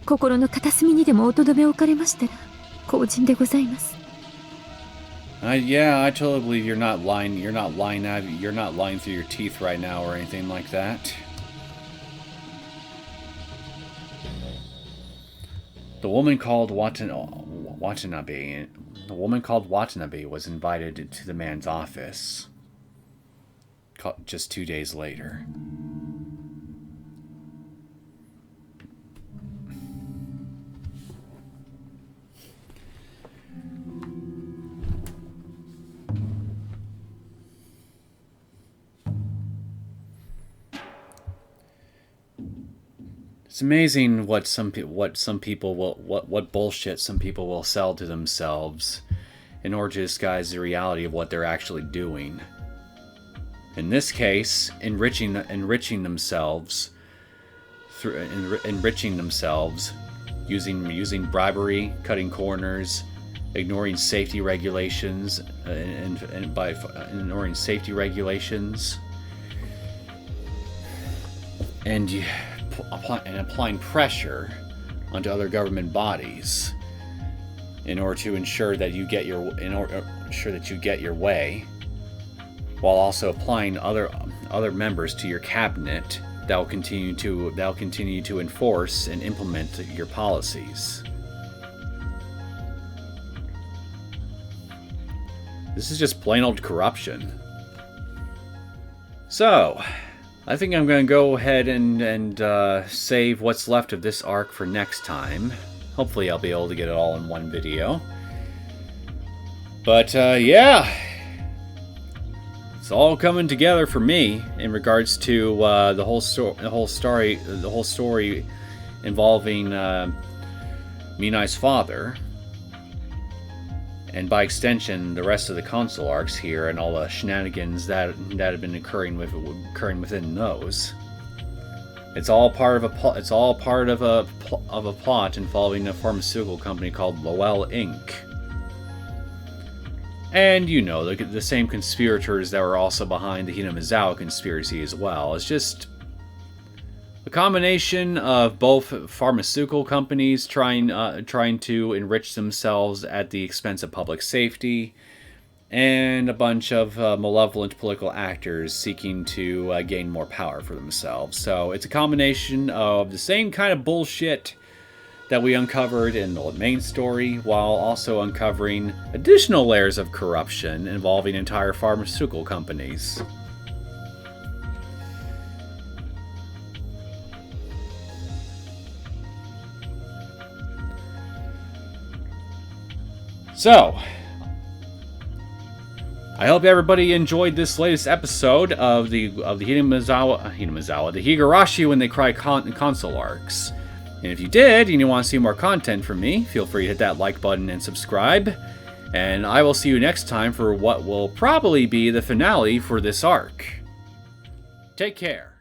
心の片隅にでもお留め置かれましたら幸甚でございます。Yeah, I totally believe you're not lying through your teeth right now or anything like that. The woman called Watanabe was invited to the man's office just 2 days later. It's amazing what bullshit some people will sell to themselves in order to disguise the reality of what they're actually doing. In this case, enriching themselves using bribery, cutting corners, ignoring safety regulations, and by ignoring safety regulations, and applying pressure onto other government bodies in order to ensure that you get your way, while also applying other members to your cabinet that will continue to enforce and implement your policies. This is just plain old corruption. So, I think I'm going to go ahead and save what's left of this arc for next time. Hopefully I'll be able to get it all in one video. But yeah, it's all coming together for me in regards to the whole story involving Minai's father, and by extension the rest of the console arcs here and all the shenanigans that have been occurring within those. It's all part of a plot involving a pharmaceutical company called Lowell Inc. And you know, the same conspirators that were also behind the Hinamizawa conspiracy as well. It's just a combination of both pharmaceutical companies trying to enrich themselves at the expense of public safety, and a bunch of malevolent political actors seeking to gain more power for themselves. So it's a combination of the same kind of bullshit that we uncovered in the main story, while also uncovering additional layers of corruption involving entire pharmaceutical companies. So, I hope everybody enjoyed this latest episode of the Hinamizawa, the Higurashi When They Cry console arcs. And if you did, and you want to see more content from me, feel free to hit that like button and subscribe. And I will see you next time for what will probably be the finale for this arc. Take care.